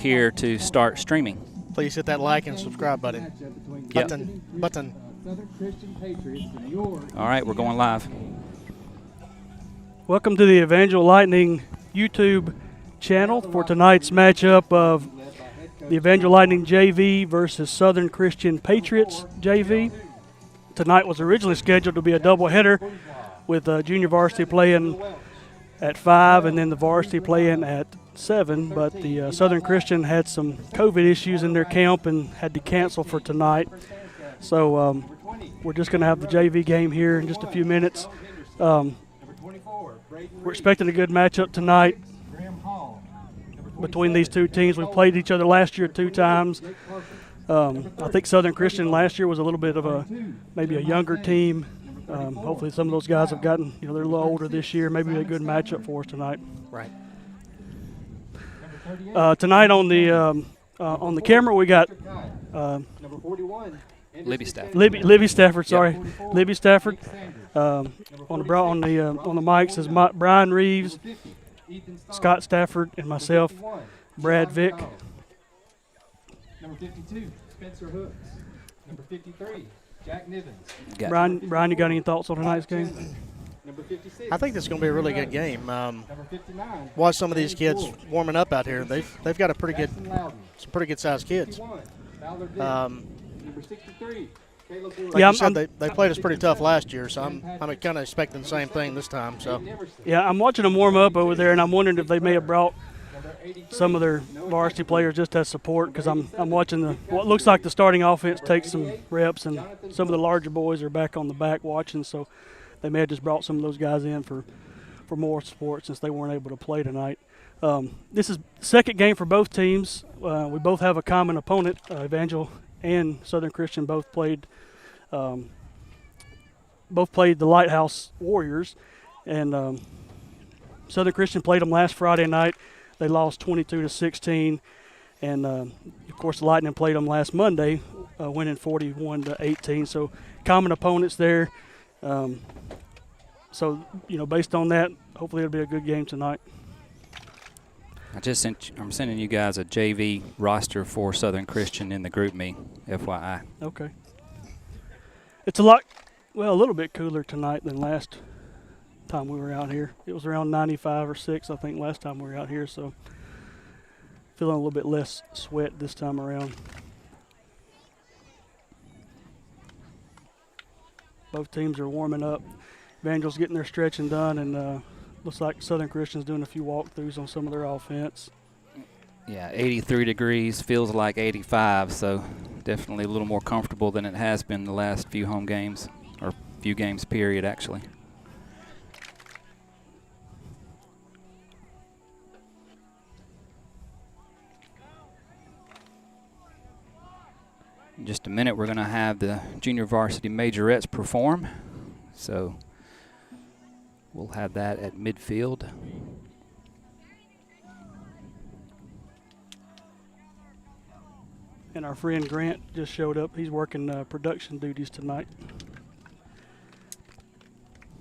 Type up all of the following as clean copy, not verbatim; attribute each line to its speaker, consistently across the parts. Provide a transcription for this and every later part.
Speaker 1: here to start streaming.
Speaker 2: Please hit that like and subscribe button. Button.
Speaker 1: All right, we're going live.
Speaker 3: Welcome to the Evangel Lightning YouTube channel for tonight's matchup of the Evangel Lightning JV versus Southern Christian Patriots JV. Tonight was originally scheduled to be a doubleheader with junior varsity playing at 5 and then the varsity playing at 7, but the Southern Christian had some COVID issues in their camp and had to cancel for tonight. So we're just going to have the JV game here in just a few minutes. We're expecting a good matchup tonight between these two teams. We played each other last year 2 times. I think Southern Christian last year was a little bit of maybe a younger team. Hopefully some of those guys have gotten, they're a little older this year. Maybe a good matchup for us tonight.
Speaker 2: Right.
Speaker 3: Tonight on the camera we got
Speaker 1: Libby Stafford.
Speaker 3: Libby Stafford, sorry.
Speaker 1: Yep.
Speaker 3: Libby Stafford. On the mics is Brian Reeves, Scott Stafford, and myself, Brad Vick.
Speaker 4: Number 52, Spencer Hooks. Number 53, Jack Nivens.
Speaker 3: Brian, you got any thoughts on tonight's game?
Speaker 4: Number 56.
Speaker 2: I think this is going to be a really good game.
Speaker 4: Number 59.
Speaker 2: Watch some of these kids warming up out here. They've got some pretty good sized kids.
Speaker 4: Number 63.
Speaker 2: Like you said, they played us pretty tough last year, so I'm kind of expecting the same thing this time. So
Speaker 3: yeah, I'm watching them warm up over there, and I'm wondering if they may have brought some of their varsity players just as support, because I'm watching what looks like the starting offense take some reps, and some of the larger boys are back on the back watching, so they may have just brought some of those guys in for more support since they weren't able to play tonight. This is the second game for both teams. We both have a common opponent. Evangel and Southern Christian both played the Lighthouse Warriors, and Southern Christian played them last Friday night. They lost 22-16, and of course the Lightning played them last Monday, winning 41-18. So common opponents there. So based on that, hopefully it'll be a good game tonight.
Speaker 1: I'm sending you guys a JV roster for Southern Christian in the group me, FYI.
Speaker 3: Okay. It's a little bit cooler tonight than last time we were out here. It was around 95 or 6, I think, last time we were out here, so feeling a little bit less sweat this time around. Both teams are warming up. Evangel's getting their stretching done, and looks like Southern Christian's doing a few walkthroughs on some of their offense.
Speaker 1: Yeah, 83 degrees, feels like 85, so definitely a little more comfortable than it has been the last few home games, or few games period, actually. In just a minute, we're going to have the junior varsity Majorettes perform, so we'll have that at midfield.
Speaker 3: And our friend Grant just showed up. He's working production duties tonight.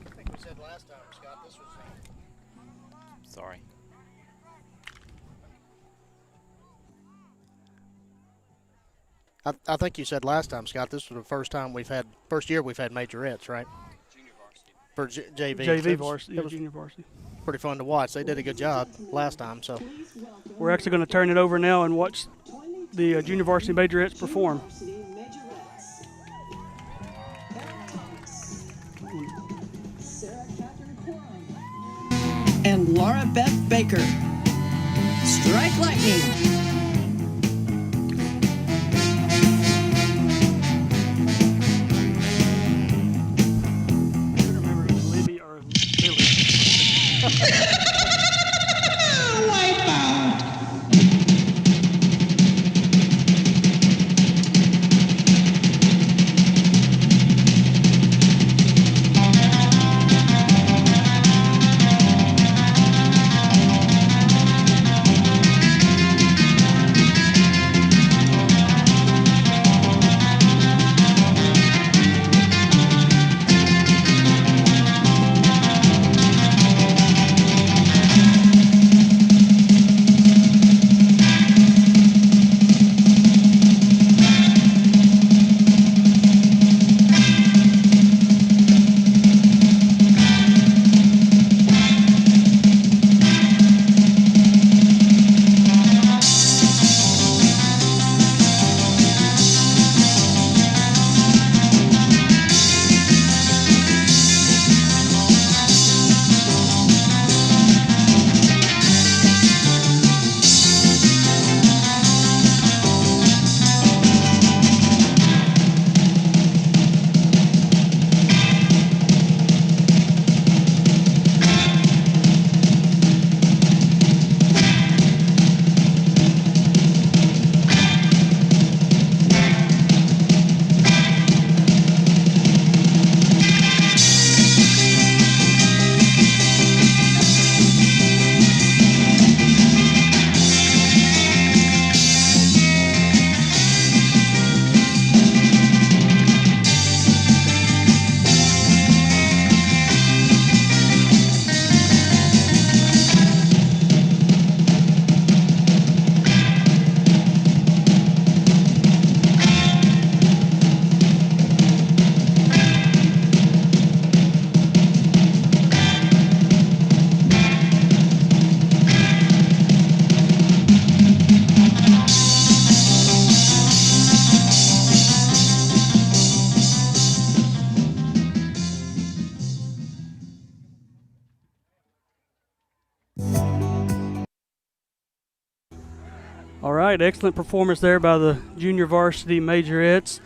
Speaker 2: I think we said last time, Scott, this was.
Speaker 1: Sorry.
Speaker 2: I think you said last time, Scott, this was the first year we've had Majorettes, right?
Speaker 1: Junior varsity.
Speaker 2: For JV.
Speaker 3: JV varsity, junior varsity.
Speaker 2: Pretty fun to watch. They did a good job last time, so.
Speaker 3: We're actually going to turn it over now and watch the junior varsity Majorettes perform.
Speaker 5: And Laura Beth Baker. Strike Lightning.
Speaker 3: right, excellent performance there by the junior varsity Majorettes.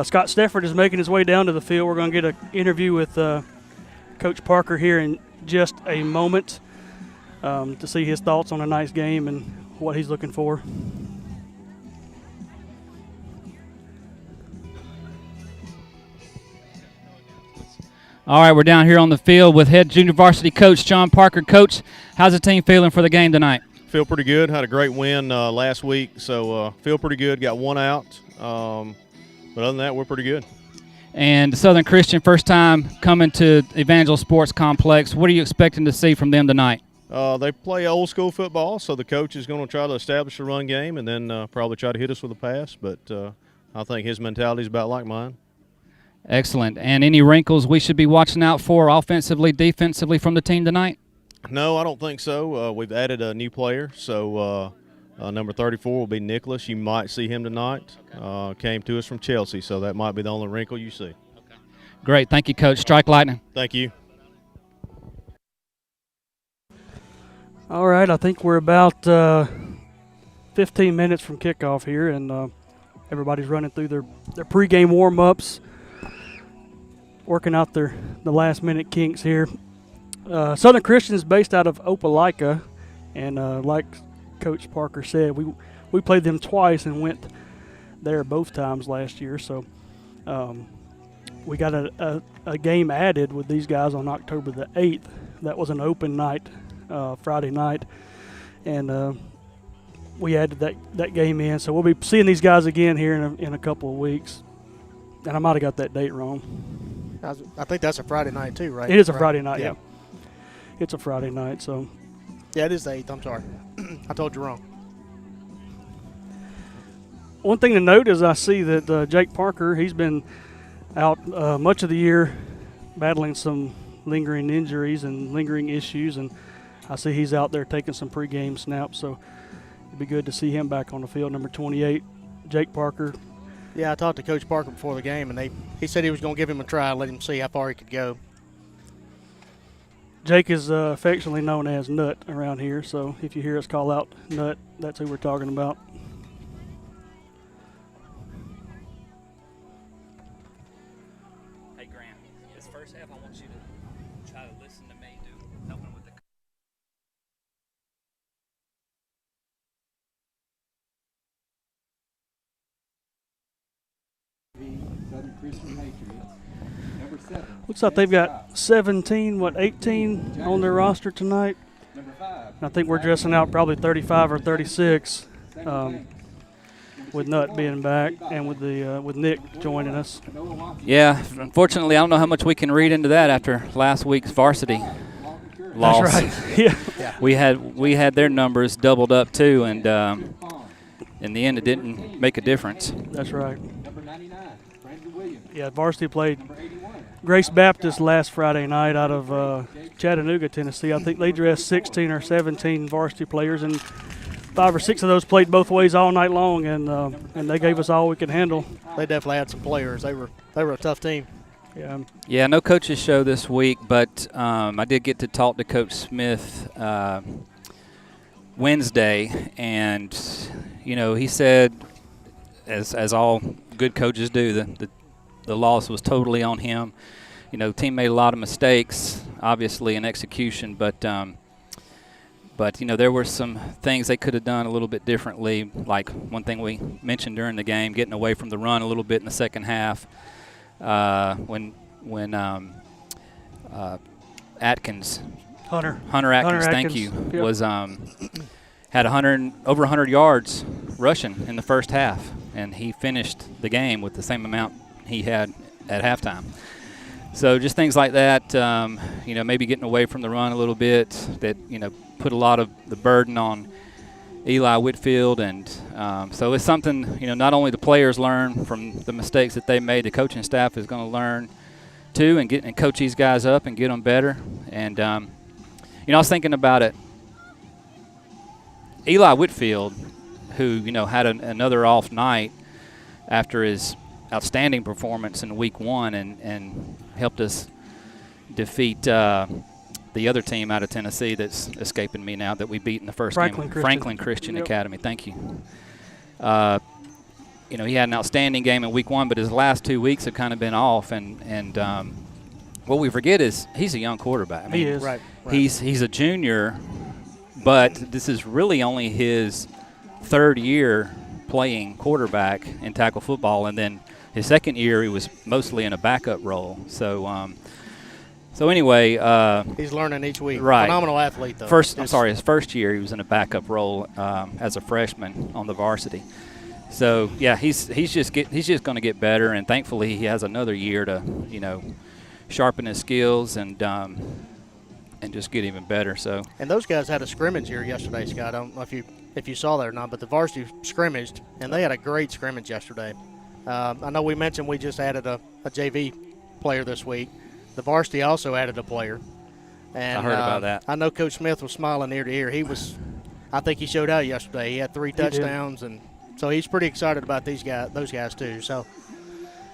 Speaker 3: Scott Stefford is making his way down to the field. We're going to get an interview with Coach Parker here in just a moment to see his thoughts on tonight's game and what he's looking for.
Speaker 1: All right, we're down here on the field with head junior varsity coach John Parker. Coach, how's the team feeling for the game tonight?
Speaker 6: Feel pretty good. Had a great win last week, so feel pretty good. Got one out, but other than that, we're pretty good.
Speaker 1: And Southern Christian, first time coming to Evangel Sports Complex. What are you expecting to see from them tonight?
Speaker 6: They play old school football, so the coach is going to try to establish a run game and then probably try to hit us with a pass. But I think his mentality is about like mine.
Speaker 1: Excellent. And any wrinkles we should be watching out for offensively, defensively from the team tonight?
Speaker 6: No, I don't think so. We've added a new player, so number 34 will be Nicholas. You might see him tonight. Came to us from Chelsea, so that might be the only wrinkle you see.
Speaker 1: Okay. Great. Thank you, Coach. Strike lightning.
Speaker 6: Thank you.
Speaker 3: All right, I think we're about 15 minutes from kickoff here, and everybody's running through their pregame warm-ups, working out the last-minute kinks here. Southern Christian is based out of Opelika, and like Coach Parker said, we played them twice and went there both times last year. So we got a game added with these guys on October the 8th. That was an open night, Friday night, and we added that game in. So we'll be seeing these guys again here in a couple of weeks. And I might have got that date wrong.
Speaker 2: I think that's a Friday night too, right?
Speaker 3: It is a Friday night, yeah. It's a Friday night, so.
Speaker 2: Yeah, it is the 8th. I'm sorry. I told you wrong.
Speaker 3: One thing to note is I see that Jake Parker, he's been out much of the year battling some lingering injuries and lingering issues, and I see he's out there taking some pregame snaps, so it'd be good to see him back on the field. Number 28, Jake Parker.
Speaker 2: Yeah, I talked to Coach Parker before the game, and he said he was going to give him a try, let him see how far he could go.
Speaker 3: Jake is affectionately known as Nut around here, so if you hear us call out Nut, that's who we're talking about.
Speaker 1: Hey, Grant, this first half, I want you to try to listen to me, helping with the.
Speaker 4: Southern Christian Patriots. Number 7.
Speaker 3: Looks like they've got 18 on their roster tonight.
Speaker 4: Number 5.
Speaker 3: I think we're dressing out probably 35 or 36, with Nut being back and with Nick joining us.
Speaker 1: Yeah, unfortunately, I don't know how much we can read into that after last week's varsity loss.
Speaker 3: That's right. Yeah.
Speaker 1: We had their numbers doubled up too, and in the end, it didn't make a difference.
Speaker 3: That's right.
Speaker 4: Number 99, Brandon Williams.
Speaker 3: Yeah, varsity played
Speaker 4: Number 81.
Speaker 3: Grace Baptist last Friday night out of Chattanooga, Tennessee. I think they dressed 16 or 17 varsity players, and 5 or 6 of those played both ways all night long, and they gave us all we could handle.
Speaker 2: They definitely had some players. They were a tough team.
Speaker 3: Yeah.
Speaker 1: Yeah, no coaches show this week, but I did get to talk to Coach Smith Wednesday, and he said, as all good coaches do, the loss was totally on him. Team made a lot of mistakes, obviously, in execution, but there were some things they could have done a little bit differently, like one thing we mentioned during the game, getting away from the run a little bit in the second half. When Atkins, Hunter Atkins, thank you,
Speaker 3: yep.
Speaker 1: was had over 100 yards rushing in the first half, and he finished the game with the same amount he had at halftime. So just things like that, maybe getting away from the run a little bit, that put a lot of the burden on Eli Whitfield, and so it's something not only the players learn from the mistakes that they made, the coaching staff is going to learn too, and coach these guys up and get them better. And I was thinking about it. Eli Whitfield, who had another off night after his outstanding performance in week 1 and helped us defeat the other team out of Tennessee that's escaping me now that we beat in the first
Speaker 3: Franklin
Speaker 1: game.
Speaker 3: Christian.
Speaker 1: Franklin Christian
Speaker 3: Yep.
Speaker 1: Academy. Thank you. You know, he had an outstanding game in week 1, but his last 2 weeks have kind of been off. And what we forget is he's a young quarterback. I mean,
Speaker 3: He is.
Speaker 2: Right.
Speaker 1: He's a junior, but this is really only his 3rd year playing quarterback in tackle football, and then his 2nd year he was mostly in a backup role. So anyway,
Speaker 2: He's learning each week.
Speaker 1: Right.
Speaker 2: Phenomenal athlete, though.
Speaker 1: his first year he was in a backup role as a freshman on the varsity. So yeah, he's just going to get better, and thankfully he has another year to sharpen his skills and just get even better. So
Speaker 2: And those guys had a scrimmage here yesterday, Scott. I don't know if you saw that or not, but the varsity scrimmaged, and they had a great scrimmage yesterday. I know we mentioned we just added a JV player this week. The varsity also added a player. And
Speaker 1: I heard about that.
Speaker 2: I know Coach Smith was smiling ear to ear. I think he showed out yesterday. He had 3
Speaker 3: did.
Speaker 2: touchdowns, and so he's pretty excited about those guys too. So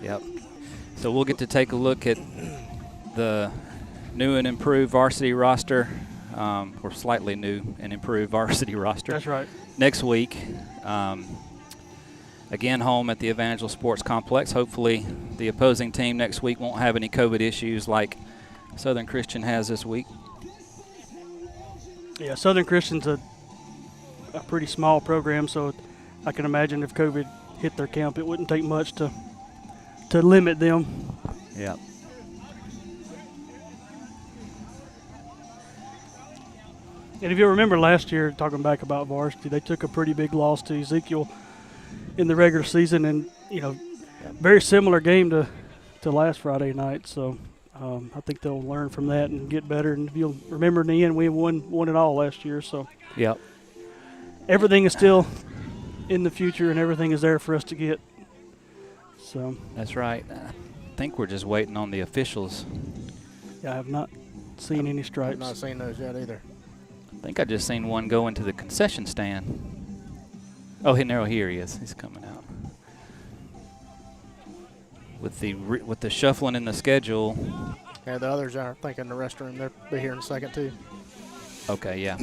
Speaker 1: yep. So we'll get to take a look at the new and improved varsity roster, or slightly new and improved varsity roster.
Speaker 3: That's right.
Speaker 1: Next week. Again, home at the Evangel Sports Complex. Hopefully the opposing team next week won't have any COVID issues like Southern Christian has this week.
Speaker 3: Yeah, Southern Christian's a pretty small program, so I can imagine if COVID hit their camp, it wouldn't take much to limit them.
Speaker 1: Yeah.
Speaker 3: And if you remember last year, talking back about varsity, they took a pretty big loss to Ezekiel in the regular season, and very similar game to last Friday night. So I think they'll learn from that and get better. And if you'll remember, in the end, we won it all last year. So
Speaker 1: Yep.
Speaker 3: everything is still in the future, and everything is there for us to get. So
Speaker 1: That's right. I think we're just waiting on the officials.
Speaker 3: yeah, I have not seen any
Speaker 2: I've
Speaker 3: stripes.
Speaker 2: not seen those yet either.
Speaker 1: I think I just seen one go into the concession stand. Oh, here he is. He's coming out. With the shuffling in the schedule.
Speaker 2: Yeah, the others are, I think, in the restroom. They're here in a second too.
Speaker 1: Okay, yeah.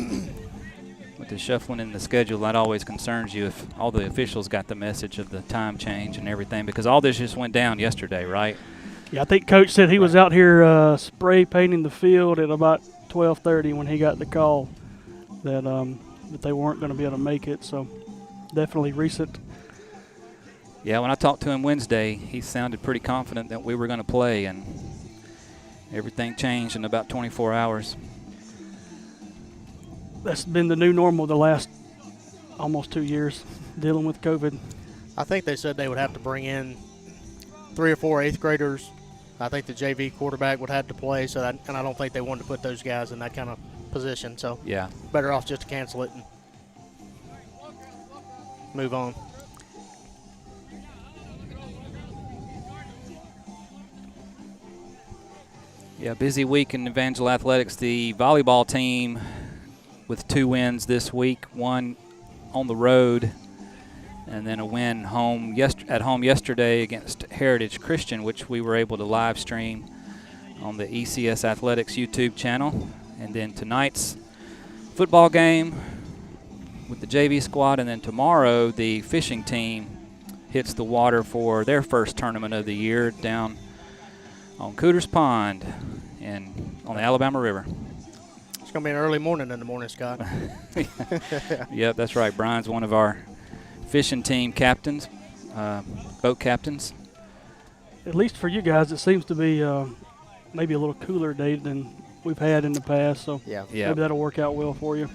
Speaker 1: With the shuffling in the schedule, that always concerns you if all the officials got the message of the time change and everything, because all this just went down yesterday, right?
Speaker 3: Yeah, I think Coach said he was out here spray painting the field at about 12:30 when he got the call that they weren't going to be able to make it. So definitely recent.
Speaker 1: Yeah, when I talked to him Wednesday, he sounded pretty confident that we were going to play, and everything changed in about 24 hours.
Speaker 3: That's been the new normal the last almost 2 years, dealing with COVID.
Speaker 2: I think they said they would have to bring in 3 or 4 8th graders. I think the JV quarterback would have to play, and I don't think they wanted to put those guys in that kind of position. So
Speaker 1: Yeah.
Speaker 2: better off just to cancel it and move on.
Speaker 1: Yeah, busy week in Evangel Athletics. The volleyball team with 2 wins this week, one on the road, and then a win at home yesterday against Heritage Christian, which we were able to live stream on the ECS Athletics YouTube channel. And then tonight's football game with the JV squad, and then tomorrow the fishing team hits the water for their first tournament of the year down on Cooter's Pond and on the Alabama River.
Speaker 2: It's going to be an early morning in the morning, Scott.
Speaker 1: Yep, that's right. Brian's one of our fishing team captains, boat captains.
Speaker 3: At least for you guys, it seems to be maybe a little cooler day than we've had in the past. So
Speaker 2: Yeah.
Speaker 3: maybe that'll work out well for you.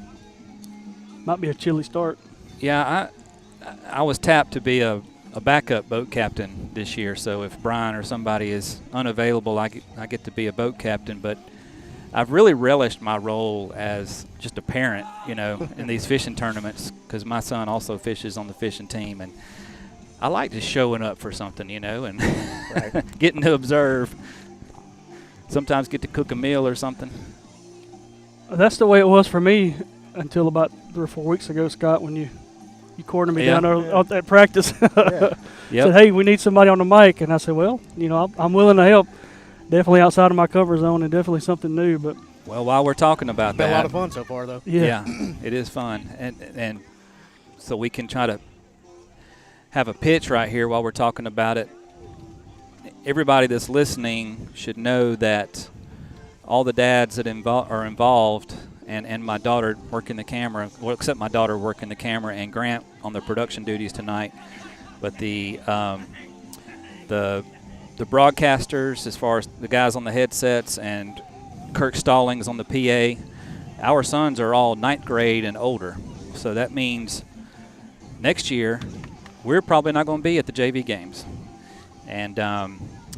Speaker 3: Might be a chilly start.
Speaker 1: Yeah, I was tapped to be a backup boat captain this year, so if Brian or somebody is unavailable, I get to be a boat captain. But I've really relished my role as just a parent, in these fishing tournaments, because my son also fishes on the fishing team, and I like just showing up for something, and
Speaker 2: Right.
Speaker 1: getting to observe. Sometimes get to cook a meal or something.
Speaker 3: That's the way it was for me until about 3 or 4 weeks ago, Scott, when you cornered me
Speaker 1: Yeah.
Speaker 3: down there at practice.
Speaker 2: Yeah.
Speaker 1: Yep.
Speaker 3: Said, hey, we need somebody on the mic. And I said, well, I'm willing to help. Definitely outside of my cover zone and definitely something new. But
Speaker 1: Well, while we're talking about
Speaker 2: Been
Speaker 1: that,
Speaker 2: a lot of fun so far, though.
Speaker 3: Yeah.
Speaker 1: it is fun, and so we can try to have a pitch right here while we're talking about it. Everybody that's listening should know that all the dads that are involved, and my daughter working the camera, well, except my daughter working the camera and Grant on the production duties tonight, but the broadcasters, as far as the guys on the headsets and Kirk Stallings on the PA, our sons are all 9th grade and older. So that means next year we're probably not going to be at the JV games. And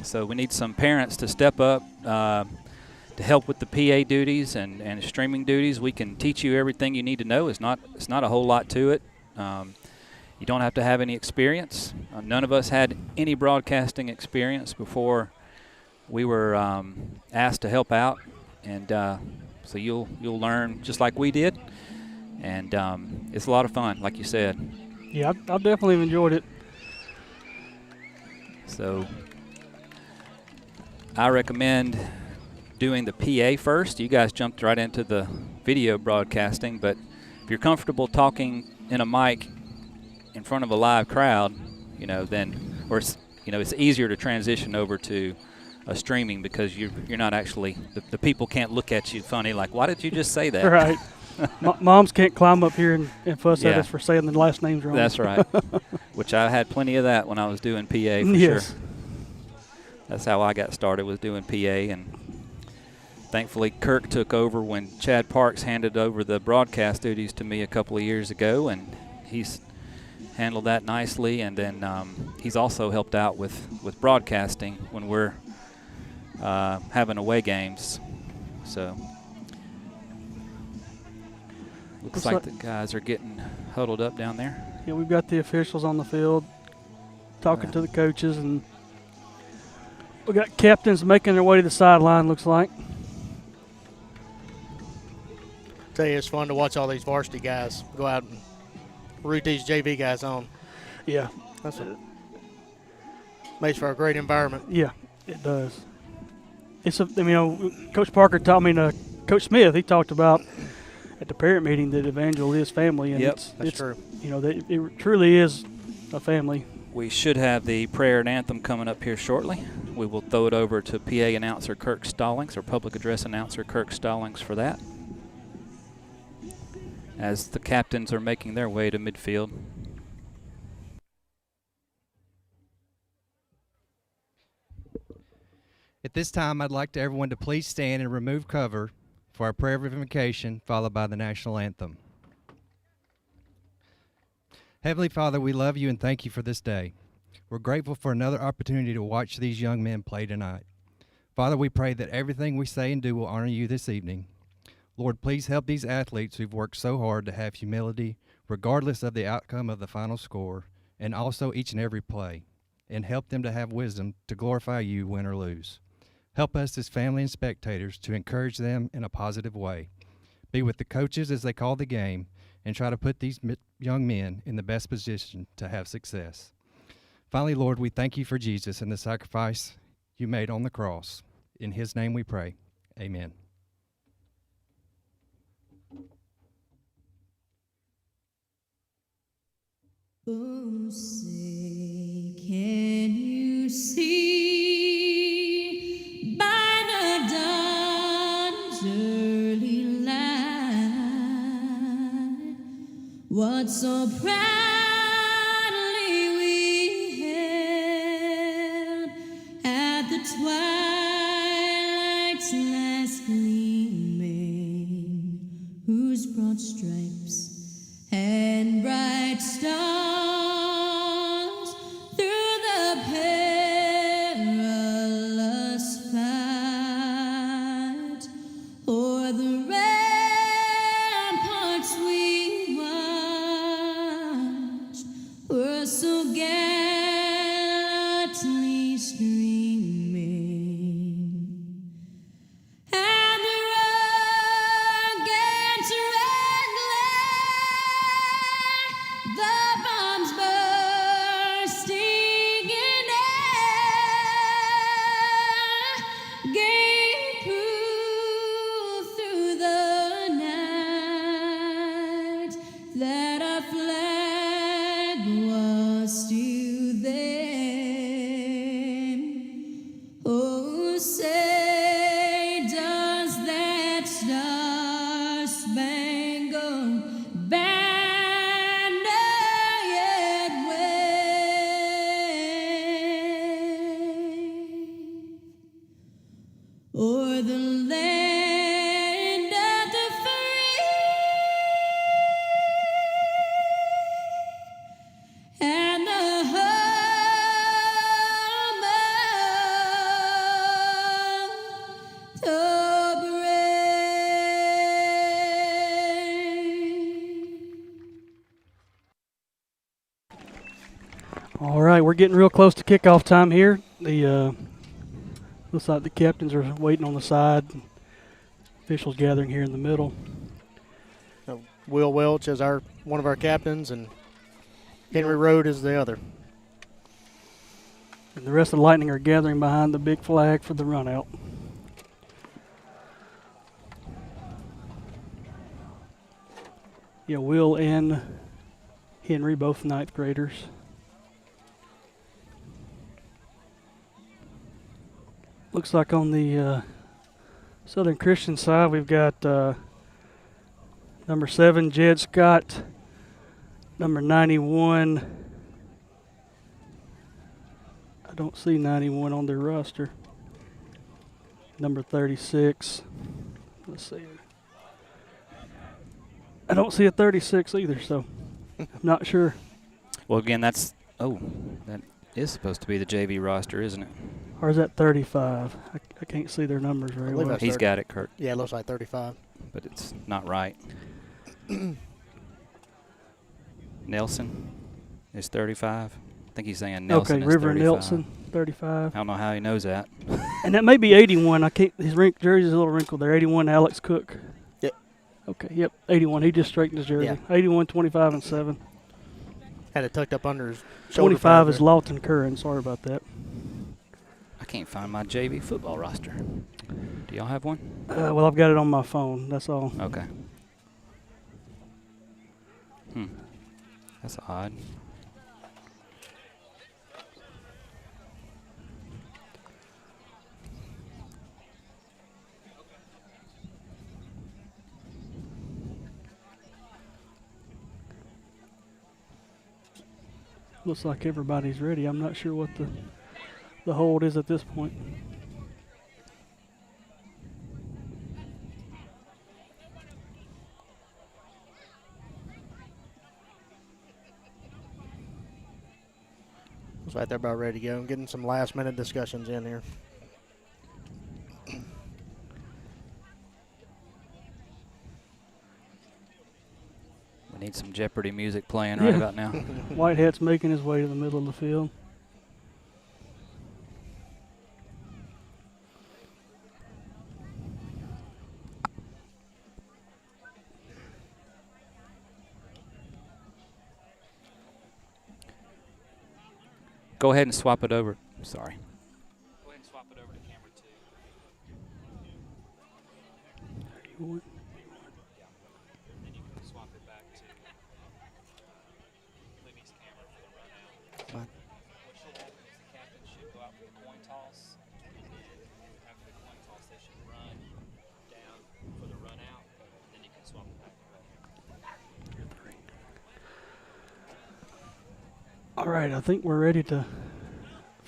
Speaker 1: so we need some parents to step up to help with the PA duties and streaming duties. We can teach you everything you need to know. It's not a whole lot to it. You don't have to have any experience. None of us had any broadcasting experience before we were asked to help out, and so you'll learn just like we did, and it's a lot of fun, like you said.
Speaker 3: Yeah, I definitely enjoyed it.
Speaker 1: So I recommend doing the PA first. You guys jumped right into the video broadcasting, but if you're comfortable talking in a mic in front of a live crowd, then, or it's easier to transition over to a streaming because you're not actually, the people can't look at you funny like, why did you just say that?
Speaker 3: Right. Moms can't climb up here and fuss at
Speaker 1: Yeah.
Speaker 3: us for saying the last names wrong.
Speaker 1: That's right. Which I had plenty of that when I was doing PA for
Speaker 3: Yes.
Speaker 1: sure. That's how I got started, was doing PA, and thankfully Kirk took over when Chad Parks handed over the broadcast duties to me a couple of years ago, and he's handled that nicely, and then he's also helped out with broadcasting when we're having away games. So looks like the guys are getting huddled up down there.
Speaker 3: Yeah, we've got the officials on the field talking to the coaches, and we got captains making their way to the sideline, looks like.
Speaker 2: Tell you, it's fun to watch all these varsity guys go out and root these JV guys on.
Speaker 3: Yeah.
Speaker 2: That's what makes for a great environment.
Speaker 3: Yeah, it does. Coach Parker taught me, Coach Smith, he talked about at the parent meeting that Evangel is family, and
Speaker 1: Yep,
Speaker 2: that's true.
Speaker 3: It truly is a family.
Speaker 1: We should have the prayer and anthem coming up here shortly. We will throw it over to PA announcer Kirk Stallings, or public address announcer Kirk Stallings, for that, as the captains are making their way to midfield.
Speaker 7: At this time, I'd like everyone to please stand and remove cover for our prayer of invocation, followed by the national anthem. Heavenly Father, we love you and thank you for this day. We're grateful for another opportunity to watch these young men play tonight. Father, we pray that everything we say and do will honor you this evening. Lord, please help these athletes who've worked so hard to have humility, regardless of the outcome of the final score, and also each and every play, and help them to have wisdom to glorify you, win or lose. Help us as family and spectators to encourage them in a positive way. Be with the coaches as they call the game, and try to put these young men in the best position to have success. Finally, Lord, we thank you for Jesus and the sacrifice you made on the cross. In his name we pray. Amen.
Speaker 5: Oh, say, can you see by the dawn's early light what so proudly we held at the twilight's last gleaming, whose broad stripes and bright stars through the perilous fight o'er the ramparts we watched were so gallantly streaming. And the rugged red glare, the bombs bursting in air, gave proof through
Speaker 3: All right, we're getting real close to kickoff time here. The looks like the captains are waiting on the side. Officials gathering here in the middle.
Speaker 2: Will Welch is one of our captains, and Henry Road is the other.
Speaker 3: And the rest of the Lightning are gathering behind the big flag for the run out. Yeah, Will and Henry, both ninth graders. Looks like on the Southern Christian side, we've got number 7, Jed Scott, number 91. I don't see 91 on their roster. Number 36. Let's see. I don't see a 36 either, so I'm not sure.
Speaker 1: Well, again, that is supposed to be the JV roster, isn't it?
Speaker 3: Or is that 35? I can't see their numbers very
Speaker 2: believe
Speaker 3: well.
Speaker 2: that's
Speaker 1: He's got it, Kurt,
Speaker 2: Yeah, it looks like 35.
Speaker 1: but it's not right. Nelson is 35. I think he's saying Nelson
Speaker 3: Okay,
Speaker 1: is
Speaker 3: River
Speaker 1: 35.
Speaker 3: Nelson, 35.
Speaker 1: I don't know how he knows that.
Speaker 3: And that may be 81. I can't. His jersey's a little wrinkled there. 81, Alex Cook.
Speaker 2: Yep.
Speaker 3: Okay. Yep. 81. He just straightened his jersey.
Speaker 2: Yeah.
Speaker 3: 81, 25, and 7.
Speaker 2: Had it tucked up under his shoulder.
Speaker 3: 25
Speaker 2: pad
Speaker 3: is
Speaker 2: there.
Speaker 3: Lawton Curran. Sorry about that.
Speaker 1: I can't find my JV football roster. Do y'all have one?
Speaker 3: Well, I've got it on my phone. That's all.
Speaker 1: Okay. That's odd.
Speaker 3: Looks like everybody's ready. I'm not sure what the hold is at this point.
Speaker 2: Looks like they're about ready to go. I'm getting some last-minute discussions in here.
Speaker 1: We need some Jeopardy music playing right about now.
Speaker 3: Whitehead's making his way to the middle of the field.
Speaker 1: Go ahead and swap it over. Sorry. Go ahead and swap it over to camera 2.
Speaker 3: 31.
Speaker 1: Then you can swap it back to Libby's camera for the run out.
Speaker 2: Fine.
Speaker 1: What should happen is the captain should go out for the coin toss, and then after the coin toss, they should run down for the run out, and then you can swap it back to the camera.
Speaker 3: All right, I think we're ready for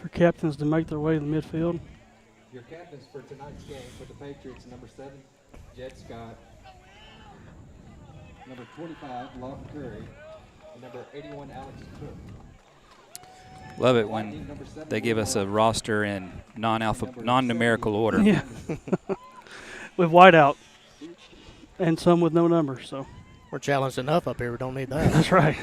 Speaker 3: captains to make their way to the midfield.
Speaker 4: Your captains for tonight's game for the Patriots, number 7, Jed Scott, number 25, Lawton Curry, and number 81, Alex Cook.
Speaker 1: Love it when they give us a roster in non-numerical order.
Speaker 3: Yeah. With whiteout and some with no numbers, so.
Speaker 2: We're challenged enough up here. We don't need that.
Speaker 3: That's right.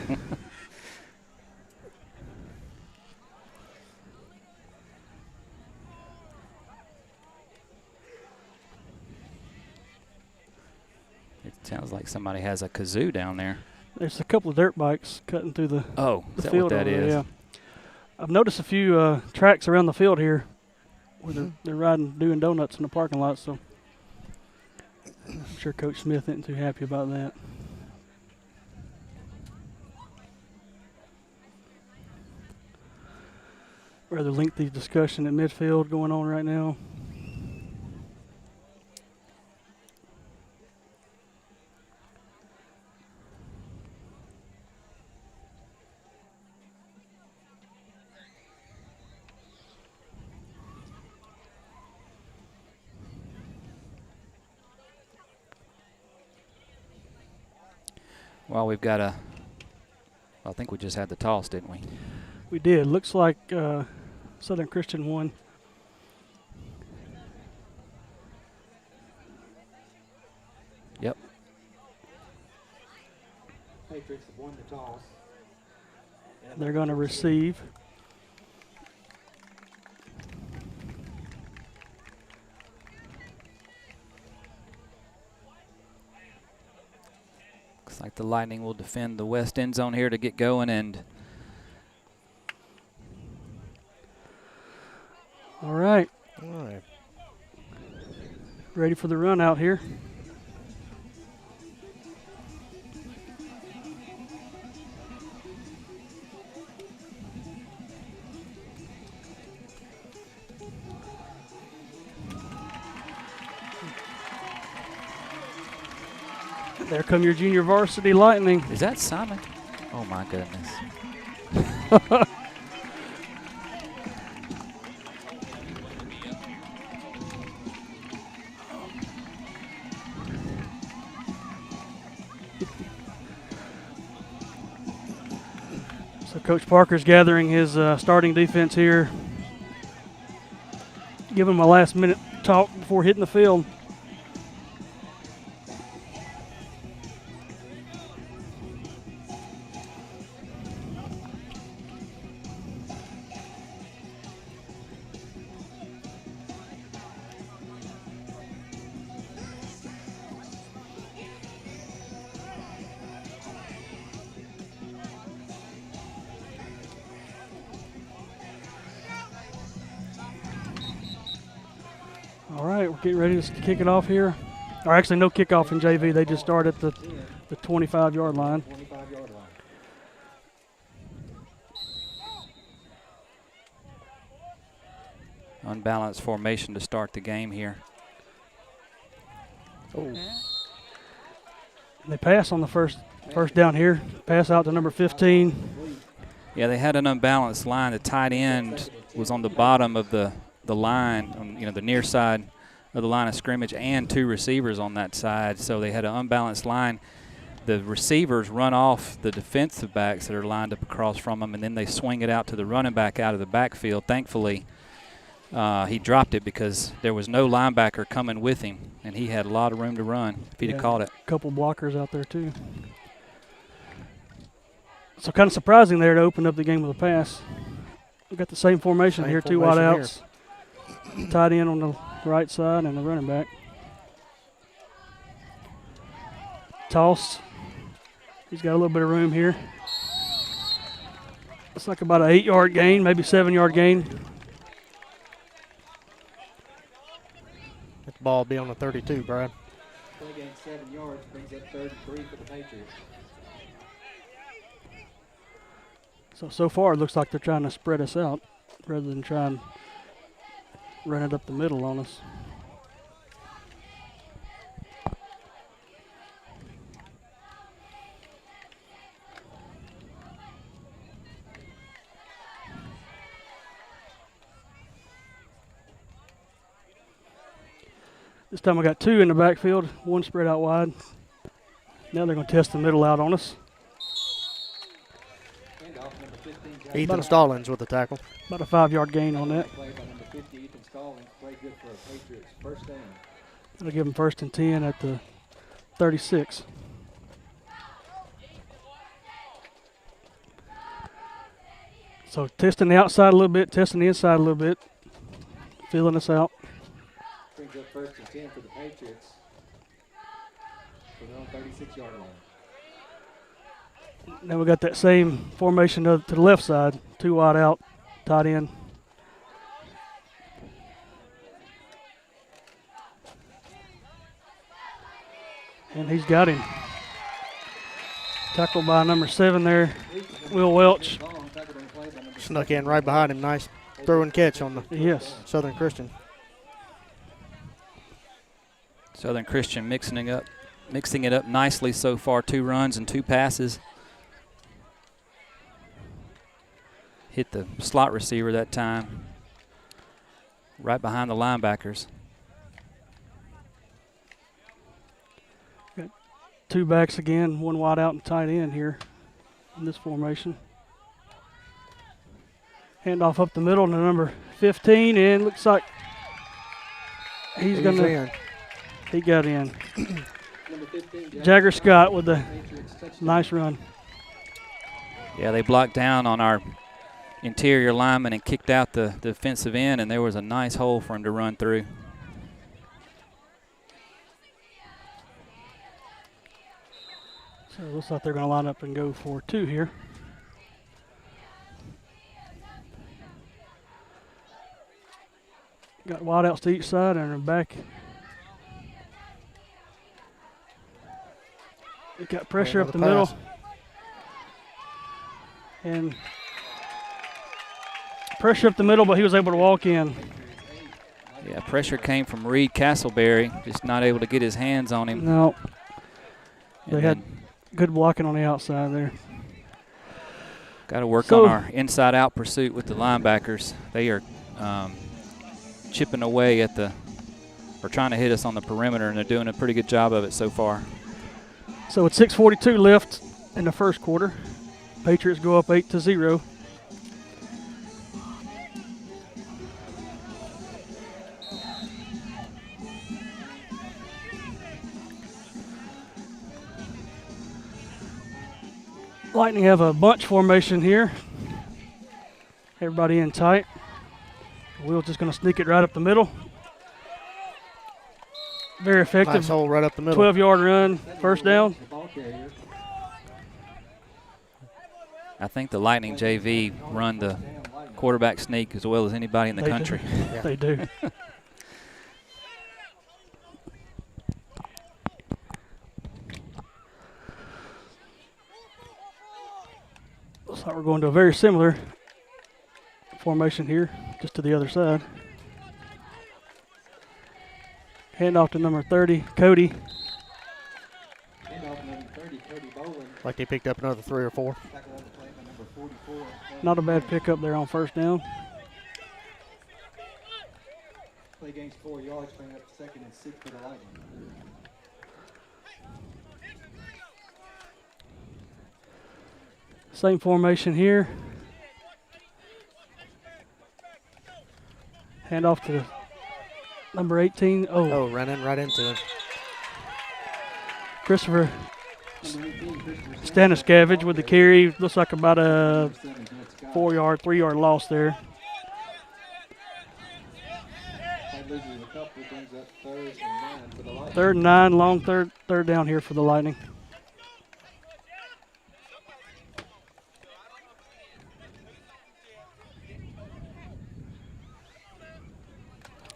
Speaker 1: It sounds like somebody has a kazoo down there.
Speaker 3: There's a couple of dirt bikes cutting through the
Speaker 1: Oh, is that
Speaker 3: field
Speaker 1: what that
Speaker 3: over there,
Speaker 1: is?
Speaker 3: yeah. I've noticed a few tracks around the field here where they're riding, doing donuts in the parking lot, so I'm sure Coach Smith isn't too happy about that. Rather lengthy discussion at midfield going on right now.
Speaker 1: Well, we've got a. I think we just had the toss, didn't we?
Speaker 3: We did. Looks like Southern Christian won.
Speaker 1: Yep.
Speaker 4: Patriots have won the toss, and
Speaker 3: They're going to receive.
Speaker 1: Looks like the Lightning will defend the west end zone here to get going. And
Speaker 3: All right.
Speaker 2: All right.
Speaker 3: Ready for the run out here. There come your junior varsity Lightning.
Speaker 1: is that Simon? Oh, my goodness.
Speaker 3: So Coach Parker's gathering his starting defense here. Give him a last-minute talk before hitting the field. All right, we're getting ready to kick it off here. Or actually, no kickoff in JV. They just start at the 25-yard line.
Speaker 4: 25-yard line.
Speaker 1: Unbalanced formation to start the game here.
Speaker 2: Oh,
Speaker 3: They pass on the first down here. Pass out to number 15.
Speaker 1: Yeah, they had an unbalanced line. The tight end was on the bottom of the line, on, the near side of the line of scrimmage, and two receivers on that side. So they had an unbalanced line. The receivers run off the defensive backs that are lined up across from them, and then they swing it out to the running back out of the backfield. Thankfully, he dropped it because there was no linebacker coming with him, and he had a lot of room to run if he'd have caught it.
Speaker 3: A couple blockers out there, too. So kind of surprising there to open up the game with a pass. We've got the same formation
Speaker 2: Same
Speaker 3: here, two wide
Speaker 2: formation
Speaker 3: outs. Tight end on the right side and the running back. Toss. He's got a little bit of room here. It's like about an 8-yard gain, maybe 7-yard gain.
Speaker 2: that ball will be on the 32, Brad.
Speaker 4: Play gain 7 yards, brings up 33 for the Patriots.
Speaker 3: So far it looks like they're trying to spread us out rather than try and run it up the middle on us. This time we got two in the backfield, one spread out wide. Now they're going to test the middle out on us.
Speaker 4: Handoff, number 15, Jack
Speaker 2: Ethan Stallings with the tackle.
Speaker 3: About a 5-yard gain on that.
Speaker 4: Play by number 50, Ethan Stallings. Play good for the Patriots. First down.
Speaker 3: That'll give them 1st and 10 at the 36. So testing the outside a little bit, testing the inside a little bit, feeling us out.
Speaker 4: Brings up 1st and 10 for the Patriots. For their own 36-yard line.
Speaker 3: Now we got that same formation to the left side, two wide out, tight end. And he's got him. Tackled by number 7 there, Will Welch.
Speaker 2: Snuck in right behind him. Nice throw and catch on the
Speaker 3: Yes.
Speaker 2: Southern Christian.
Speaker 1: Southern Christian mixing it up nicely so far. 2 runs and 2 passes. Hit the slot receiver that time, right behind the linebackers.
Speaker 3: Got 2 backs again, 1 wide out and tight end here in this formation. Handoff up the middle to number 15, and looks like he's going to. He got in.
Speaker 4: Number 15,
Speaker 3: Jagger Scott with the nice run.
Speaker 1: Yeah, they blocked down on our interior lineman and kicked out the defensive end, and there was a nice hole for him to run through.
Speaker 3: So it looks like they're going to line up and go for 2 here. Got wideouts to each side and they're back. They got pressure up the middle. And pressure up the middle, but he was able to walk in.
Speaker 1: Yeah, pressure came from Reed Castleberry, just not able to get his hands on him.
Speaker 3: No.
Speaker 1: And
Speaker 3: They had good blocking on the outside there.
Speaker 1: got to work on our inside-out pursuit with the linebackers. They are chipping away at or trying to hit us on the perimeter, and they're doing a pretty good job of it so far.
Speaker 3: So with 6:42 left in the first quarter, Patriots go up 8-0. Lightning have a bunch formation here. Everybody in tight. Will's just going to sneak it right up the middle. Very effective.
Speaker 2: Nice hole right up the middle.
Speaker 3: 12-yard run, first down.
Speaker 1: I think the Lightning JV run the quarterback sneak as well as anybody in the country.
Speaker 3: Yeah. They do. Looks like we're going to a very similar formation here, just to the other side. Handoff to number 30, Cody.
Speaker 2: Like they picked up another 3 or 4.
Speaker 3: Not a bad pickup there on first down.
Speaker 4: Play gains 4 yards, bring up 2nd and 6 for the Lightning.
Speaker 3: Same formation here. Handoff to number 18.
Speaker 2: Oh, running right into him.
Speaker 3: Christopher Staniskevich with the carry. Looks like about a 4-yard, 3-yard loss there. Third and 9, long third down here for the Lightning.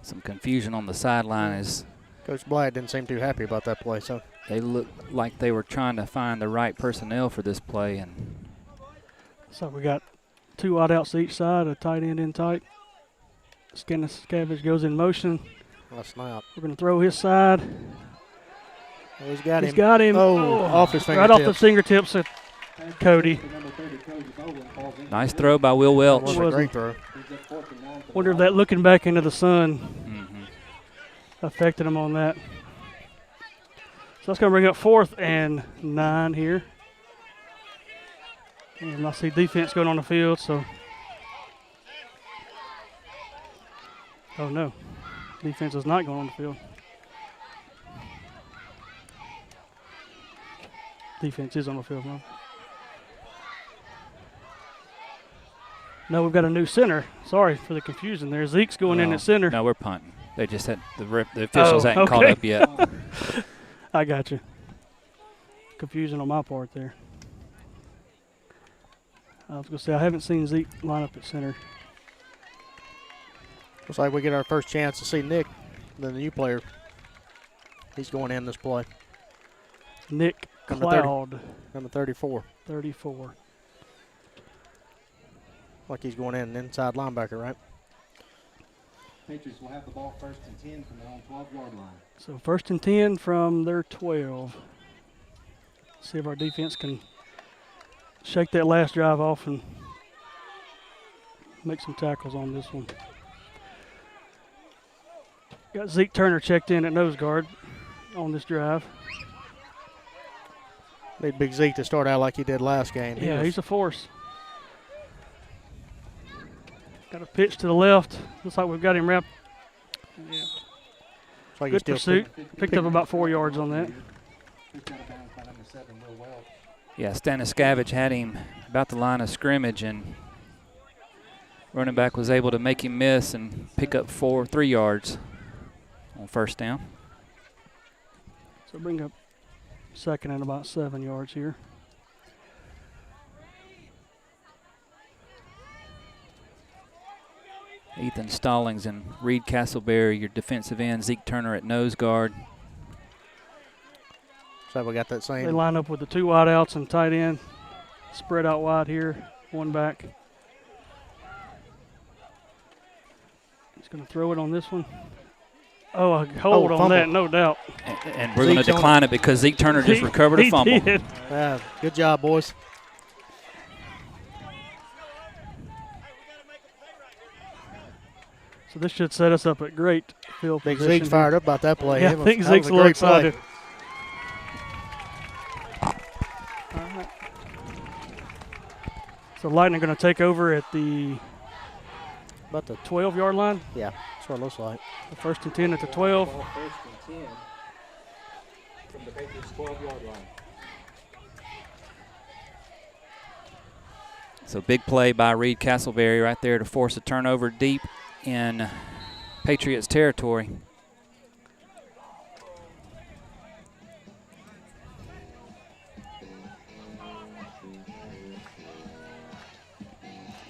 Speaker 1: Some confusion on the sideline as
Speaker 2: Coach Blatt didn't seem too happy about that play. So
Speaker 1: they looked like they were trying to find the right personnel for this play. And
Speaker 3: so we got 2 wideouts each side, a tight end in tight. Staniskevich goes in motion.
Speaker 2: That's not.
Speaker 3: We're going to throw his side.
Speaker 2: Oh, he's got him.
Speaker 3: He's got him.
Speaker 2: Off his fingertips.
Speaker 3: Right off the fingertips of Cody.
Speaker 1: nice throw by Will Welch.
Speaker 2: That was a great throw.
Speaker 3: Wonder if that looking back into the sun affected him on that. So that's going to bring up 4th and 9 here. And I see defense going on the field, so. Oh, no. Defense is not going on the field. Defense is on the field, no. No, we've got a new center. Sorry for the confusion there. Zeke's going in at center.
Speaker 1: No, we're punting. They just had the officials hadn't caught up yet.
Speaker 3: I got you. Confusion on my part there. I was going to say, I haven't seen Zeke line up at center.
Speaker 2: Looks like we get our first chance to see Nick, the new player. He's going in this play.
Speaker 3: Nick
Speaker 2: Number
Speaker 3: Cloud.
Speaker 2: Number 34.
Speaker 3: 34.
Speaker 2: Like he's going in inside linebacker, right?
Speaker 4: Patriots will have the ball 1st and 10 from their own 12-yard line.
Speaker 3: So 1st and 10 from their 12. See if our defense can shake that last drive off and make some tackles on this one. Got Zeke Turner checked in at nose guard on this drive.
Speaker 2: Need Big Zeke to start out like he did last game.
Speaker 3: Yeah, he's a force. Got a pitch to the left. Looks like we've got him wrapped. Yeah.
Speaker 2: Like
Speaker 3: Good pursuit. Picked up about 4 yards on that.
Speaker 1: Yeah, Staniskavich had him about the line of scrimmage, and running back was able to make him miss and pick up 3 yards on first down.
Speaker 3: So bring up second and about 7 yards here.
Speaker 1: Ethan Stallings and Reed Castleberry, your defensive end. Zeke Turner at nose guard.
Speaker 2: So we got that same.
Speaker 3: They line up with the 2 wide outs and tight end. Spread out wide here, 1 back. He's going to throw it on this one. Oh, a hold on
Speaker 2: fumble.
Speaker 3: that, no doubt.
Speaker 1: And we're going to decline it because Zeke Turner just recovered a fumble.
Speaker 3: Did.
Speaker 2: Good job, boys.
Speaker 3: So this should set us up at great field
Speaker 2: Big
Speaker 3: position.
Speaker 2: Zeke's fired up about that play.
Speaker 3: Yeah, I think Zeke's a little excited. All right. So Lightning going to take over at the
Speaker 2: About the
Speaker 3: 12-yard line.
Speaker 2: Yeah, that's what it looks like.
Speaker 3: The 1st and 10 at the 12.
Speaker 4: Ball 1st and 10 from the Patriots 12-yard line.
Speaker 1: So big play by Reed Castleberry right there to force a turnover deep in Patriots territory.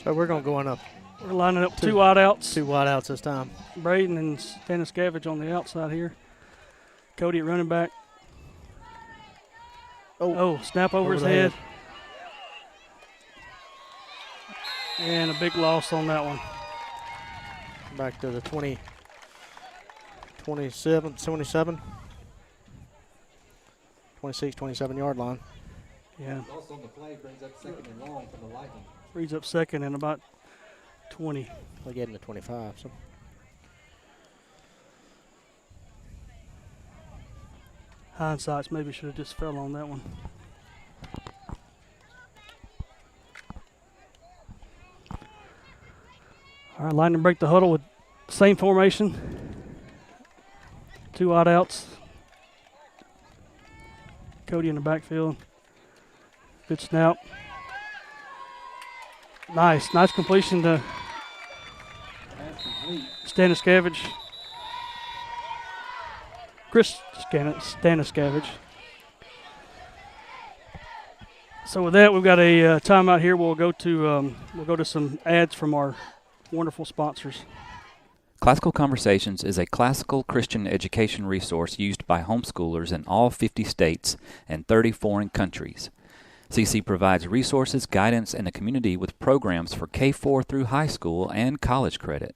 Speaker 2: So we're going to go on up
Speaker 3: We're lining up 2 wide outs.
Speaker 2: 2 wide outs this time.
Speaker 3: Braden and Staniskavich on the outside here. Cody at running back. Oh, snap over his
Speaker 2: the
Speaker 3: head. And a big loss on that one.
Speaker 2: Back to the 27, 27-yard line.
Speaker 3: Yeah,
Speaker 4: Also on the play brings up 2nd and long for the Lightning.
Speaker 3: reads up second and about 20.
Speaker 2: We get him to 25. So
Speaker 3: Hindsight, maybe should have just fell on that one. All right, Lightning break the huddle with same formation. 2 wide outs. Cody in the backfield. Good snap. Nice completion to Staniskavich. Chris Staniskavich. So with that, we've got a timeout here. We'll go to some ads from our wonderful sponsors.
Speaker 1: Classical Conversations is a classical Christian education resource used by homeschoolers in all 50 states and 30 foreign countries. CC provides resources, guidance, and a community with programs for K-4 through high school and college credit.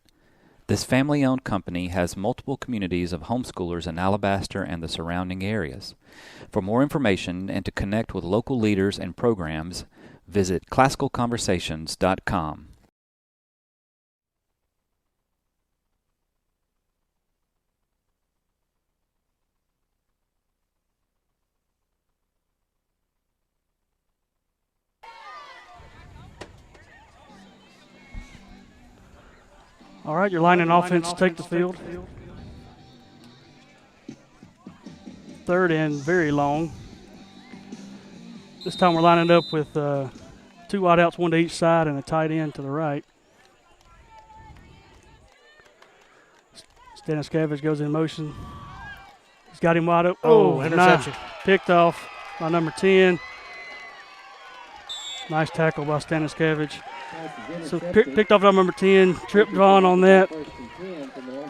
Speaker 1: This family-owned company has multiple communities of homeschoolers in Alabaster and the surrounding areas. For more information and to connect with local leaders and programs, visit classicalconversations.com.
Speaker 3: All right, your line and offense take the field. 3rd and very long. This time we're lining up with 2 wide outs, 1 to each side, and a tight end to the right. Staniskavich goes in motion. He's got him wide open.
Speaker 2: Oh, interception.
Speaker 3: Nice. Picked off by number 10. Nice tackle by Staniskavich. So picked off number 10, trip drawn on that.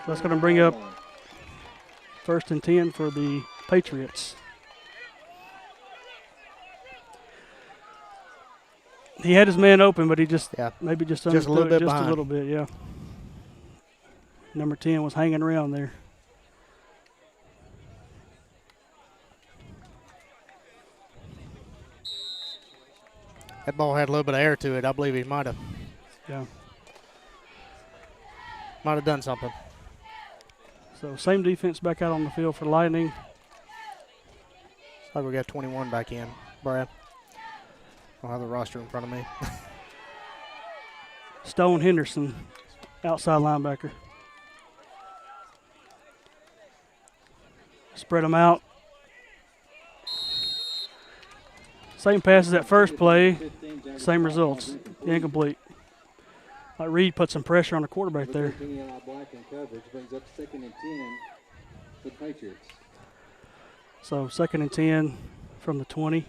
Speaker 3: That's going to bring up 1st and 10 for the Patriots. He had his man open, but he maybe just understood
Speaker 2: a little bit
Speaker 3: just
Speaker 2: behind.
Speaker 3: a little bit, yeah. Number 10 was hanging around there.
Speaker 2: That ball had a little bit of air to it. I believe he might have done something.
Speaker 3: So same defense back out on the field for Lightning.
Speaker 2: Looks like we got 21 back in. Brad, I don't have the roster in front of me.
Speaker 3: Stone Henderson, outside linebacker. Spread them out. Same pass as that first play,
Speaker 4: 15, Jagger
Speaker 3: same
Speaker 4: Scott
Speaker 3: results.
Speaker 4: on incomplete.
Speaker 3: Incomplete. Like Reed put some pressure on the quarterback there.
Speaker 4: Number 13, Eli Black in coverage brings up 2nd and 10 for the Patriots.
Speaker 3: So 2nd and 10 from the 20.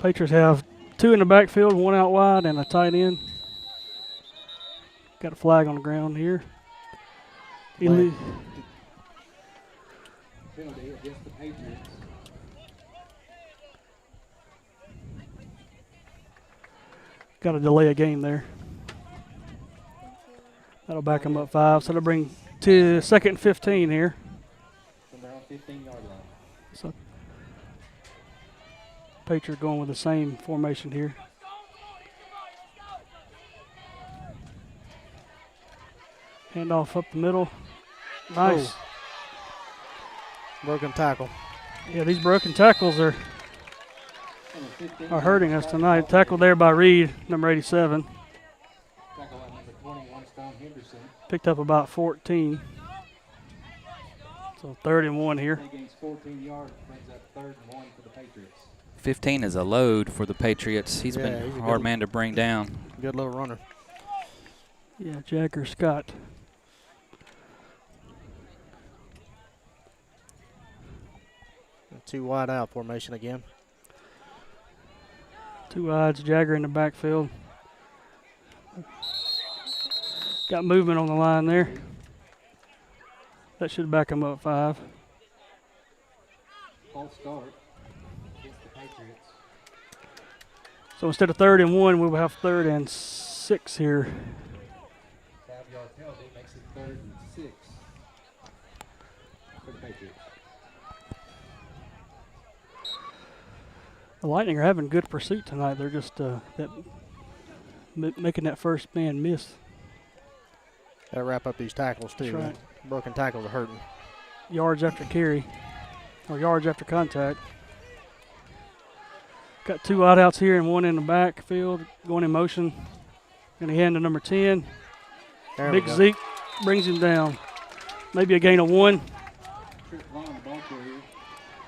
Speaker 3: Patriots have 2 in the backfield, 1 out wide, and a tight end. Got a flag on the ground here.
Speaker 4: Penalty against the Patriots.
Speaker 3: Got to delay a game there. That'll back them up 5. So they'll bring to 2nd and 15 here.
Speaker 4: From their own 15-yard line.
Speaker 3: So Patriots going with the same formation here. Handoff up the middle. Nice.
Speaker 2: Oh. Broken tackle.
Speaker 3: Yeah, these broken tackles are hurting us tonight. Tackle there by Reed, number 87.
Speaker 4: Tackle at number 21, Stone Henderson.
Speaker 3: Picked up about 14. So 3rd and 1 here.
Speaker 4: He gains 14 yards, brings up 3rd and 1 for the Patriots.
Speaker 1: 15 is a load for the Patriots. He's
Speaker 2: Yeah,
Speaker 1: been
Speaker 2: he's
Speaker 1: a
Speaker 2: a
Speaker 1: hard
Speaker 2: good-
Speaker 1: man to bring down.
Speaker 2: Good little runner.
Speaker 3: Yeah, Jagger Scott.
Speaker 2: Two wide out formation again.
Speaker 3: 2 wides, Jagger in the backfield. Got movement on the line there. That should back him up 5.
Speaker 4: False start against the Patriots.
Speaker 3: So instead of 3rd and 1, we will have 3rd and 6 here.
Speaker 4: 5-yard penalty makes it 3rd and 6 for the Patriots.
Speaker 3: The Lightning are having good pursuit tonight. They're just making that first man miss.
Speaker 2: Got to wrap up these tackles too.
Speaker 3: That's right.
Speaker 2: Broken tackles are hurting.
Speaker 3: Yards after carry, or yards after contact. Got 2 wideouts here and 1 in the backfield going in motion. Going to hand to number 10.
Speaker 2: There we
Speaker 3: Big
Speaker 2: go.
Speaker 3: Zeke brings him down. Maybe a gain of 1.
Speaker 4: Trick Vaughn, the ball carrier.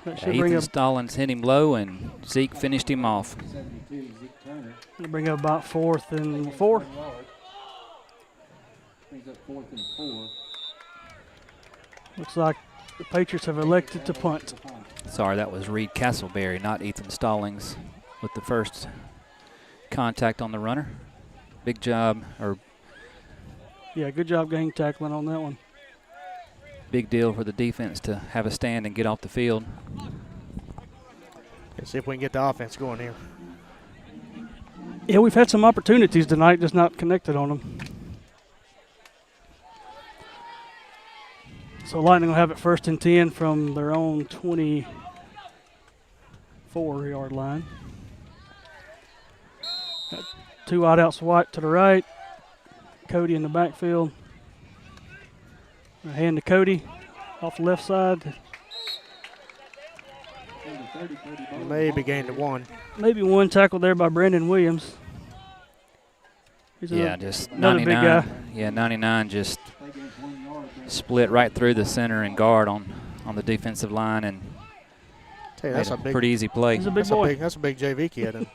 Speaker 3: That should bring
Speaker 1: Ethan
Speaker 3: up,
Speaker 1: Stallings hit him low, and Zeke finished him off.
Speaker 4: 72, Zeke Turner.
Speaker 3: bring up about 4th and 4.
Speaker 4: 1 yard. Brings up 4th and 4.
Speaker 3: Looks like the Patriots have elected to punt.
Speaker 1: Sorry, that was Reed Castleberry, not Ethan Stallings, with the first contact on the runner. Big job, or
Speaker 3: Yeah, good job gang tackling on that one.
Speaker 1: big deal for the defense to have a stand and get off the field.
Speaker 2: Let's see if we can get the offense going here.
Speaker 3: Yeah, we've had some opportunities tonight, just not connected on them. So Lightning will have it 1st and 10 from their own 24-yard line. Got 2 wideouts, White to the right, Cody in the backfield. Gonna hand to Cody off the left side.
Speaker 2: Maybe gained to 1.
Speaker 3: Maybe 1 tackle there by Brandon Williams. He's
Speaker 1: Yeah, just
Speaker 3: another big
Speaker 1: 99.
Speaker 3: guy.
Speaker 1: Yeah, 99 just split right through the center and guard on the defensive line, and
Speaker 2: Tell you,
Speaker 1: made
Speaker 2: that's
Speaker 1: a
Speaker 2: a big,
Speaker 1: pretty easy play.
Speaker 3: He's a big
Speaker 2: that's
Speaker 3: boy.
Speaker 2: that's a big JV kid. And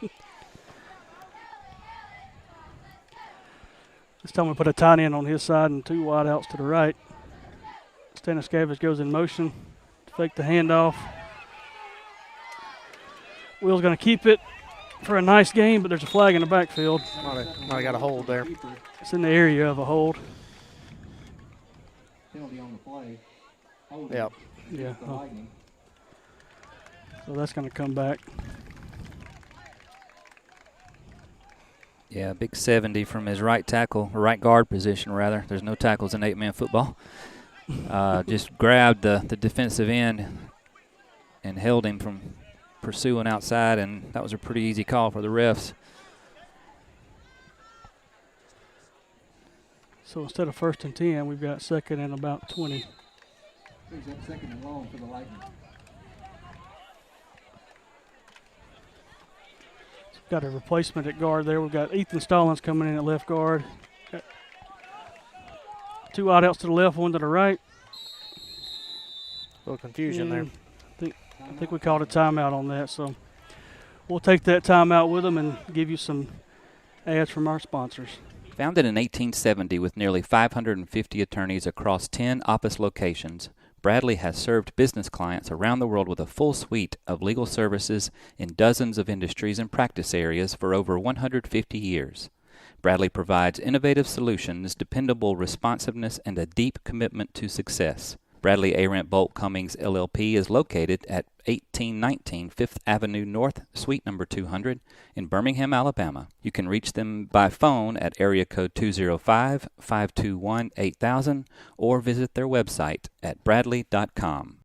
Speaker 3: This time we put a tight end on his side and 2 wideouts to the right. Staniscavage goes in motion to fake the handoff. Will's going to keep it for a nice game, but there's a flag in the backfield.
Speaker 2: might have got a hold there.
Speaker 3: It's in the area of a hold.
Speaker 4: Penalty on the play.
Speaker 2: Yep.
Speaker 3: Yeah.
Speaker 4: The Lightning.
Speaker 3: So that's going to come back.
Speaker 1: Yeah, big 70 from his right tackle, or right guard position, rather. There's no tackles in 8-man football. Just grabbed the defensive end and held him from pursuing outside, and that was a pretty easy call for the refs.
Speaker 3: So instead of 1st and 10, we've got 2nd and about 20.
Speaker 4: Brings up 2nd and long for the Lightning.
Speaker 3: Got a replacement at guard there. We've got Ethan Stallings coming in at left guard. Got 2 wideouts to the left, 1 to the right.
Speaker 2: A little confusion there.
Speaker 3: I think we called a timeout on that, so we'll take that timeout with them and give you some ads from our sponsors.
Speaker 1: Founded in 1870 with nearly 550 attorneys across 10 office locations, Bradley has served business clients around the world with a full suite of legal services in dozens of industries and practice areas for over 150 years. Bradley provides innovative solutions, dependable responsiveness, and a deep commitment to success. Bradley Arendt Bolt Cummings LLP is located at 1819 Fifth Avenue North, Suite number 200 in Birmingham, Alabama. You can reach them by phone at area code 205-521-8000 or visit their website at bradley.com.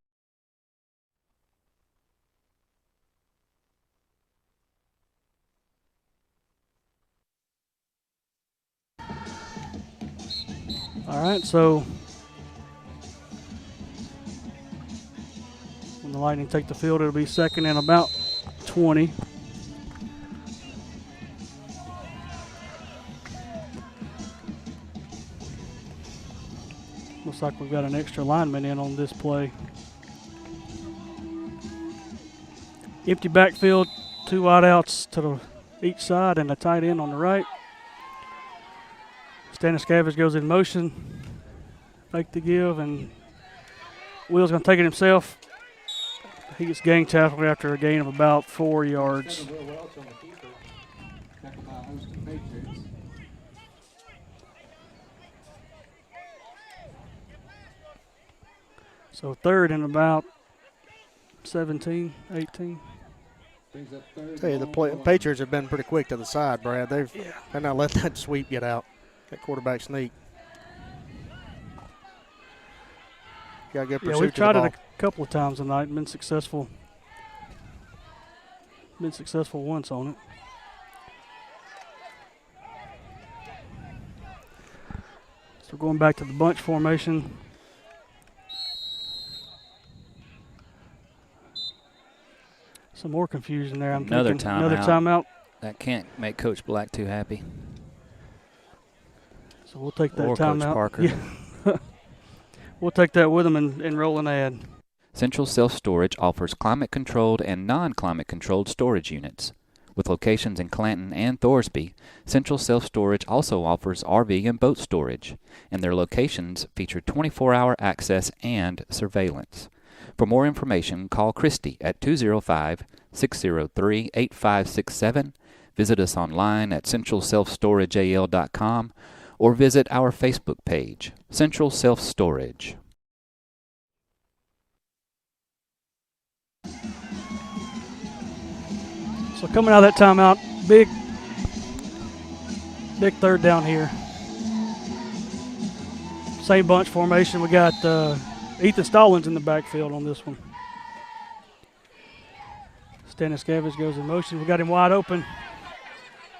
Speaker 3: All right, so when the Lightning take the field, it'll be 2nd and about 20. Looks like we've got an extra lineman in on this play. Empty backfield, 2 wideouts to each side and a tight end on the right. Staniscavage goes in motion, fake the give, and Will's going to take it himself. He gets gang tackled after a gain of about 4 yards.
Speaker 4: Second, Will Welch on the keeper. Tackled by hosting Patriots.
Speaker 3: So 3rd and about 17, 18.
Speaker 4: Brings up 3rd.
Speaker 2: Tell you, the Patriots have been pretty quick to the side, Brad. They've not let that sweep get out, that quarterback sneak. Got good pursuit.
Speaker 3: Yeah, we've
Speaker 2: to the
Speaker 3: tried
Speaker 2: ball.
Speaker 3: it a couple of times tonight and been successful. Been successful once on it. So going back to the bunch formation. Some more confusion there. I'm
Speaker 1: Another
Speaker 3: thinking. Another
Speaker 1: timeout.
Speaker 3: timeout.
Speaker 1: That can't make Coach Black too happy.
Speaker 3: So we'll take that
Speaker 1: Or
Speaker 3: timeout.
Speaker 1: Coach Parker.
Speaker 3: Yeah. We'll take that with them and roll an ad.
Speaker 1: Central Self Storage offers climate-controlled and non-climate-controlled storage units. With locations in Clanton and Thorsby, Central Self Storage also offers RV and boat storage, and their locations feature 24-hour access and surveillance. For more information, call Christy at 205-603-8567, visit us online at centralselfstorageal.com, or visit our Facebook page, Central Self Storage.
Speaker 3: So coming out of that timeout, big 3rd down here. Same bunch formation. We got Ethan Stallings in the backfield on this one. Staniscavage goes in motion. We got him wide open,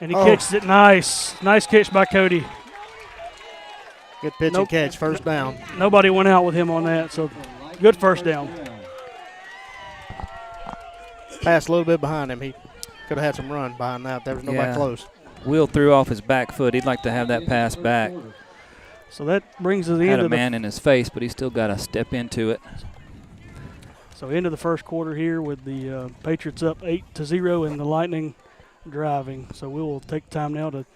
Speaker 3: and he catches it nice. Nice catch by Cody.
Speaker 2: Good pitch and catch, 1st down.
Speaker 3: Nobody went out with him on that, so good 1st down.
Speaker 2: Passed a little bit behind him. He could have had some run behind that. There was nobody close.
Speaker 1: Will threw off his back foot. He'd like to have that pass back.
Speaker 3: So that brings us the
Speaker 1: Had
Speaker 3: end
Speaker 1: a
Speaker 3: of the
Speaker 1: man in his face, but he still got to step into it.
Speaker 3: So into the 1st quarter here with the Patriots up 8-0 and the Lightning driving. So we will take time now to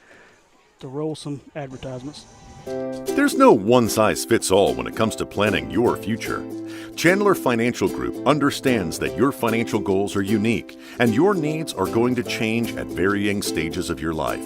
Speaker 3: roll some advertisements.
Speaker 8: There's no one-size-fits-all when it comes to planning your future. Chandler Financial Group understands that your financial goals are unique and your needs are going to change at varying stages of your life.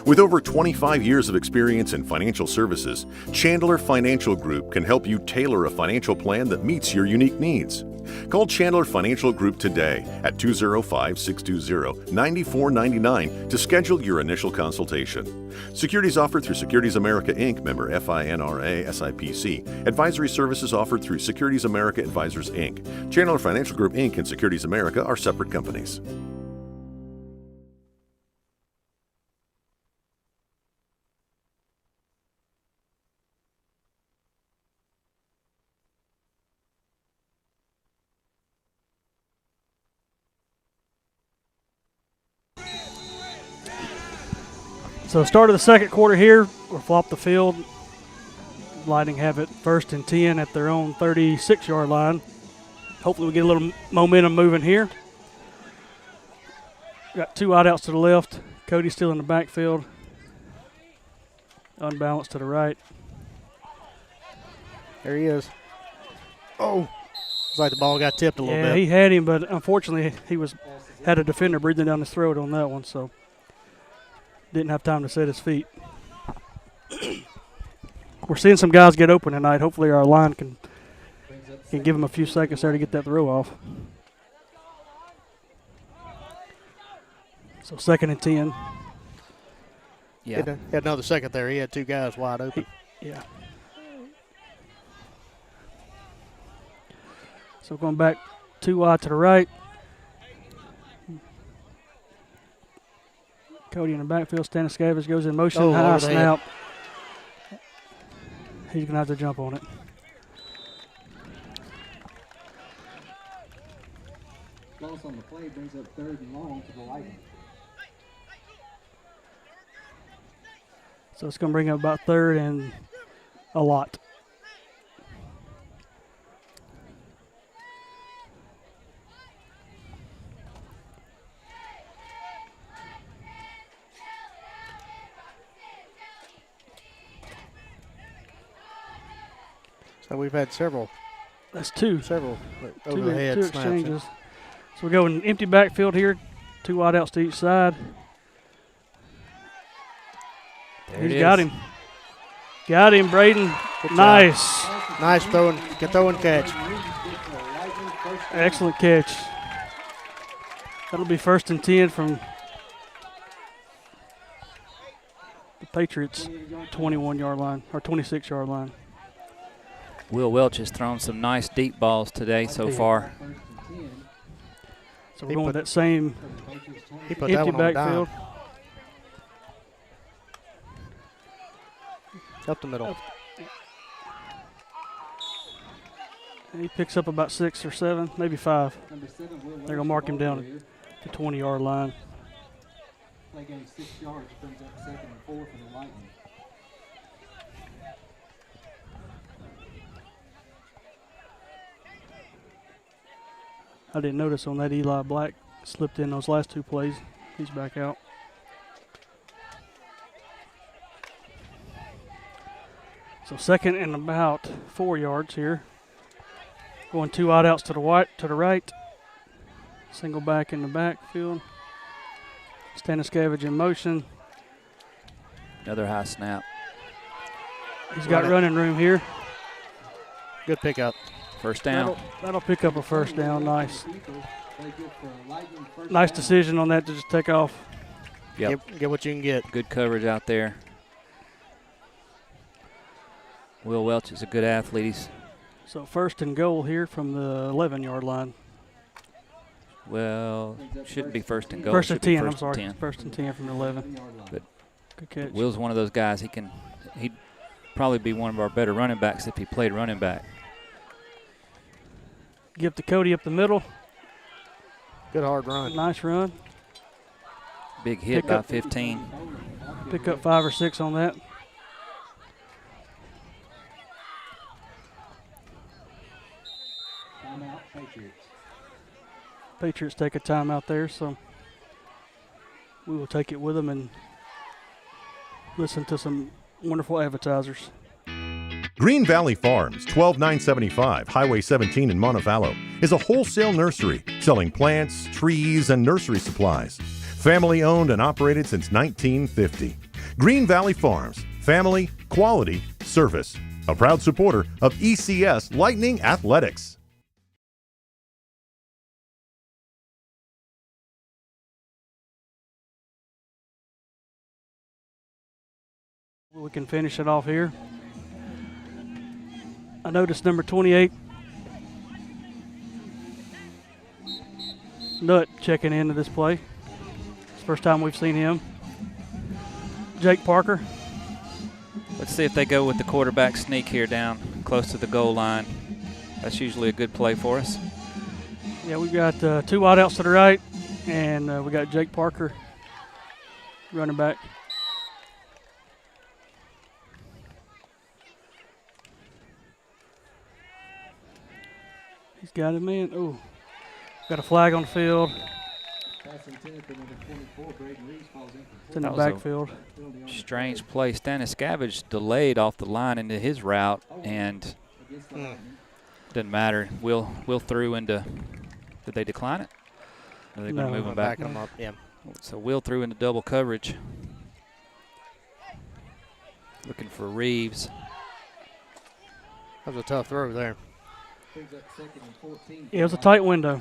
Speaker 8: With over 25 years of experience in financial services, Chandler Financial Group can help you tailor a financial plan that meets your unique needs. Call Chandler Financial Group today at 205-620-9499 to schedule your initial consultation. Securities offered through Securities America Inc., member FINRA SIPC. Advisory services offered through Securities America Advisors Inc. Chandler Financial Group Inc. and Securities America are separate companies.
Speaker 3: So start of the second quarter here. We'll flop the field. Lightning have it 1st and 10 at their own 36-yard line. Hopefully we get a little momentum moving here. Got 2 wideouts to the left. Cody's still in the backfield. Unbalanced to the right.
Speaker 2: There he is. Oh, it's like the ball got tipped a little
Speaker 3: Yeah,
Speaker 2: bit.
Speaker 3: he had him, but unfortunately he had a defender breathing down his throat on that one, so didn't have time to set his feet. We're seeing some guys get open tonight. Hopefully our line can give him a few seconds there to get that throw off. So 2nd and 10.
Speaker 1: Yeah.
Speaker 2: He had another second there. He had 2 guys wide open.
Speaker 3: Yeah. So going back 2 wide to the right. Cody in the backfield. Staniscavage goes in motion.
Speaker 2: Oh,
Speaker 3: High
Speaker 2: over the head.
Speaker 3: snap. He's going to have to jump on it.
Speaker 4: Loss on the play brings up 3rd and long for the Lightning.
Speaker 3: So it's going to bring up about 3rd and a lot.
Speaker 2: So we've had several
Speaker 3: That's 2.
Speaker 2: over the head
Speaker 3: two
Speaker 2: snaps.
Speaker 3: exchanges. So we go in empty backfield here. 2 wideouts to each side.
Speaker 1: There it
Speaker 3: He's
Speaker 1: is.
Speaker 3: got him. Got him, Braden.
Speaker 2: Good job.
Speaker 3: Nice.
Speaker 2: Nice throwing catch.
Speaker 3: Excellent catch. That'll be 1st and 10 from the Patriots' 21-yard line or 26-yard line.
Speaker 1: Will Welch has thrown some nice deep balls today so far.
Speaker 3: So we're going with that same
Speaker 2: He put that
Speaker 3: empty
Speaker 2: one on
Speaker 3: backfield.
Speaker 2: down. Up the middle.
Speaker 3: And he picks up about 6 or 7, maybe 5. They're going to mark him down at the 20-yard line.
Speaker 4: Play gain 6 yards, brings up 2nd and 4 for the Lightning.
Speaker 3: I didn't notice on that Eli Black slipped in those last 2 plays. He's back out. So 2nd and about 4 yards here. Going 2 wideouts to the right. Single back in the backfield. Staniscavage in motion.
Speaker 1: Another high snap.
Speaker 3: He's got running room here.
Speaker 2: Good pickup.
Speaker 1: 1st down.
Speaker 3: That'll pick up a 1st down. Nice. Nice decision on that to just take off.
Speaker 1: Yep.
Speaker 2: Get what you can get.
Speaker 1: Good coverage out there. Will Welch is a good athlete.
Speaker 3: So 1st and goal here from the 11-yard line.
Speaker 1: Well, shouldn't be 1st and goal.
Speaker 3: 1st
Speaker 1: Should
Speaker 3: and
Speaker 1: be
Speaker 3: 10, I'm
Speaker 1: 1st
Speaker 3: sorry.
Speaker 1: and 10.
Speaker 3: 1st and 10 from the 11.
Speaker 1: But
Speaker 3: Good catch.
Speaker 1: Will's one of those guys. He'd probably be one of our better running backs if he played running back.
Speaker 3: Give to Cody up the middle.
Speaker 2: Good hard run.
Speaker 3: Nice run.
Speaker 1: Big hit
Speaker 3: Pick
Speaker 1: by
Speaker 3: up.
Speaker 1: 15.
Speaker 3: Pick up 5 or 6 on that.
Speaker 4: Timeout, Patriots.
Speaker 3: Patriots take a timeout there, so we will take it with them and listen to some wonderful advertisers.
Speaker 8: Green Valley Farms, 12975 Highway 17 in Montevallo, is a wholesale nursery selling plants, trees, and nursery supplies. Family owned and operated since 1950. Green Valley Farms, family, quality, service. A proud supporter of ECS Lightning Athletics.
Speaker 3: We can finish it off here. I noticed number 28, Nutt, checking into this play. It's the first time we've seen him. Jake Parker.
Speaker 1: Let's see if they go with the quarterback sneak here down close to the goal line. That's usually a good play for us.
Speaker 3: Yeah, we got 2 wideouts to the right, and we got Jake Parker, running back. He's got him in. Ooh. Got a flag on the field.
Speaker 4: Pass intended for number 24, Braden Reeves falls in.
Speaker 3: It's in the
Speaker 1: That was a
Speaker 3: backfield.
Speaker 1: Strange play. Stannis Scavage delayed off the line into his route, and didn't matter. Will threw into. Did they decline it? Are they going to move him back?
Speaker 2: Backing him up, yeah.
Speaker 1: So Will threw into double coverage. Looking for Reeves.
Speaker 2: That was a tough throw there.
Speaker 4: Brings up 2nd and 14.
Speaker 3: Yeah, it was a tight window.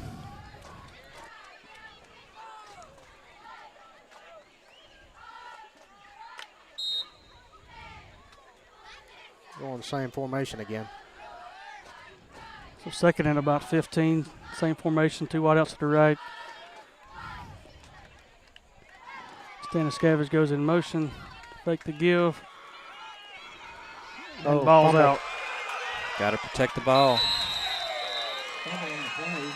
Speaker 2: Going the same formation again.
Speaker 3: So 2nd and about 15. Same formation, 2 wideouts to the right. Stannis Scavage goes in motion. Fake the give. And ball's
Speaker 2: fumble.
Speaker 3: out.
Speaker 1: Got to protect the ball.
Speaker 4: Fumble on the play.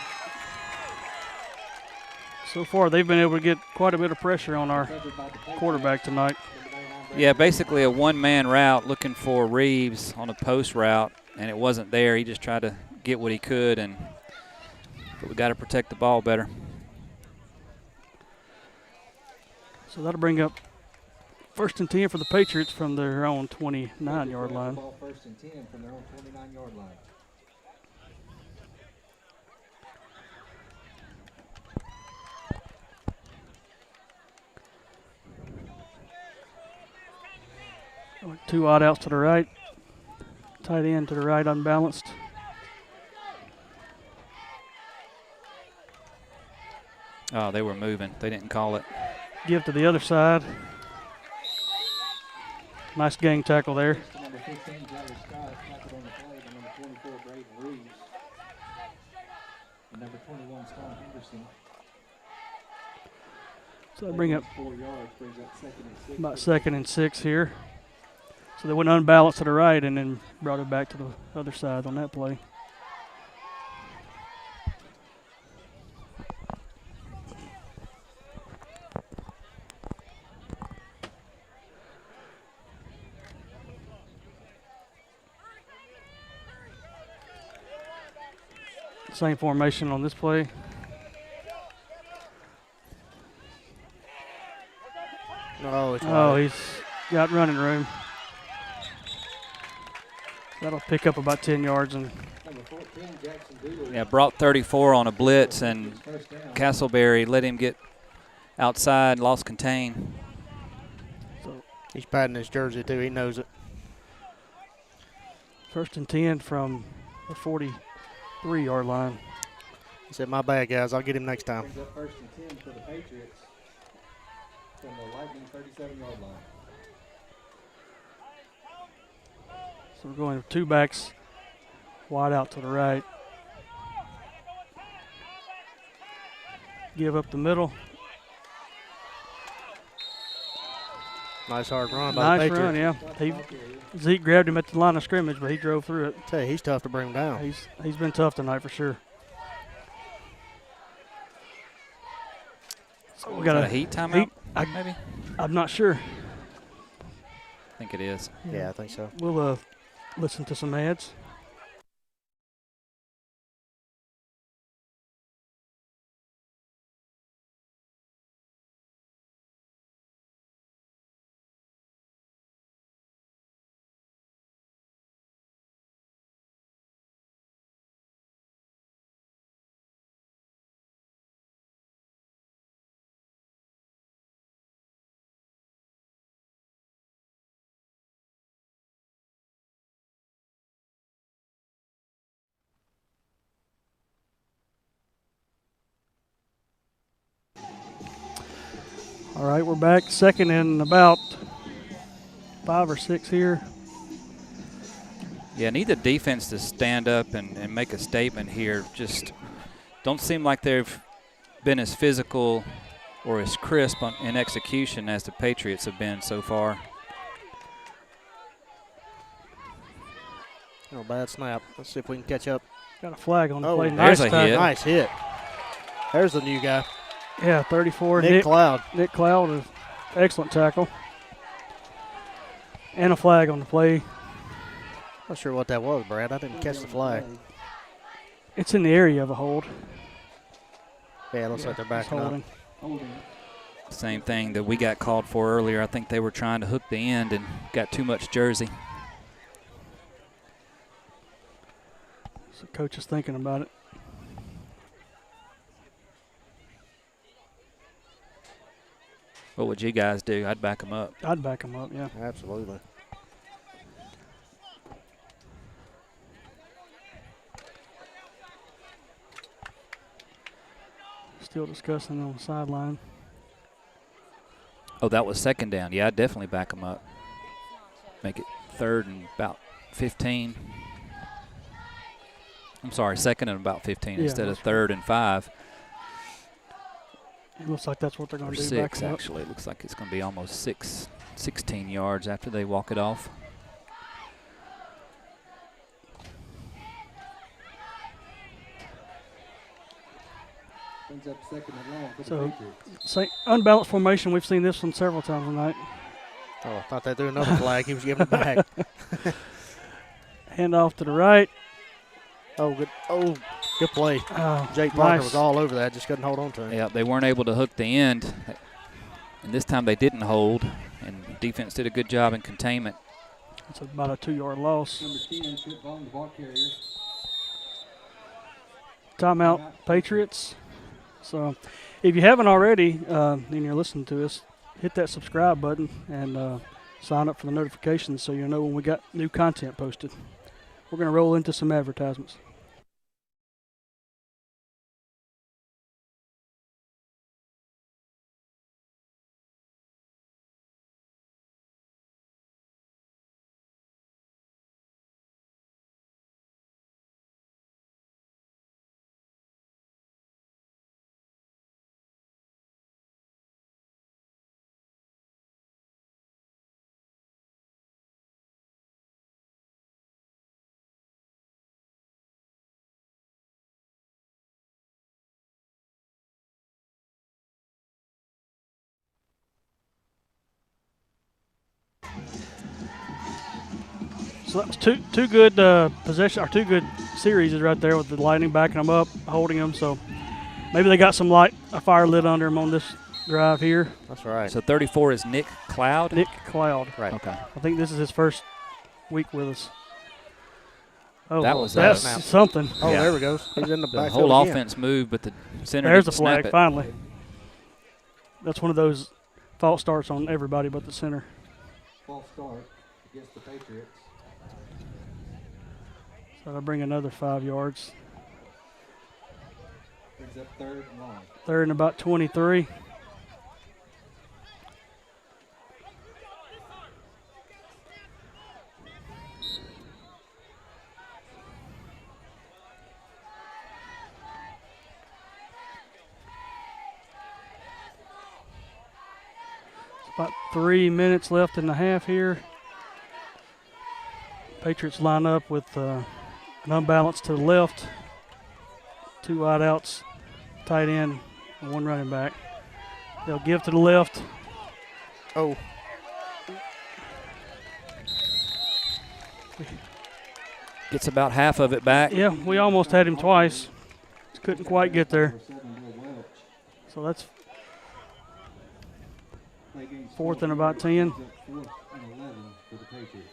Speaker 3: So far, they've been able to get quite a bit of pressure on our
Speaker 4: Covered by the Patriots.
Speaker 3: quarterback tonight.
Speaker 4: Number 99,
Speaker 1: Yeah, basically a one-man route looking for Reeves on a post route, and it wasn't there. He just tried to get what he could, but we got to protect the ball better.
Speaker 3: So that'll bring up 1st and 10 for the Patriots from their own 29-yard line.
Speaker 4: Ball 1st and 10 from their own 29-yard line.
Speaker 3: Two odd outs to the right. Tight end to the right, unbalanced.
Speaker 1: Oh, they were moving. They didn't call it.
Speaker 3: Give to the other side. Nice gang tackle there.
Speaker 4: To number 15, Jerry Scott, tackled on the play by number 24, Braden Reeves. And number 21, Storm Henderson.
Speaker 3: So they bring up
Speaker 4: 4 yards, brings up 2nd and 6.
Speaker 3: about 2nd and 6 here. So they went unbalanced to the right and then brought it back to the other side on that play. Same formation on this play.
Speaker 2: Oh,
Speaker 3: He's got running room. That'll pick up about 10 yards. And
Speaker 4: Number 14, Jackson Dooley.
Speaker 1: Yeah, brought 34 on a blitz, and Castleberry let him get outside, lost contain.
Speaker 2: he's padding his jersey too. He knows it.
Speaker 3: 1st and 10 from the 43-yard line.
Speaker 2: He said, "My bad, guys. I'll get him next time."
Speaker 4: Brings up 1st and 10 for the Patriots from the Lightning 37-yard line.
Speaker 3: So we're going with 2 backs wide out to the right. Give up the middle.
Speaker 2: Nice hard run by the
Speaker 3: Nice run,
Speaker 2: Patriots.
Speaker 3: yeah. Zeke grabbed him at the line of scrimmage, but he drove through it.
Speaker 2: Tell you, he's tough to bring him down.
Speaker 3: He's been tough tonight for sure. So we got
Speaker 1: a heat timeout, maybe?
Speaker 3: I'm not sure.
Speaker 1: I think it is.
Speaker 2: Yeah, I think so.
Speaker 3: We'll listen to some ads. All right, we're back. 2nd and about 5 or 6 here.
Speaker 1: Yeah, need the defense to stand up and make a statement here. Just don't seem like they've been as physical or as crisp in execution as the Patriots have been so far.
Speaker 2: No bad snap. Let's see if we can catch up.
Speaker 3: Got a flag on the play.
Speaker 1: There's a hit.
Speaker 2: Nice hit. There's the new guy.
Speaker 3: Yeah, 34.
Speaker 2: Nick Cloud.
Speaker 3: Nick Cloud, is excellent tackle. And a flag on the play.
Speaker 2: Not sure what that was, Brad. I didn't catch the flag.
Speaker 3: It's in the area of a hold.
Speaker 2: Yeah, it looks like they're
Speaker 3: It's
Speaker 2: backing up.
Speaker 3: holding.
Speaker 1: Same thing that we got called for earlier. I think they were trying to hook the end and got too much jersey.
Speaker 3: So coach is thinking about it.
Speaker 1: What would you guys do? I'd back them up.
Speaker 3: I'd back him up, yeah.
Speaker 2: Absolutely.
Speaker 3: Still discussing on the sideline.
Speaker 1: Oh, that was second down. Yeah, I'd definitely back them up. Make it 3rd and about 15. I'm sorry, 2nd and about 15
Speaker 3: Yeah,
Speaker 1: instead of
Speaker 3: that's
Speaker 1: 3rd and 5.
Speaker 3: It looks like that's what they're going
Speaker 1: Or
Speaker 3: to do. Back
Speaker 1: 6,
Speaker 3: him up.
Speaker 1: actually. It looks like it's going to be almost 16 yards after they walk it off.
Speaker 4: Brings up 2nd and long for the
Speaker 3: So,
Speaker 4: Patriots.
Speaker 3: say, unbalanced formation. We've seen this one several times tonight.
Speaker 2: Oh, I thought they threw another flag. He was giving it back.
Speaker 3: Hand off to the right.
Speaker 2: Oh, good play. Jake Parker
Speaker 3: Nice.
Speaker 2: was all over that. Just couldn't hold on to him.
Speaker 1: Yeah, they weren't able to hook the end. And this time they didn't hold. And defense did a good job in containment.
Speaker 3: It's about a 2-yard loss.
Speaker 4: Number 10, Trip Vaughn, the ball carrier.
Speaker 3: Timeout, Patriots. So, if you haven't already, and you're listening to us, hit that subscribe button and sign up for the notifications so you'll know when we got new content posted. We're going to roll into some advertisements. So that's two good possession, or 2 good series is right there with the Lightning backing them up, holding them. So maybe they got a fire lit under them on this drive here.
Speaker 2: That's right.
Speaker 1: So 34 is Nick Cloud?
Speaker 3: Nick Cloud.
Speaker 2: Right.
Speaker 1: Okay.
Speaker 3: I think this is his first week with us. Oh,
Speaker 1: That's
Speaker 3: that's
Speaker 2: snap.
Speaker 3: something.
Speaker 2: Oh,
Speaker 1: Yeah.
Speaker 2: there we go. He's in the
Speaker 1: The
Speaker 2: backfield
Speaker 1: whole
Speaker 2: again.
Speaker 1: offense moved, but the center
Speaker 3: There's the
Speaker 1: didn't snap
Speaker 3: flag,
Speaker 1: it.
Speaker 3: finally. That's one of those false starts on everybody but the center.
Speaker 4: False start against the Patriots.
Speaker 3: So that'll bring another 5 yards.
Speaker 4: Brings up 3rd and long.
Speaker 3: 3rd and about 23. About 3 minutes left in the half here. Patriots line up with an unbalance to the left. 2 wideouts, tight end, and 1 running back. They'll give to the left.
Speaker 2: Oh,
Speaker 1: Gets about half of it back.
Speaker 3: Yeah, we almost had him twice. Just couldn't quite get there.
Speaker 4: Number 7, Bill Welch.
Speaker 3: So that's
Speaker 4: Play gains
Speaker 3: 4th and
Speaker 4: 12
Speaker 3: about 10.
Speaker 4: Brings up 4th and 11 for the Patriots.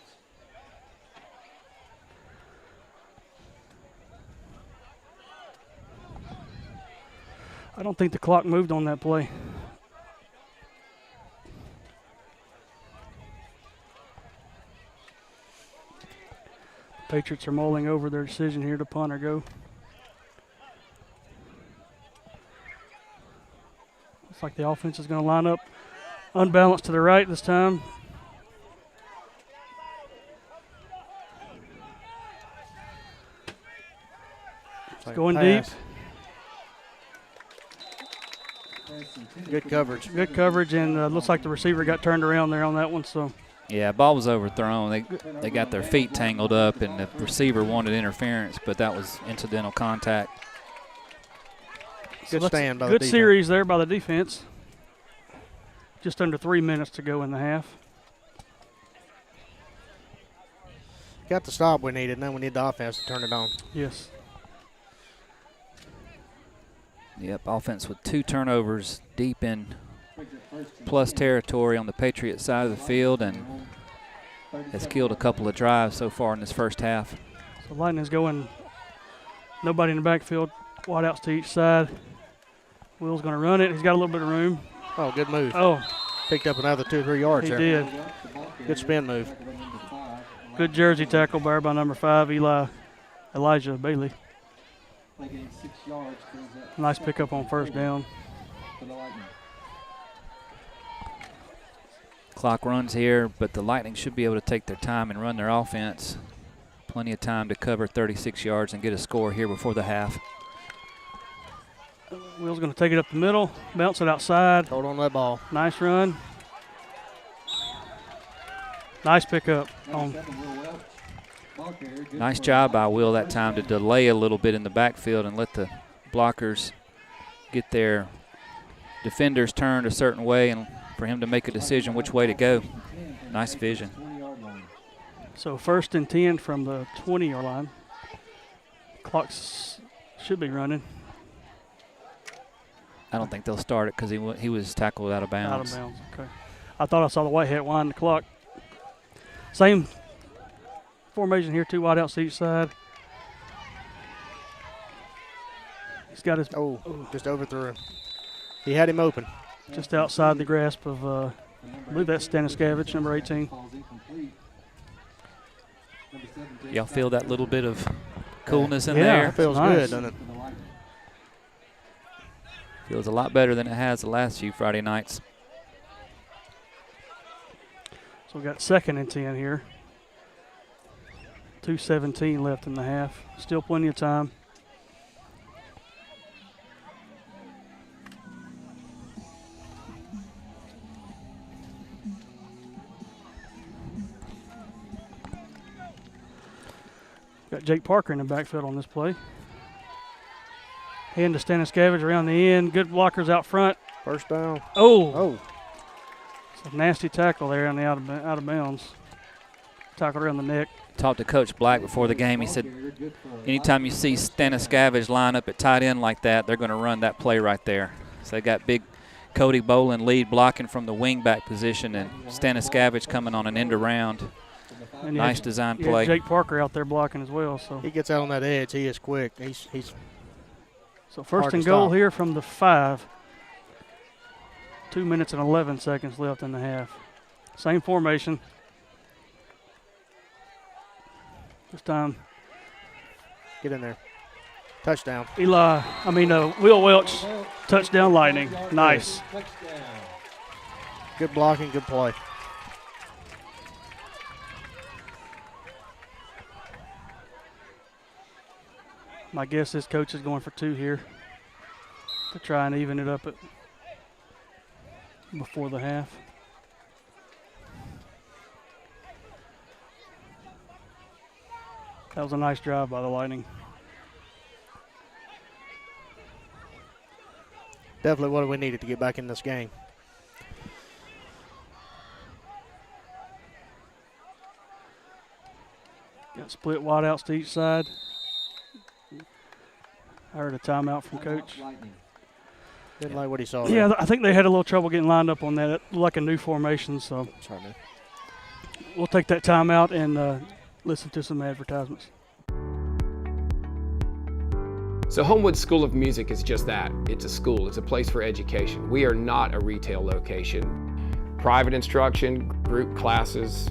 Speaker 3: I don't think the clock moved on that play. Patriots are mulling over their decision here to punt or go. Looks like the offense is going to line up unbalanced to the right this time.
Speaker 2: like
Speaker 3: Going
Speaker 2: a
Speaker 3: deep.
Speaker 2: pass.
Speaker 4: Pass intended
Speaker 2: Good
Speaker 4: for
Speaker 2: coverage.
Speaker 3: Good coverage, and looks like the receiver got turned around there on that one. So
Speaker 1: Yeah, ball was overthrown. They got their feet tangled up, and the receiver wanted interference, but that was incidental contact.
Speaker 2: Good
Speaker 3: that's
Speaker 2: stand by the
Speaker 3: good
Speaker 2: defense.
Speaker 3: series there by the defense. Just under 3 minutes to go in the half.
Speaker 2: Got the stop we needed, and then we need the offense to turn it on.
Speaker 3: Yes.
Speaker 1: Yep, offense with 2 turnovers deep in plus territory on the Patriots side of the field, and has killed a couple of drives so far in this first half.
Speaker 3: So Lightning's going, nobody in the backfield, wideouts to each side. Will's going to run it. He's got a little bit of room.
Speaker 2: Oh, good move.
Speaker 3: Oh,
Speaker 2: Picked up another 2 or 3 yards
Speaker 3: he
Speaker 2: there.
Speaker 3: did.
Speaker 2: Good spin move.
Speaker 3: Good jersey tackle there by number 5, Elijah Bailey. Nice pickup on first down.
Speaker 1: Clock runs here, but the Lightning should be able to take their time and run their offense. Plenty of time to cover 36 yards and get a score here before the half.
Speaker 3: Will's going to take it up the middle, bounce it outside.
Speaker 2: Hold on that ball.
Speaker 3: Nice run. Nice pickup.
Speaker 1: Nice job by Will that time to delay a little bit in the backfield and let the blockers get their defenders turned a certain way and for him to make a decision which way to go. Nice vision.
Speaker 3: So 1st and 10 from the 20-yard line. Clock should be running.
Speaker 1: I don't think they'll start it because he was tackled out of bounds.
Speaker 3: Out of bounds, okay. I thought I saw the white hat wind the clock. Same formation here, 2 wideouts to each side. He's got his
Speaker 2: just overthrew him. He had him open.
Speaker 3: Just outside the grasp of, I believe that's Staniskevich, number 18.
Speaker 1: Y'all feel that little bit of coolness in
Speaker 2: Yeah,
Speaker 1: there?
Speaker 2: it feels
Speaker 3: Nice.
Speaker 2: good, doesn't it?
Speaker 1: Feels a lot better than it has the last few Friday nights.
Speaker 3: So we got 2nd and 10 here. 2:17 left in the half. Still plenty of time. Got Jake Parker in the backfield on this play. Hand to Staniskevich around the end. Good blockers out front.
Speaker 2: First down.
Speaker 3: Oh. It's a nasty tackle there on the out of bounds. Tackled around the neck.
Speaker 1: Talked to Coach Black before the game. He said anytime you see Staniskevich line up at tight end like that, they're going to run that play right there. So they got big Cody Bolin lead blocking from the wingback position, and Staniskevich coming on an end around.
Speaker 3: And
Speaker 1: Nice design play.
Speaker 3: Jake Parker out there blocking as well. So
Speaker 2: He gets out on that edge. He is quick. He's
Speaker 3: So first
Speaker 2: hard to
Speaker 3: and goal
Speaker 2: stop.
Speaker 3: here from the 5. 2 minutes and 11 seconds left in the half. Same formation. This time,
Speaker 2: get in there. Touchdown.
Speaker 3: Will Welch, touchdown Lightning. Nice.
Speaker 2: Good blocking, good play.
Speaker 3: My guess is coach is going for 2 here to try and even it up before the half. That was a nice drive by the Lightning.
Speaker 2: Definitely what we needed to get back in this game.
Speaker 3: Got split wideouts to each side. I heard a timeout from coach.
Speaker 2: Didn't like what he saw there.
Speaker 3: Yeah, I think they had a little trouble getting lined up on that. It looked like a new formation, so
Speaker 2: Sorry, man.
Speaker 3: we'll take that timeout and listen to some advertisements.
Speaker 9: So Homewood School of Music is just that. It's a school. It's a place for education. We are not a retail location. Private instruction, group classes,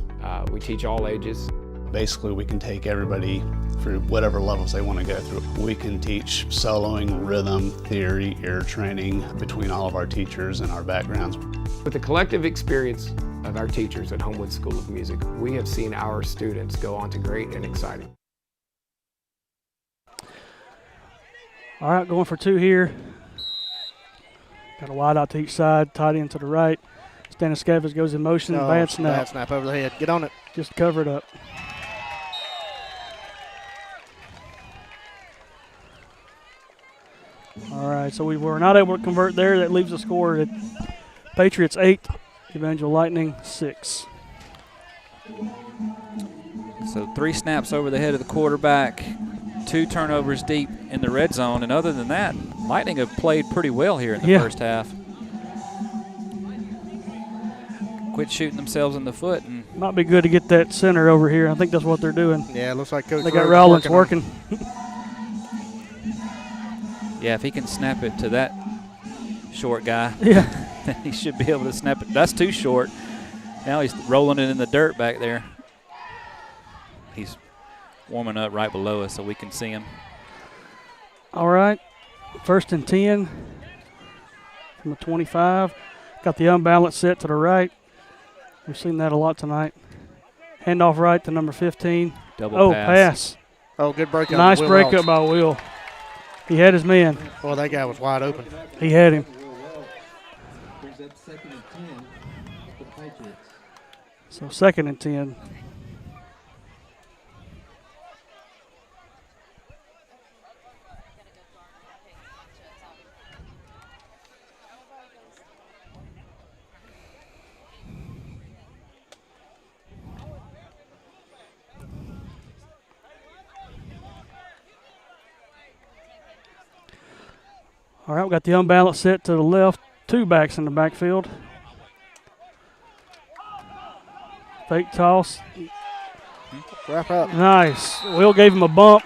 Speaker 9: we teach all ages.
Speaker 10: Basically, we can take everybody through whatever levels they want to go through. We can teach soloing, rhythm, theory, ear training between all of our teachers and our backgrounds.
Speaker 9: With the collective experience of our teachers at Homewood School of Music, we have seen our students go on to great and exciting.
Speaker 3: All right, going for 2 here. Got a wide out to each side, tight end to the right. Staniskevich goes in motion, bad snap.
Speaker 2: Bad snap over the head. Get on it.
Speaker 3: Just cover it up. All right, so we were not able to convert there. That leaves the score at Patriots 8, Evangel Lightning 6.
Speaker 1: So 3 snaps over the head of the quarterback. 2 turnovers deep in the red zone, and other than that, Lightning have played pretty well here in the first half. Quit shooting themselves in the foot. And
Speaker 3: might be good to get that center over here. I think that's what they're doing.
Speaker 2: Yeah, it looks like Coach
Speaker 3: They got
Speaker 2: Rhodes
Speaker 3: Rollins working.
Speaker 1: yeah, if he can snap it to that short guy, then he should be able to snap it. That's too short. Now he's rolling it in the dirt back there. He's warming up right below us so we can see him.
Speaker 3: All right, 1st and 10 from the 25. Got the unbalanced set to the right. We've seen that a lot tonight. Handoff right to number 15.
Speaker 1: Double
Speaker 3: pass.
Speaker 2: Oh, good breakup.
Speaker 3: Nice
Speaker 2: Will
Speaker 3: breakup
Speaker 2: Welch.
Speaker 3: by Will. He had his man.
Speaker 2: Boy, that guy was wide open.
Speaker 3: He had him.
Speaker 4: Brings up 2nd and 10 for the Patriots.
Speaker 3: So 2nd and 10. All right, we got the unbalanced set to the left. 2 backs in the backfield. Fake toss.
Speaker 2: Wrap up.
Speaker 3: Nice. Will gave him a bump.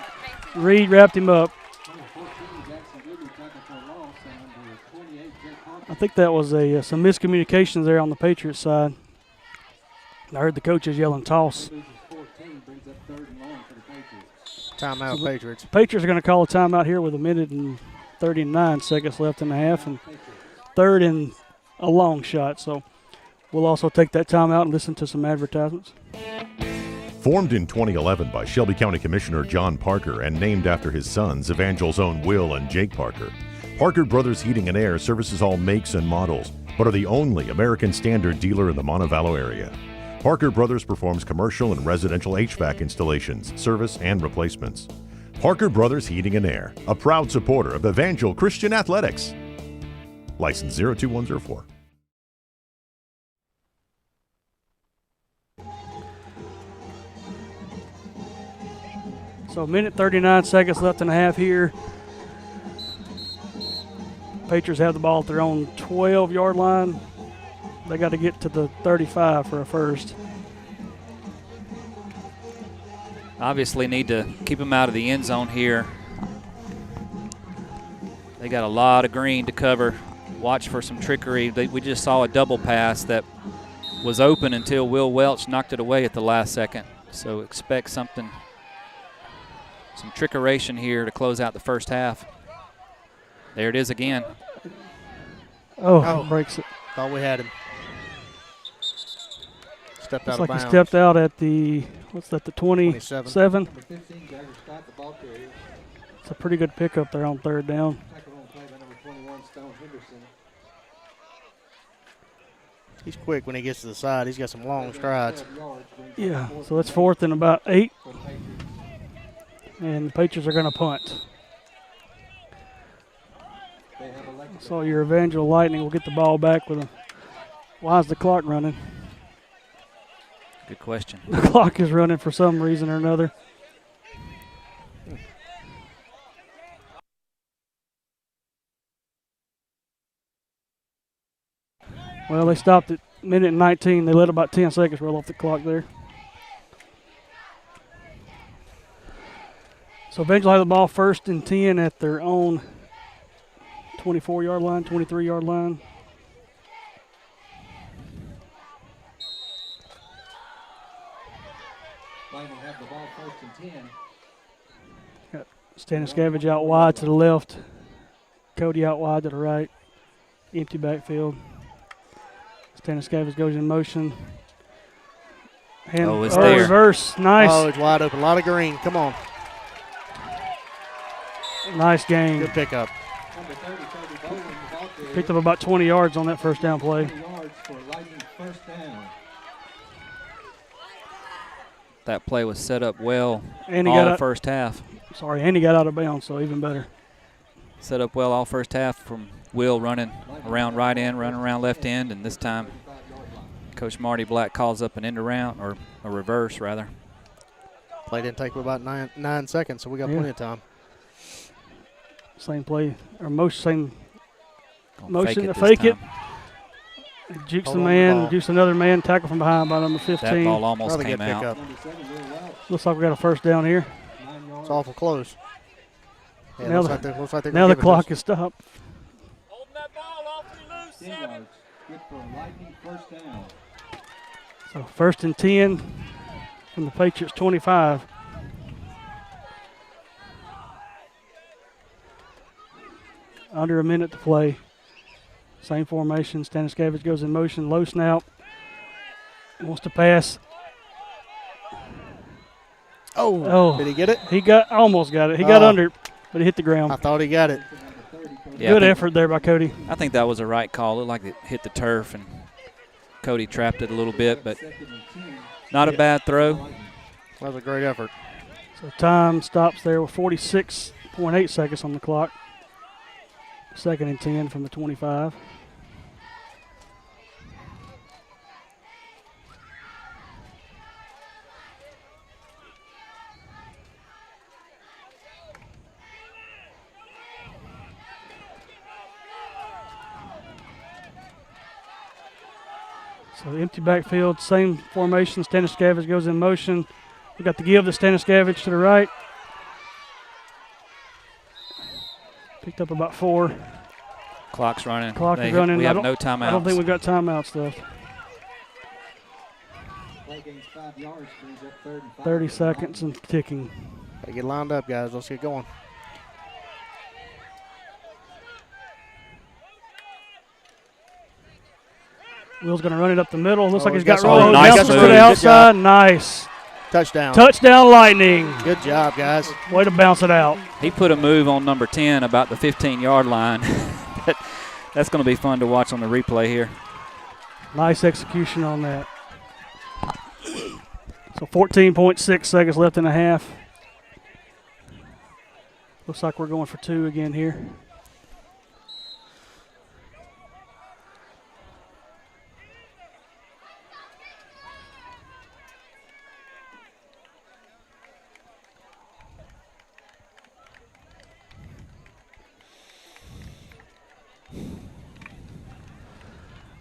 Speaker 3: Reed wrapped him up. I think that was some miscommunications there on the Patriots side. I heard the coaches yelling toss.
Speaker 2: Timeout, Patriots.
Speaker 3: Patriots are going to call a timeout here with 1:39 seconds left in the half, and 3rd and a long shot. So we'll also take that timeout and listen to some advertisements.
Speaker 8: Formed in 2011 by Shelby County Commissioner John Parker and named after his sons, Evangel's own Will and Jake Parker, Parker Brothers Heating and Air services all makes and models, but are the only American Standard dealer in the Montevallo area. Parker Brothers performs commercial and residential HVAC installations, service, and replacements. Parker Brothers Heating and Air, a proud supporter of Evangel Christian Athletics. License 02104.
Speaker 3: So 1:39 seconds left in the half here. Patriots have the ball at their own 12-yard line. They got to get to the 35 for a first.
Speaker 1: Obviously need to keep them out of the end zone here. They got a lot of green to cover. Watch for some trickery. We just saw a double pass that was open until Will Welch knocked it away at the last second. So expect something, some trickeration here to close out the first half. There it is again.
Speaker 3: Oh, breaks it.
Speaker 2: Thought we had him. Stepped out
Speaker 3: Looks
Speaker 2: of
Speaker 3: like
Speaker 2: bounds.
Speaker 3: he stepped out at the, what's that, the 27?
Speaker 4: Number 15, Jagger Scott, the ball carrier.
Speaker 3: It's a pretty good pickup there on 3rd down.
Speaker 4: Tackle on play by number 21, Stone Henderson.
Speaker 2: He's quick when he gets to the side. He's got some long strides.
Speaker 3: Yeah, so it's 4th and about 8. And the Patriots are going to punt. So your Evangel Lightning will get the ball back with a, why is the clock running?
Speaker 1: Good question.
Speaker 3: The clock is running for some reason or another. Well, they stopped at 1:19. They let about 10 seconds roll off the clock there. So Evangel have the ball 1st and 10 at their own 24-yard line, 23-yard line.
Speaker 4: Lightning have the ball 1st and 10.
Speaker 3: Got Staniscavage out wide to the left. Cody out wide to the right. Empty backfield. Staniscavage goes in motion.
Speaker 1: It's there.
Speaker 3: Reverse. Nice.
Speaker 2: Oh, it's wide open. A lot of green. Come on.
Speaker 3: Nice game.
Speaker 2: Good pickup.
Speaker 4: Number 30, Cody Bowling, the ball carrier.
Speaker 3: Picked up about 20 yards on that first down play.
Speaker 4: 20 yards for Lightning 1st down.
Speaker 1: That play was set up well
Speaker 3: And he
Speaker 1: all
Speaker 3: got out,
Speaker 1: first half.
Speaker 3: sorry, and he got out of bounds, so even better.
Speaker 1: Set up well all first half from Will running around right end, running around left end, and this time Coach Marty Black calls up an end around, or a reverse rather.
Speaker 2: Play didn't take about 9 seconds, so we got plenty of time.
Speaker 3: Same play, or same
Speaker 1: Gonna
Speaker 3: motion to
Speaker 1: this
Speaker 3: fake it.
Speaker 1: time.
Speaker 3: Jukes
Speaker 2: Hold
Speaker 3: the
Speaker 2: on the
Speaker 3: man,
Speaker 2: ball.
Speaker 3: jukes another man, tackle from behind by number 15.
Speaker 1: That ball almost
Speaker 2: Rather
Speaker 1: came
Speaker 2: good
Speaker 1: out.
Speaker 2: pickup.
Speaker 4: 27 rule out.
Speaker 3: Looks like we got a first down here.
Speaker 4: 9 yards.
Speaker 2: It's awful close. Yeah,
Speaker 3: Now
Speaker 2: looks like they're
Speaker 3: Now
Speaker 2: gonna
Speaker 3: the
Speaker 2: give it
Speaker 3: clock
Speaker 2: to us.
Speaker 3: is stopped.
Speaker 4: 10 yards. Good for a Lightning first down.
Speaker 3: So 1st and 10 from the Patriots 25. Under a minute to play. Same formation. Staniscavage goes in motion. Low snap. Wants to pass.
Speaker 2: Oh, did he get it?
Speaker 3: He almost got it. He got under it, but he hit the ground.
Speaker 2: I thought he got it.
Speaker 1: Yeah,
Speaker 3: Good effort there by Cody.
Speaker 1: I think that was a right call. It looked like it hit the turf, and Cody trapped it a little bit, but not a bad throw.
Speaker 2: That was a great effort.
Speaker 3: So time stops there with 46.8 seconds on the clock. 2nd and 10 from the 25. So empty backfield, same formation. Staniscavage goes in motion. We got the give to Staniscavage to the right. Picked up about 4.
Speaker 1: Clock's running.
Speaker 3: Clock is running.
Speaker 1: We have no timeouts.
Speaker 3: I don't think we've got timeouts left.
Speaker 4: Play gains 5 yards, brings up 3rd and 5.
Speaker 3: 30 seconds and ticking.
Speaker 2: Gotta get lined up, guys. Let's get going.
Speaker 3: Will's going to run it up the middle. Looks like he's
Speaker 2: he's got
Speaker 3: got
Speaker 2: some
Speaker 3: roll.
Speaker 2: move.
Speaker 1: Nice
Speaker 3: Bounces to
Speaker 1: move.
Speaker 3: the
Speaker 1: Good
Speaker 3: outside. Nice.
Speaker 2: Touchdown.
Speaker 3: Touchdown Lightning.
Speaker 2: Good job, guys.
Speaker 3: Way to bounce it out.
Speaker 1: He put a move on number 10 about the 15-yard line. That's going to be fun to watch on the replay here.
Speaker 3: Nice execution on that. So 14.6 seconds left in the half. Looks like we're going for 2 again here.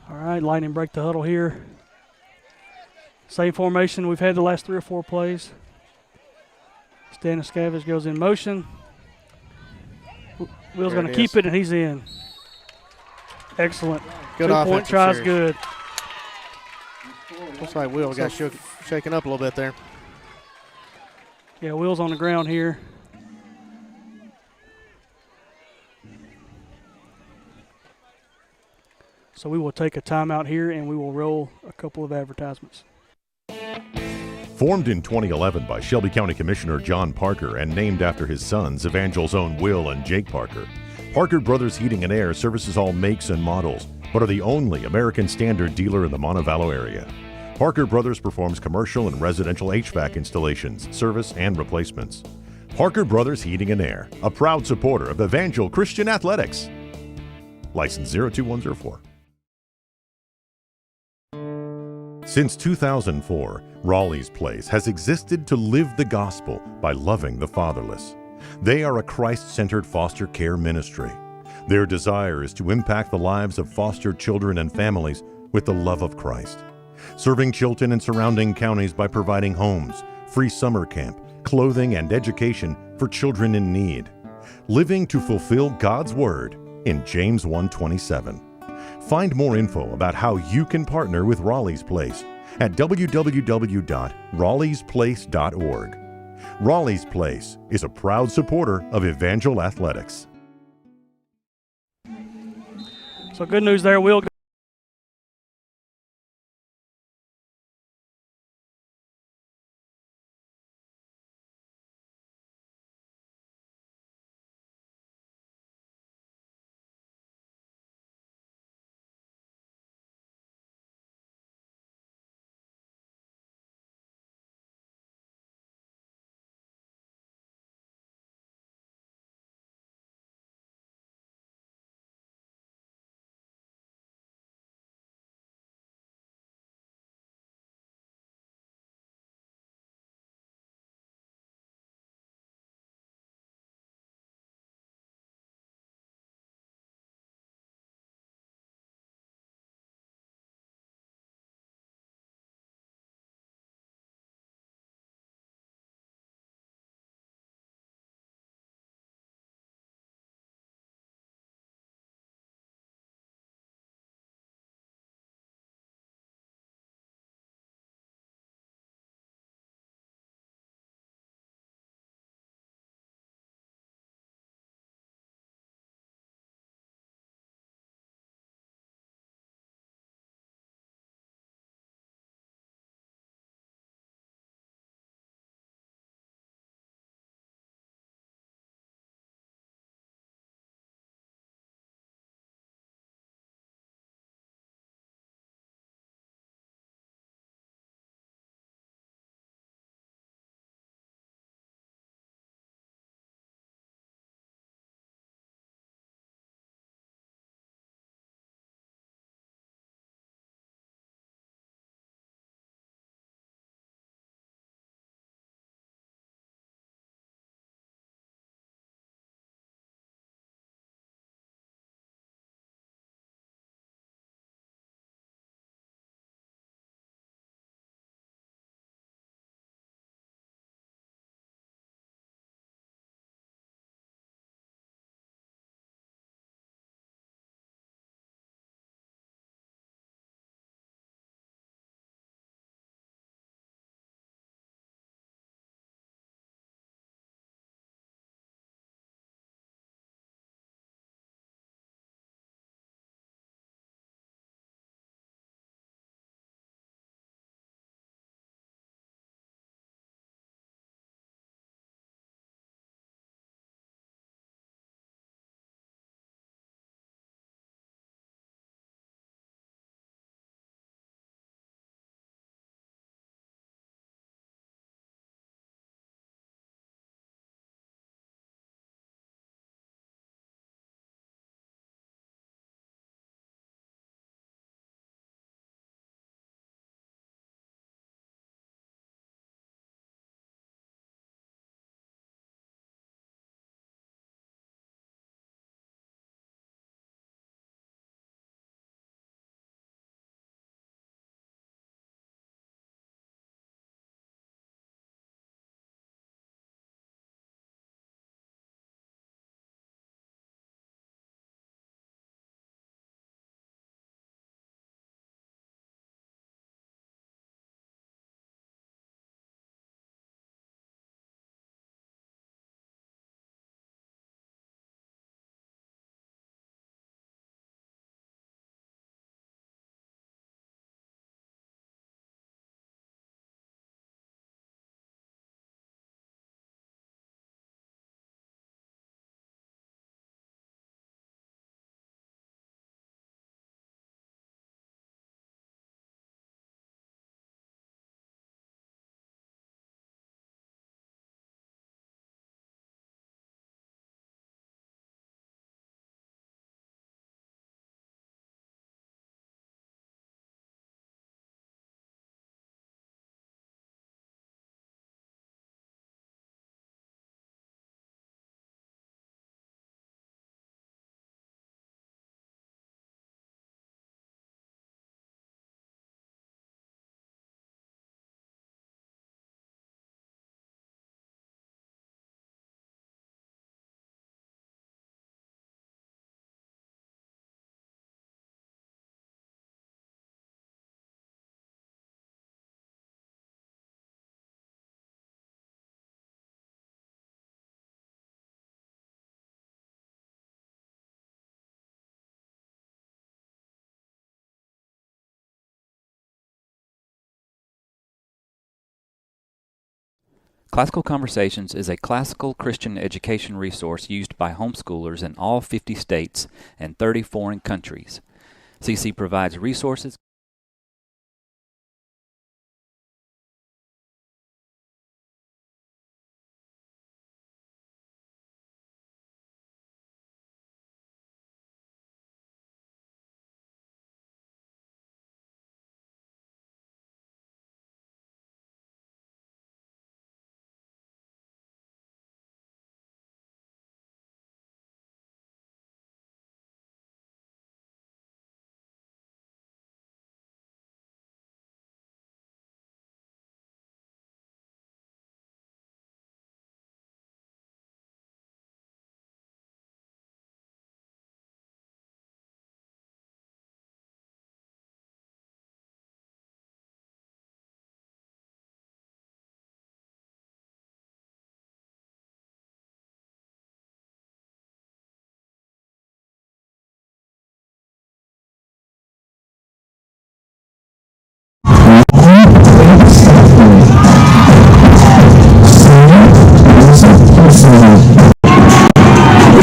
Speaker 3: All right, Lightning break the huddle here. Same formation we've had the last 3 or 4 plays. Staniscavage goes in motion. Will's going to keep it, and he's in. Excellent.
Speaker 2: Good
Speaker 3: 2-point
Speaker 2: offensive
Speaker 3: tries,
Speaker 2: series.
Speaker 3: good.
Speaker 2: Looks like Will got shaken up a little bit there.
Speaker 3: Yeah, Will's on the ground here. So we will take a timeout here, and we will roll a couple of advertisements.
Speaker 8: Formed in 2011 by Shelby County Commissioner John Parker and named after his sons, Evangel's own Will and Jake Parker, Parker Brothers Heating and Air services all makes and models, but are the only American Standard dealer in the Montevallo area. Parker Brothers performs commercial and residential HVAC installations, service, and replacements. Parker Brothers Heating and Air, a proud supporter of Evangel Christian Athletics. License 02104. Since 2004, Raleigh's Place has existed to live the gospel by loving the fatherless. They are a Christ-centered foster care ministry. Their desire is to impact the lives of foster children and families with the love of Christ, serving Chilton and surrounding counties by providing homes, free summer camp, clothing, and education for children in need, living to fulfill God's word in James 1:27. Find more info about how you can partner with Raleigh's Place at www.raleighsplace.org. Raleigh's Place is a proud supporter of Evangel Athletics.
Speaker 3: So good news there, Will.
Speaker 1: Classical Conversations is a classical Christian education resource used by homeschoolers in all 50 states and 30 foreign countries. CC provides resources,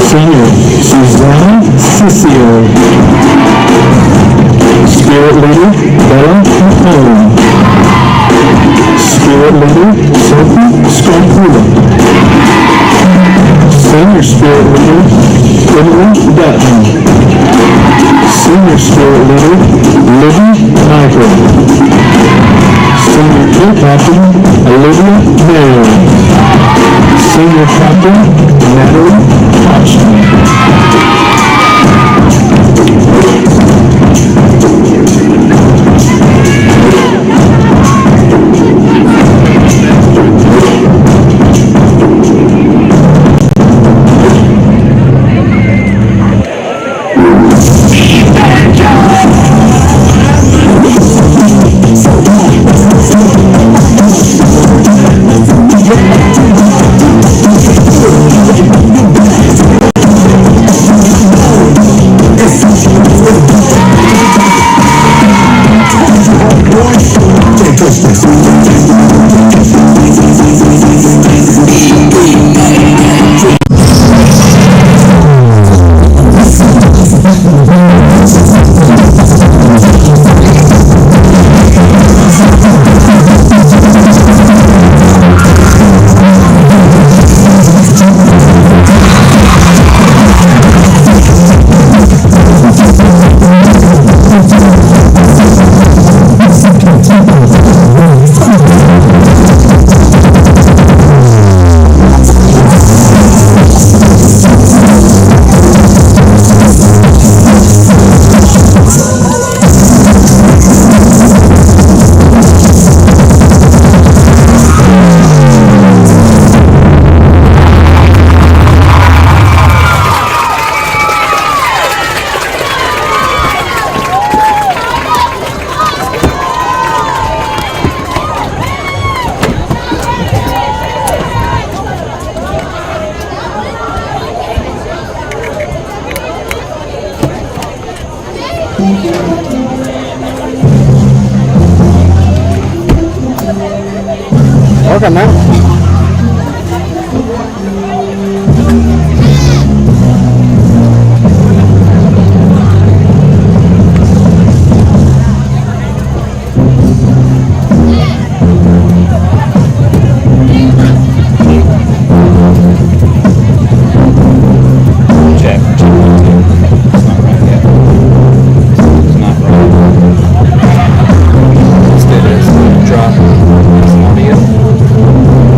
Speaker 11: Singer Suzanne Ciccio. Spirit leader Bella Capone. Spirit leader Sophie Scarpula. Senior spirit leader Emily Dutton. Senior spirit leader Libby Michael. Senior co-captain Olivia Mayer. Senior captain Natalie Hodgson.
Speaker 12: Okay, man.
Speaker 13: Instead of drop audio.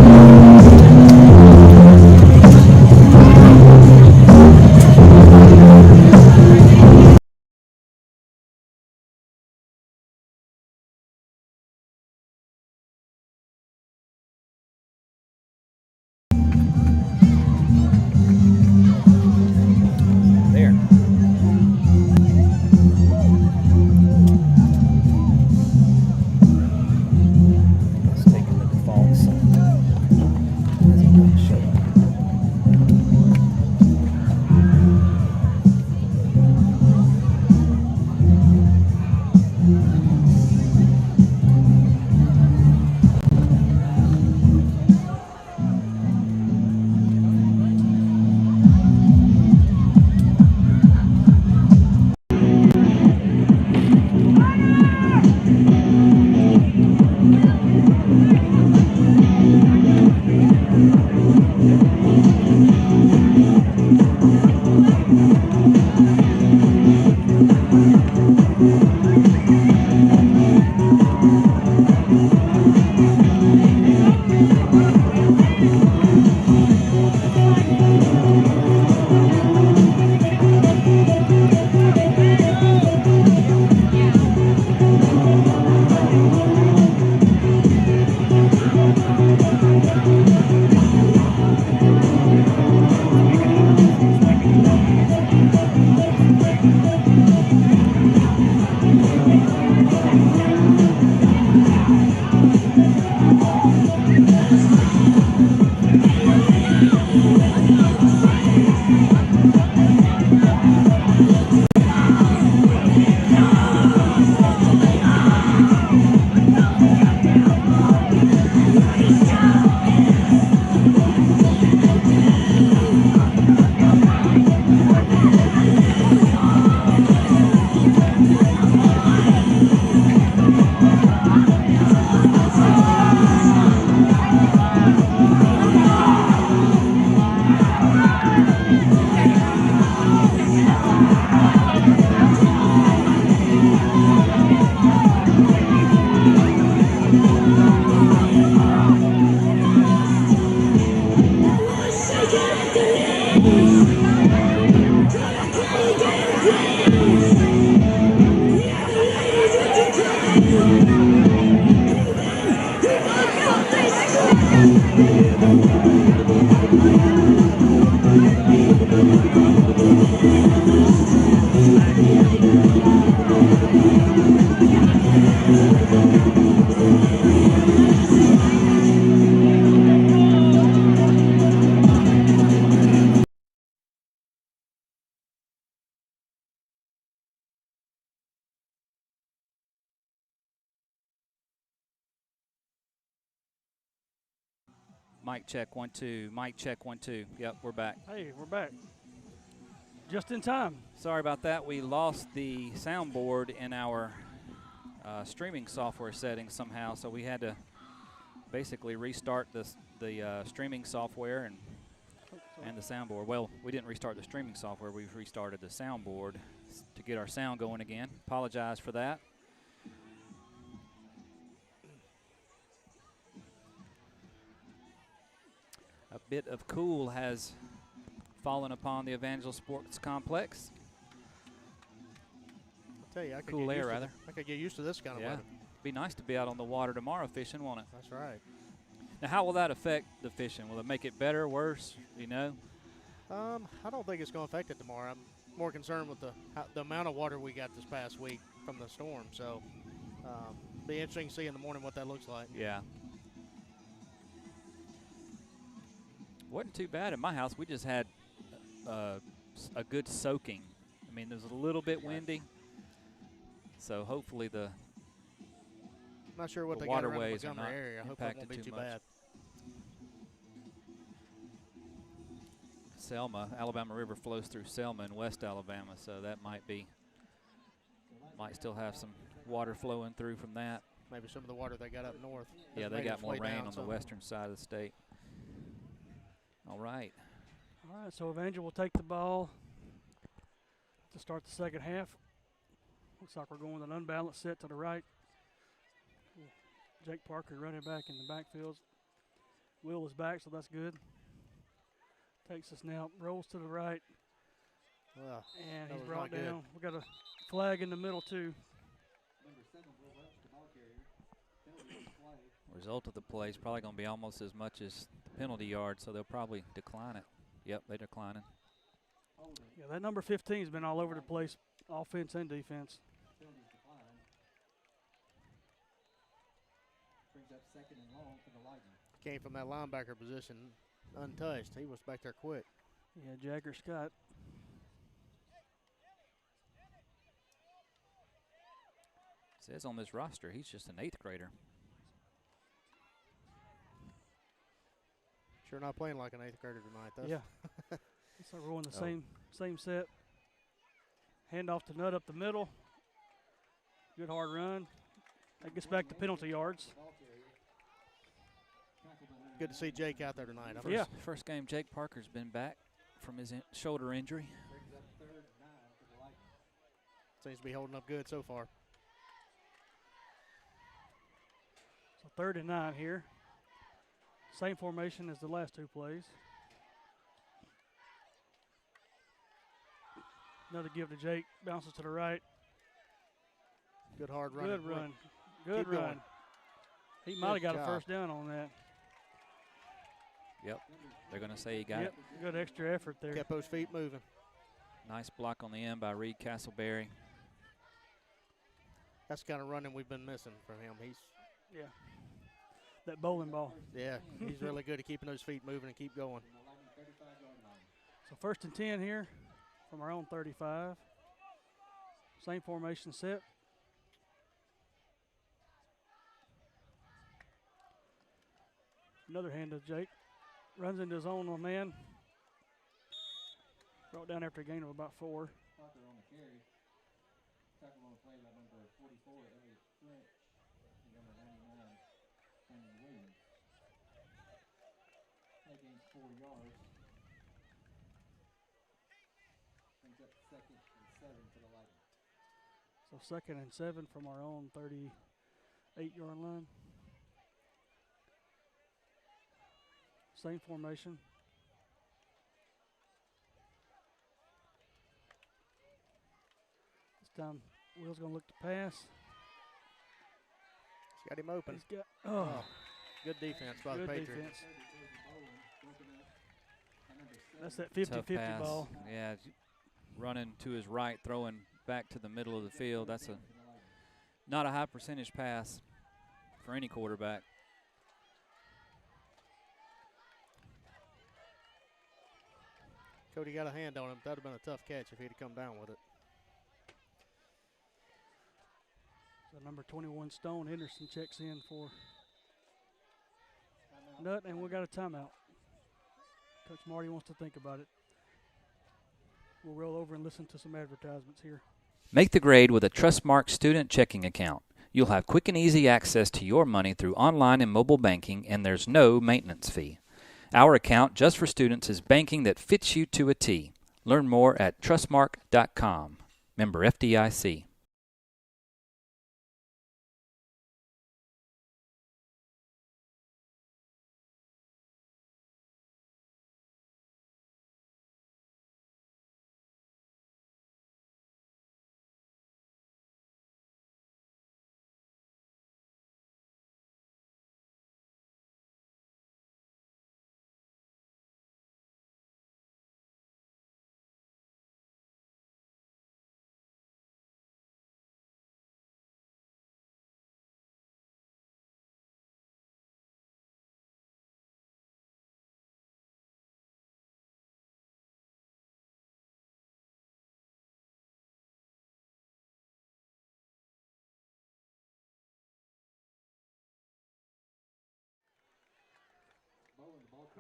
Speaker 1: Mic check 1 2. Mic check 1 2. Yep, we're back.
Speaker 3: Hey, we're back. Just in time.
Speaker 1: Sorry about that. We lost the soundboard in our streaming software settings somehow, so we had to basically restart the streaming software and the soundboard. Well, we didn't restart the streaming software. We've restarted the soundboard to get our sound going again. Apologize for that. A bit of cool has fallen upon the Evangel Sports Complex.
Speaker 2: I'll tell you, I could
Speaker 1: Cool
Speaker 2: get
Speaker 1: air,
Speaker 2: used to
Speaker 1: rather.
Speaker 2: I could get used to this kind of weather.
Speaker 1: Be nice to be out on the water tomorrow fishing, won't it?
Speaker 2: That's right.
Speaker 1: Now, how will that affect the fishing? Will it make it better, worse? Do you know?
Speaker 2: I don't think it's going to affect it tomorrow. I'm more concerned with the amount of water we got this past week from the storm. So, be interesting to see in the morning what that looks like.
Speaker 1: Yeah. Wasn't too bad in my house. We just had a good soaking. I mean, it was a little bit windy, so hopefully the
Speaker 2: Not sure what
Speaker 1: the
Speaker 2: they got around the
Speaker 1: waterways are
Speaker 2: Montgomery
Speaker 1: not
Speaker 2: area. I hope that won't
Speaker 1: impacted
Speaker 2: be
Speaker 1: too
Speaker 2: too
Speaker 1: much.
Speaker 2: bad.
Speaker 1: Selma, Alabama River flows through Selma in West Alabama, so that might still have some water flowing through from that.
Speaker 2: Maybe some of the water they got up north.
Speaker 1: Yeah, they got more rain on the western side of the state. All right.
Speaker 3: All right, so Evangel will take the ball to start the second half. Looks like we're going with an unbalanced set to the right. Jake Parker running back in the backfields. Will is back, so that's good. Takes the snap, rolls to the right, and he's brought down. We got a flag in the middle, too.
Speaker 1: Result of the play is probably going to be almost as much as the penalty yard, so they'll probably decline it. Yep, they're declining.
Speaker 3: Yeah, that number 15 has been all over the place, offense and defense.
Speaker 4: Brings up second and long for the Lightning.
Speaker 2: Came from that linebacker position untouched. He was back there quick.
Speaker 3: Yeah, Jagger Scott.
Speaker 1: Says on this roster he's just an 8th grader.
Speaker 2: Sure not playing like an 8th grader tonight, though.
Speaker 3: Yeah. Looks like we're on the same set. Hand off to Nutt up the middle. Good hard run. That gets back to penalty yards.
Speaker 2: Good to see Jake out there tonight.
Speaker 1: First game Jake Parker's been back from his shoulder injury.
Speaker 2: Seems to be holding up good so far.
Speaker 3: So 3rd and 9 here. Same formation as the last two plays. Another give to Jake. Bounces to the right.
Speaker 2: Good hard run.
Speaker 3: Good run. Good
Speaker 2: Keep
Speaker 3: run.
Speaker 2: going.
Speaker 3: He might have got
Speaker 2: job.
Speaker 3: a first down on that.
Speaker 1: Yep. They're going to say he got it.
Speaker 3: Good extra effort there.
Speaker 2: Kept those feet moving.
Speaker 1: Nice block on the end by Reed Castleberry.
Speaker 2: That's the kind of running we've been missing from him.
Speaker 3: Yeah. That bowling ball.
Speaker 2: Yeah, he's really good at keeping those feet moving and keep going.
Speaker 3: So 1st and 10 here from our own 35. Same formation set. Another hand to Jake. Runs into his own man. Brought down after a gain of about 4.
Speaker 4: Parker on the carry. Tackle on the play by number 44, Elliott French, and number 99, Brandon Williams. Play gains 4 yards. Brings up 2nd and 7 for the Lightning.
Speaker 3: So 2nd and 7 from our own 38-yard line. Same formation. This time, Will's going to look to pass.
Speaker 2: He's got him open.
Speaker 3: He's got,
Speaker 2: good defense by the Patriots.
Speaker 3: Defense. That's that 50-50 ball.
Speaker 1: Yeah, running to his right, throwing back to the middle of the field. That's not a high percentage pass for any quarterback.
Speaker 2: Cody got a hand on him. That would have been a tough catch if he'd have come down with it.
Speaker 3: So number 21, Stone Henderson, checks in for Nut, and we got a timeout. Coach Marty wants to think about it. We'll roll over and listen to some advertisements here.
Speaker 1: Make the grade with a Trustmark student checking account. You'll have quick and easy access to your money through online and mobile banking, and there's no maintenance fee. Our account just for students is banking that fits you to a T. Learn more at trustmark.com. Member FDIC.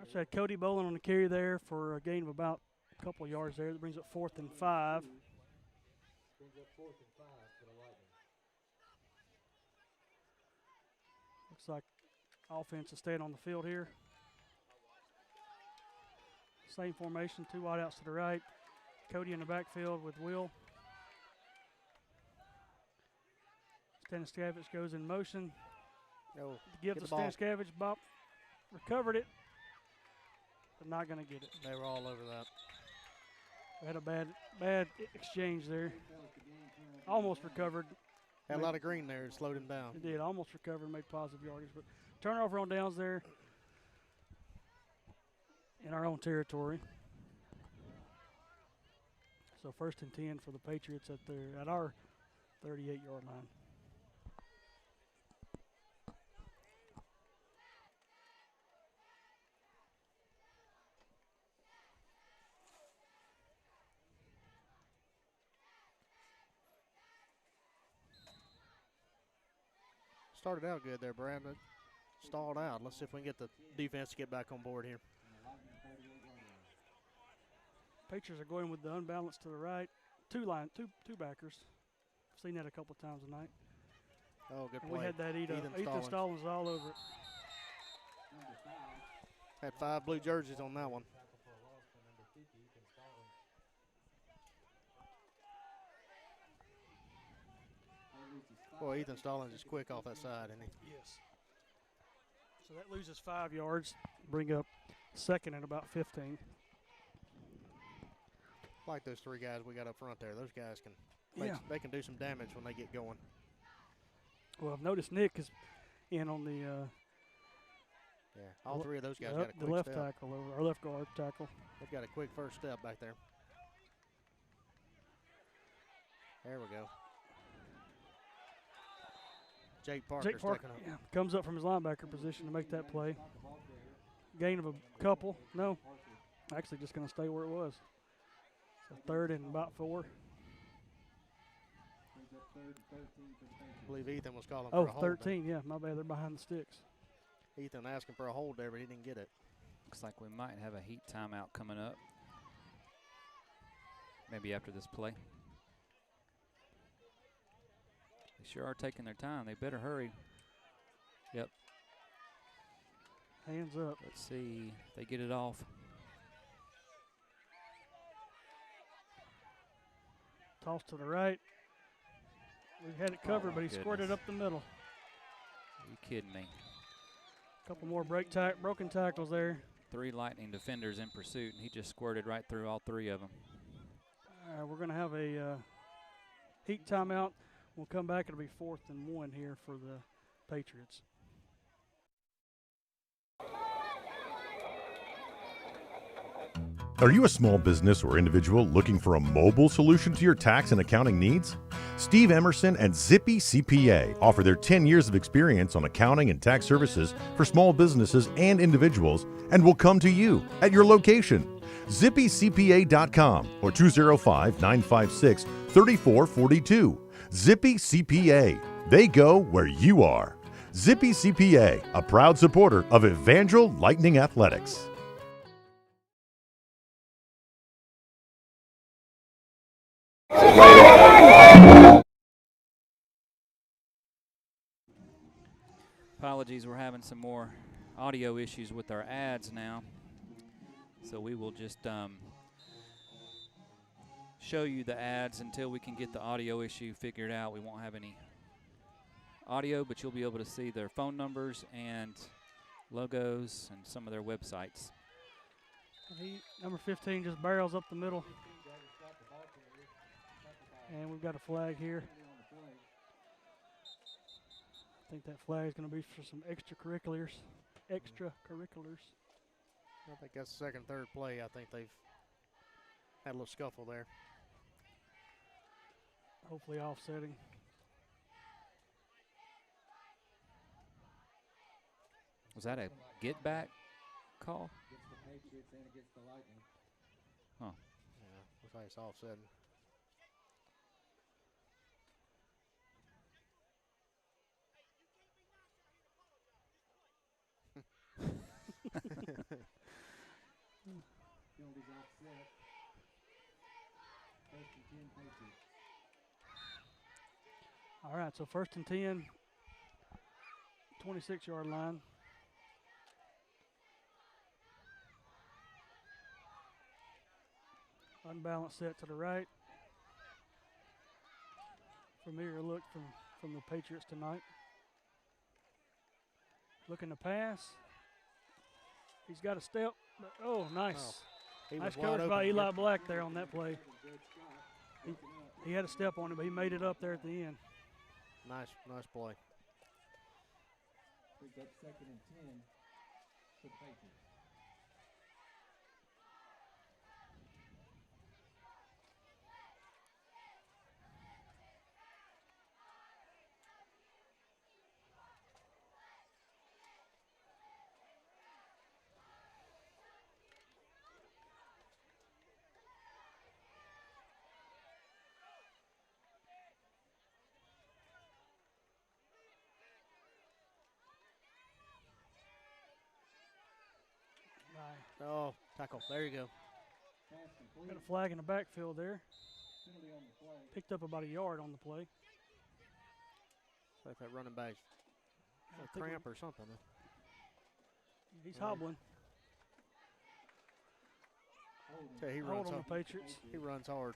Speaker 3: I just had Cody Bolin on the carry there for a gain of about a couple of yards there. That brings up 4th and 5. Looks like offense is staying on the field here. Same formation, 2 wideouts to the right. Cody in the backfield with Will. Staniscavich goes in motion. Gives to Staniscavich. Bop recovered it, but not going to get it.
Speaker 2: They were all over that.
Speaker 3: We had a bad exchange there. Almost recovered.
Speaker 2: Had a lot of green there. It slowed him down.
Speaker 3: It did. Almost recovered and made positive yardage. But turnover on downs there in our own territory. So 1st and 10 for the Patriots at our 38-yard line.
Speaker 2: Started out good there, Brandon. Stalled out. Let's see if we can get the defense to get back on board here.
Speaker 3: Patriots are going with the unbalanced to the right. Two backers. Seen that a couple of times tonight.
Speaker 2: Oh, good
Speaker 3: and
Speaker 2: play.
Speaker 3: We had that Ethan Stallings all over it.
Speaker 2: Had 5 blue jerseys on that one. Boy, Ethan Stallings is quick off that side, isn't he?
Speaker 3: Yes. So that loses 5 yards. Bring up 2nd and about 15.
Speaker 2: Like those 3 guys we got up front there. Those guys they can do some damage when they get going.
Speaker 3: Well, I've noticed Nick is in on the
Speaker 2: all 3 of those guys got a quick
Speaker 3: the left
Speaker 2: step.
Speaker 3: tackle over our left guard tackle.
Speaker 2: They've got a quick first step back there. There we go. Jake Parker
Speaker 3: comes up from his linebacker position to make that play. Gain of a couple. No, actually just going to stay where it was. So 3rd and about 4.
Speaker 2: I believe Ethan was calling for a hold.
Speaker 3: 13, yeah, my bad. They're behind the sticks.
Speaker 2: Ethan asking for a hold there, but he didn't get it.
Speaker 1: Looks like we might have a heat timeout coming up. Maybe after this play. They sure are taking their time. They better hurry. Yep.
Speaker 3: Hands up.
Speaker 1: Let's see if they get it off.
Speaker 3: Toss to the right. We had it covered, but he scored it up the middle.
Speaker 1: Are you kidding me?
Speaker 3: A couple more broken tackles there.
Speaker 1: 3 Lightning defenders in pursuit, and he just squirted right through all 3 of them.
Speaker 3: We're going to have a heat timeout. We'll come back. It'll be 4th and 1 here for the Patriots.
Speaker 8: Are you a small business or individual looking for a mobile solution to your tax and accounting needs? Steve Emerson and Zippy CPA offer their 10 years of experience on accounting and tax services for small businesses and individuals and will come to you at your location. ZippyCPA.com or 205-956-3442. Zippy CPA. They go where you are. Zippy CPA, a proud supporter of Evangel Lightning Athletics.
Speaker 1: Apologies, we're having some more audio issues with our ads now. So we will just show you the ads until we can get the audio issue figured out. We won't have any audio, but you'll be able to see their phone numbers and logos and some of their websites.
Speaker 3: Number 15 just barrels up the middle. And we've got a flag here. I think that flag is going to be for some extracurriculars.
Speaker 2: I think that's second, third play. I think they've had a little scuffle there.
Speaker 3: Hopefully offsetting.
Speaker 1: Was that a get back call?
Speaker 4: Against the Patriots and against the Lightning.
Speaker 1: Huh.
Speaker 2: Yeah, looks like it's offsetting.
Speaker 4: Penalties offset. First and 10 Patriots.
Speaker 3: All right, so first and 10, 26-yard line. Unbalanced set to the right. Familiar look from the Patriots tonight. Looking to pass. He's got a step. But, oh, nice.
Speaker 2: Oh,
Speaker 3: nice coverage by Eli Black there on that play. He had a step on it, but he made it up there at the end.
Speaker 2: Nice play.
Speaker 4: Brings up second and 10 for the Patriots.
Speaker 2: Oh, tackle. There you go.
Speaker 3: Got a flag in the backfield there.
Speaker 4: Penalty on the play.
Speaker 3: Picked up about a yard on the play.
Speaker 2: It's like that running back. A cramp or something.
Speaker 3: He's hobbling.
Speaker 2: Yeah, he
Speaker 3: Hold
Speaker 2: runs
Speaker 3: on
Speaker 2: hard.
Speaker 3: the Patriots.
Speaker 2: He runs hard.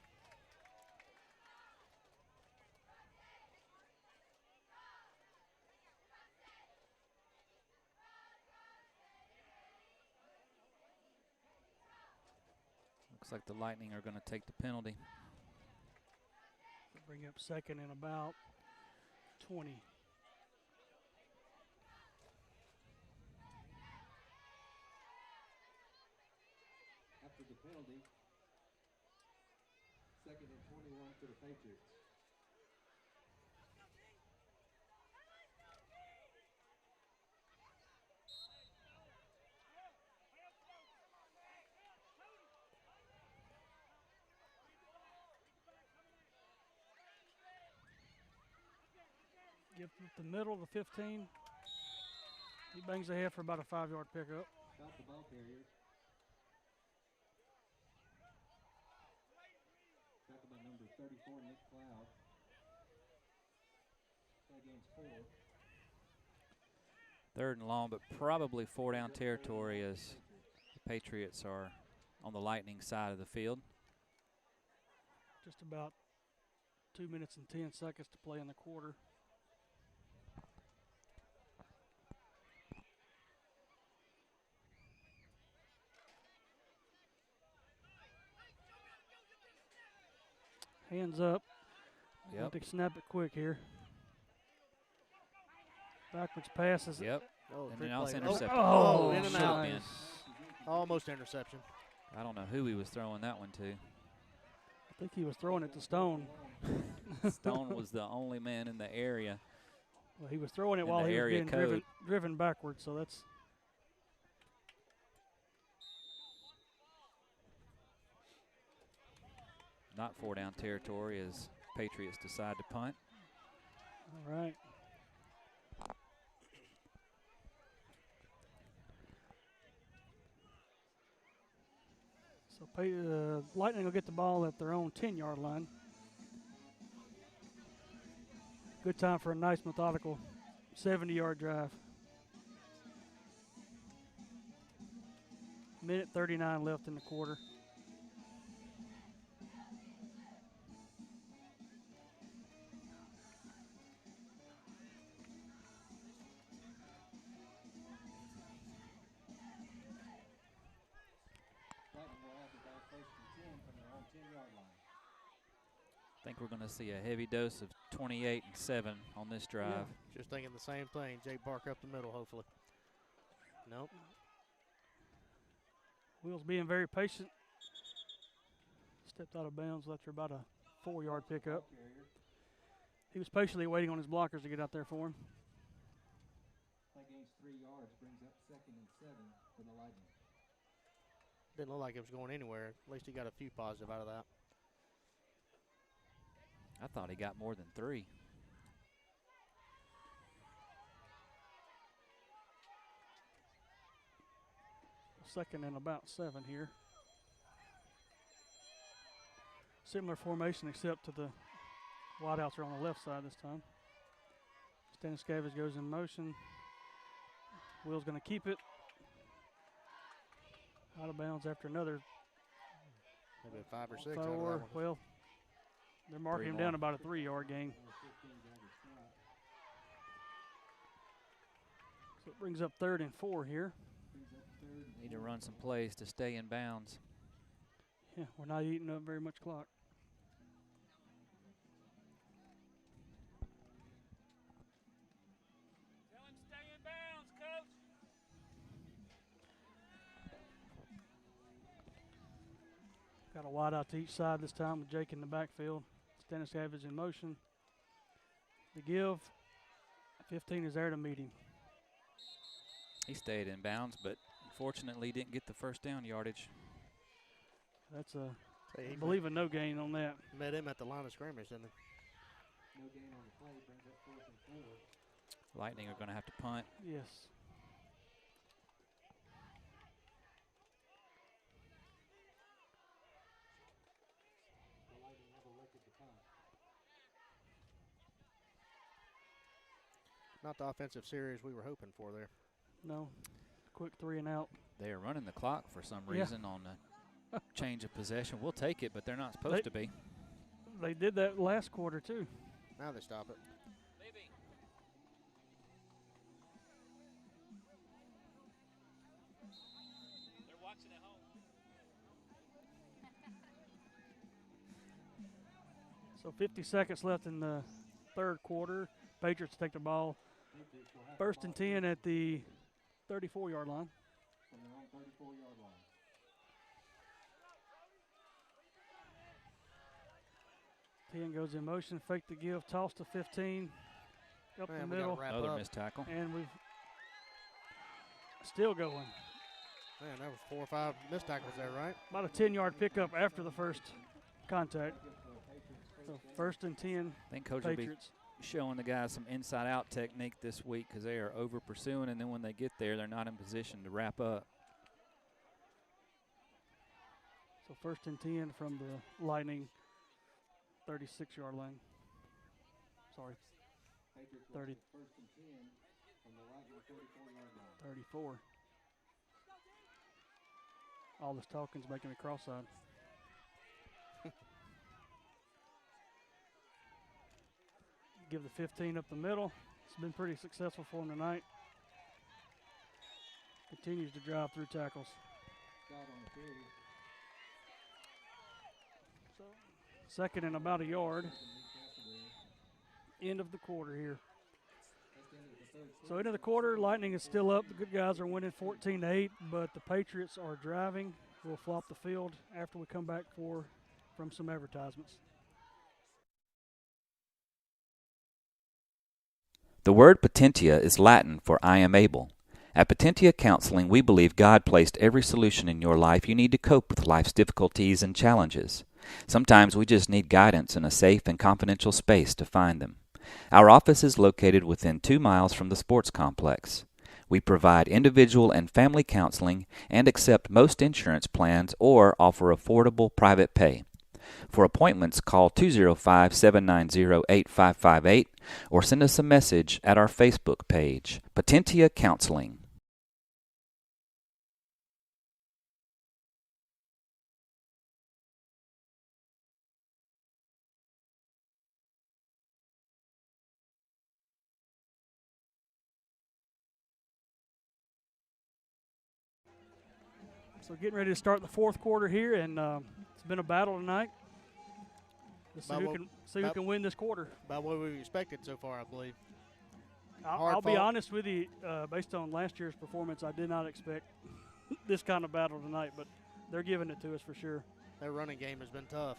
Speaker 1: Looks like the Lightning are going to take the penalty.
Speaker 3: Bring up second and about 20.
Speaker 4: After the penalty, second and 21 for the Patriots.
Speaker 3: Get up the middle of the 15. He bangs ahead for about a 5-yard pickup.
Speaker 4: Stop the ball carriers. Tackled by number 34, Nick Cloud. That gains 4.
Speaker 1: Third and long, but probably 4-down territory as the Patriots are on the Lightning side of the field.
Speaker 3: Just about 2 minutes and 10 seconds to play in the quarter. Hands up.
Speaker 1: Yep.
Speaker 3: Have to snap it quick here. Backwards passes.
Speaker 1: Yep.
Speaker 2: Oh,
Speaker 1: and
Speaker 2: big
Speaker 1: then also
Speaker 2: play.
Speaker 1: intercepted.
Speaker 2: Oh, in and
Speaker 1: Should've
Speaker 2: out.
Speaker 1: been.
Speaker 2: Almost interception.
Speaker 1: I don't know who he was throwing that one to.
Speaker 3: I think he was throwing it to Stone.
Speaker 1: Stone was the only man in the area.
Speaker 3: Well, he was throwing it
Speaker 1: In
Speaker 3: while
Speaker 1: the
Speaker 3: he was
Speaker 1: area
Speaker 3: being driven backwards, so that's
Speaker 1: not 4-down territory as Patriots decide to punt.
Speaker 3: all right. Lightning will get the ball at their own 10-yard line. Good time for a nice methodical 70-yard drive. Minute 39 left in the quarter.
Speaker 1: I think we're going to see a heavy dose of 28 and 7 on this drive.
Speaker 2: Yeah, just thinking the same thing. Jake Barker up the middle, hopefully. Nope.
Speaker 3: Will's being very patient. Stepped out of bounds after about a 4-yard pickup. He was patiently waiting on his blockers to get out there for him.
Speaker 4: That gains 3 yards, brings up 2nd and 7 for the Lightning.
Speaker 2: Didn't look like it was going anywhere. At least he got a few positive out of that.
Speaker 1: I thought he got more than 3.
Speaker 3: Second and about 7 here. Similar formation except to the wideouts are on the left side this time. Staniscavage goes in motion. Will's going to keep it. Out of bounds after another
Speaker 2: Maybe 5 or 6. out of
Speaker 3: 4.
Speaker 2: that one.
Speaker 3: Well, they're marking him down about a 3-yard gain. So it brings up 3rd and 4 here.
Speaker 1: Need to run some plays to stay in bounds.
Speaker 3: Yeah, we're not eating up very much clock.
Speaker 1: Tell him stay in bounds, coach.
Speaker 3: Got a wide out to each side this time with Jake in the backfield. Staniscavage in motion. The give. 15 is there to meet him.
Speaker 1: He stayed in bounds, but unfortunately didn't get the first down yardage.
Speaker 3: That's I believe a no gain on that.
Speaker 2: Met him at the line of scrimmage, didn't he?
Speaker 4: No gain on the play, brings up 4th and 4.
Speaker 1: Lightning are going to have to punt.
Speaker 3: Yes.
Speaker 4: The Lightning never looked at the punt.
Speaker 2: Not the offensive series we were hoping for there.
Speaker 3: No. Quick 3 and out.
Speaker 1: They are running the clock for some
Speaker 3: Yeah.
Speaker 1: reason on the change of possession. We'll take it, but they're not supposed to be.
Speaker 3: They did that last quarter too.
Speaker 2: Now they stop it.
Speaker 1: They're watching at home.
Speaker 3: So 50 seconds left in the 3rd quarter. Patriots take the ball. 1st and 10 at the 34-yard line.
Speaker 4: From their own 34-yard line.
Speaker 3: Ten goes in motion, fake the give, toss to 15, up
Speaker 2: Man,
Speaker 3: the
Speaker 2: we gotta
Speaker 3: middle,
Speaker 2: wrap
Speaker 1: Another
Speaker 2: up.
Speaker 1: missed tackle.
Speaker 3: and we've still going.
Speaker 2: Man, that was 4 or 5 missed tackles there, right?
Speaker 3: About a 10-yard pickup after the first contact. So 1st and 10,
Speaker 1: I think Coach will be
Speaker 3: Patriots.
Speaker 1: showing the guys some inside-out technique this week because they are over-pursuing, and then when they get there, they're not in position to wrap up.
Speaker 3: So 1st and 10 from the Lightning 36-yard line. Sorry,
Speaker 4: Patriots
Speaker 3: 30.
Speaker 4: 1st and 10 from the Lightning 34-yard line.
Speaker 3: 34. All this talking's making me cross-eyed. Give the 15 up the middle. It's been pretty successful for him tonight. Continues to drive through tackles.
Speaker 4: Scott on the carry.
Speaker 3: So 2nd and about a yard. End of the quarter here. So into the quarter, Lightning is still up. The good guys are winning 14-8, but the Patriots are driving. We'll flop the field after we come back from some advertisements.
Speaker 12: The word potentia is Latin for I am able. At Potentia Counseling, we believe God placed every solution in your life you need to cope with life's difficulties and challenges. Sometimes we just need guidance in a safe and confidential space to find them. Our office is located within 2 miles from the sports complex. We provide individual and family counseling and accept most insurance plans or offer affordable private pay. For appointments, call 205-790-8558 or send us a message at our Facebook page, Patentia Counseling.
Speaker 3: So getting ready to start the fourth quarter here, and it's been a battle tonight. Let's see who can win this quarter.
Speaker 2: About what we expected so far, I believe.
Speaker 3: I'll be honest with you, based on last year's performance, I did not expect this kind of battle tonight, but they're giving it to us for sure.
Speaker 2: Their running game has been tough.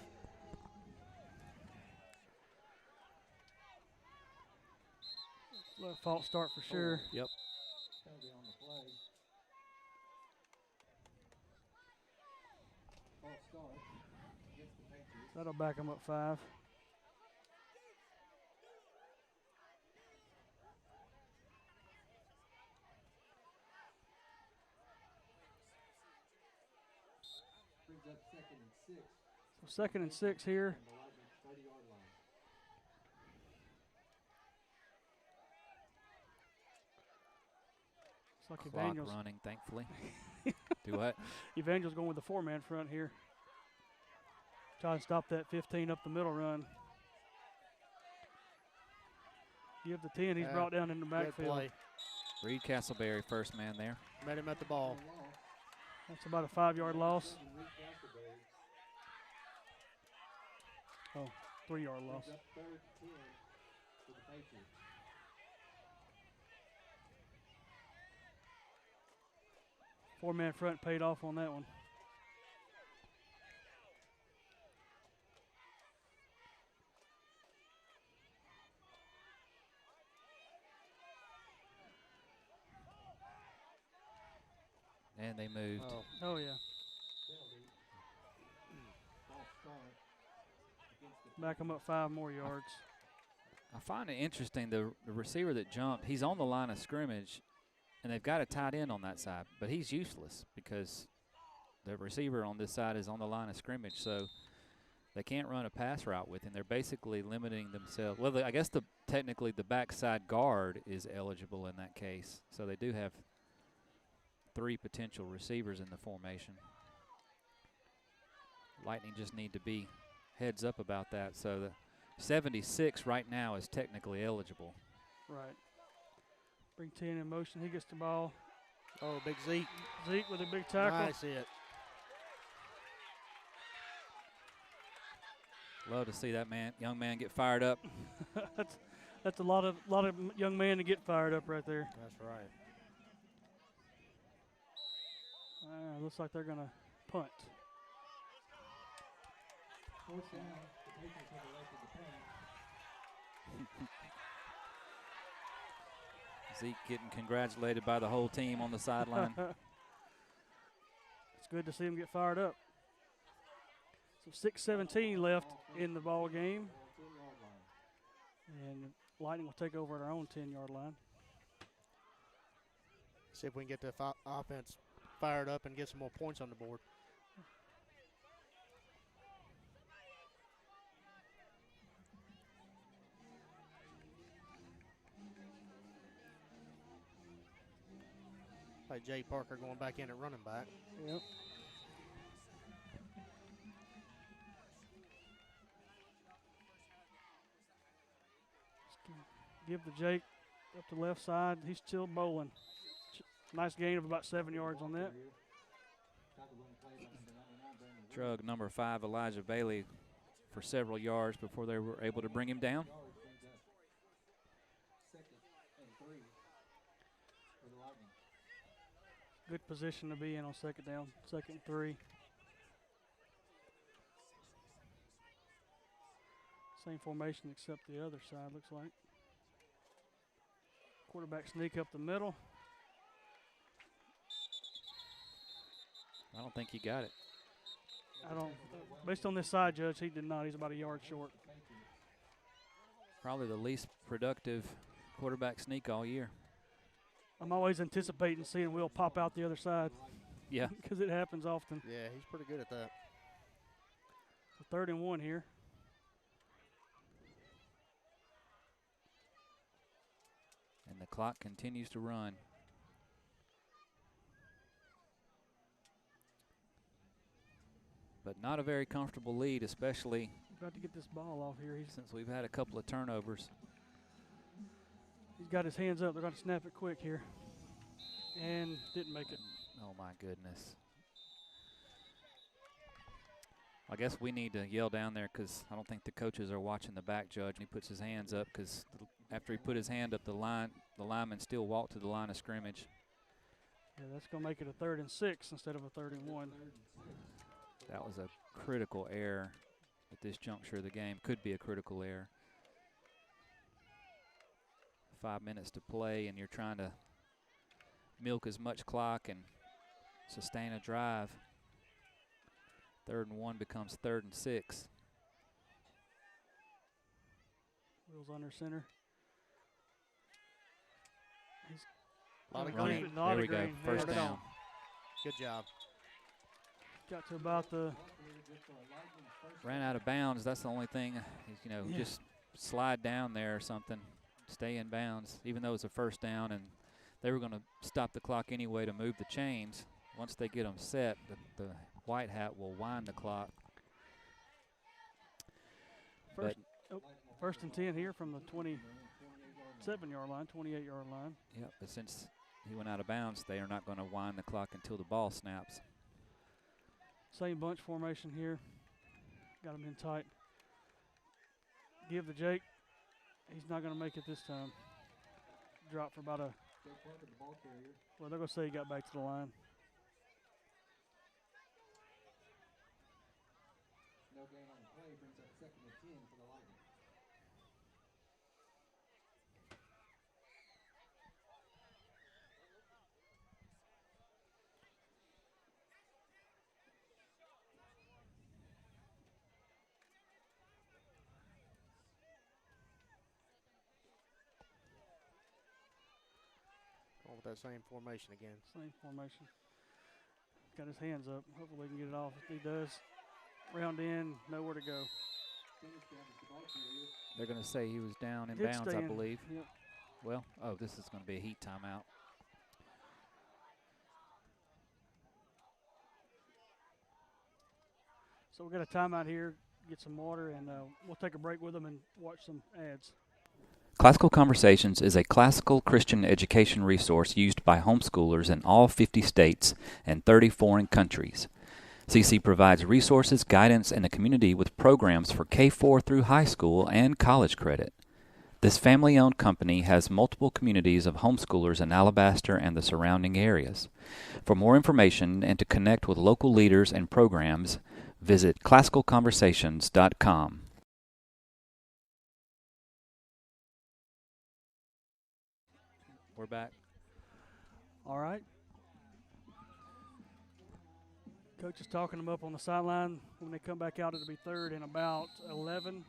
Speaker 3: False start for sure.
Speaker 2: Yep.
Speaker 3: That'll back them up 5. So 2nd and 6 here. It's like
Speaker 1: Clock
Speaker 3: Evangel's
Speaker 1: running, thankfully. Do what?
Speaker 3: Evangel's going with the 4-man front here. Try to stop that 15 up the middle run. Give the 10. He's brought down in the backfield.
Speaker 1: Reed Castleberry, first man there.
Speaker 2: Met him at the ball.
Speaker 3: That's about a 5-yard loss. Oh, 3-yard loss. 4-man front paid off on that one.
Speaker 1: And they moved.
Speaker 3: Oh yeah. Back them up 5 more yards.
Speaker 1: I find it interesting, the receiver that jumped, he's on the line of scrimmage, and they've got a tight end on that side, but he's useless because the receiver on this side is on the line of scrimmage, so they can't run a pass route with him. They're basically limiting themselves. Well, I guess technically the backside guard is eligible in that case, so they do have 3 potential receivers in the formation. Lightning just need to be heads up about that. So the 76 right now is technically eligible.
Speaker 3: Right. Bring 10 in motion. He gets the ball.
Speaker 2: Oh, big Zeke.
Speaker 3: Zeke with a big tackle.
Speaker 2: I see it.
Speaker 1: Love to see that young man get fired up.
Speaker 3: that's a lot of young man to get fired up right there.
Speaker 2: That's right.
Speaker 3: Looks like they're going to punt.
Speaker 1: Zeke getting congratulated by the whole team on the sideline.
Speaker 3: It's good to see him get fired up. So 6:17 left in the ball game. And Lightning will take over at our own 10-yard line.
Speaker 2: See if we can get the offense fired up and get some more points on the board. Like Jay Parker going back in at running back.
Speaker 3: Yep. Give the Jake up the left side. He's still bowling. Nice gain of about 7 yards on that.
Speaker 1: Drug number 5, Elijah Bailey, for several yards before they were able to bring him down.
Speaker 3: Good position to be in on 2nd down, 2nd and 3. Same formation except the other side, looks like. Quarterback sneak up the middle.
Speaker 1: I don't think he got it.
Speaker 3: Based on this side, Judge, he did not. He's about a yard short.
Speaker 1: Probably the least productive quarterback sneak all year.
Speaker 3: I'm always anticipating seeing Will pop out the other side.
Speaker 1: Yeah.
Speaker 3: Because it happens often.
Speaker 2: Yeah, he's pretty good at that.
Speaker 3: So 3rd and 1 here.
Speaker 1: And the clock continues to run. But not a very comfortable lead, especially
Speaker 3: About to get this ball off here.
Speaker 1: since we've had a couple of turnovers.
Speaker 3: He's got his hands up. They're going to snap it quick here. And didn't make it.
Speaker 1: Oh, my goodness. I guess we need to yell down there because I don't think the coaches are watching the back judge. He puts his hands up because after he put his hand up the line, the lineman still walked to the line of scrimmage.
Speaker 3: Yeah, that's going to make it a 3rd and 6 instead of a 3rd and 1.
Speaker 1: That was a critical error at this juncture of the game. Could be a critical error. 5 minutes to play, and you're trying to milk as much clock and sustain a drive. 3rd and 1 becomes 3rd and 6.
Speaker 3: Will's under center. He's
Speaker 2: A lot of
Speaker 1: Run it.
Speaker 2: green.
Speaker 1: There we go. First
Speaker 2: Put it
Speaker 1: down.
Speaker 2: on. Good job.
Speaker 3: got to about the.
Speaker 1: Ran out of bounds. That's the only thing. You know,
Speaker 3: Yeah.
Speaker 1: just slide down there or something. Stay in bounds, even though it's a first down, and they were going to stop the clock anyway to move the chains. Once they get them set, the white hat will wind the clock.
Speaker 3: First and 10 here from the 27-yard line, 28-yard line.
Speaker 1: Yeah, but since he went out of bounds, they are not going to wind the clock until the ball snaps.
Speaker 3: Same bunch formation here. Got him in tight. Give to Jake. He's not going to make it this time. Drop for about a. Well, they're going to say he got back to the line.
Speaker 4: No gain on the play brings up 2nd and 10 for the Lightning.
Speaker 2: Going with that same formation again.
Speaker 3: Same formation. Got his hands up. Hopefully he can get it off. If he does, round in, nowhere to go.
Speaker 1: They're going to say he was down in
Speaker 3: Did
Speaker 1: bounds,
Speaker 3: stay
Speaker 1: I
Speaker 3: in,
Speaker 1: believe.
Speaker 3: yep.
Speaker 1: Well, oh, this is going to be a heat timeout.
Speaker 3: So we got a timeout here. Get some water, and we'll take a break with them and watch some ads.
Speaker 12: Classical Conversations is a classical Christian education resource used by homeschoolers in all 50 states and 30 foreign countries. CC provides resources, guidance, and a community with programs for K-4 through high school and college credit. This family-owned company has multiple communities of homeschoolers in Alabaster and the surrounding areas. For more information and to connect with local leaders and programs, visit classicalconversations.com.
Speaker 1: We're back.
Speaker 3: All right. Coach is talking them up on the sideline. When they come back out, it'll be 3rd and about 11.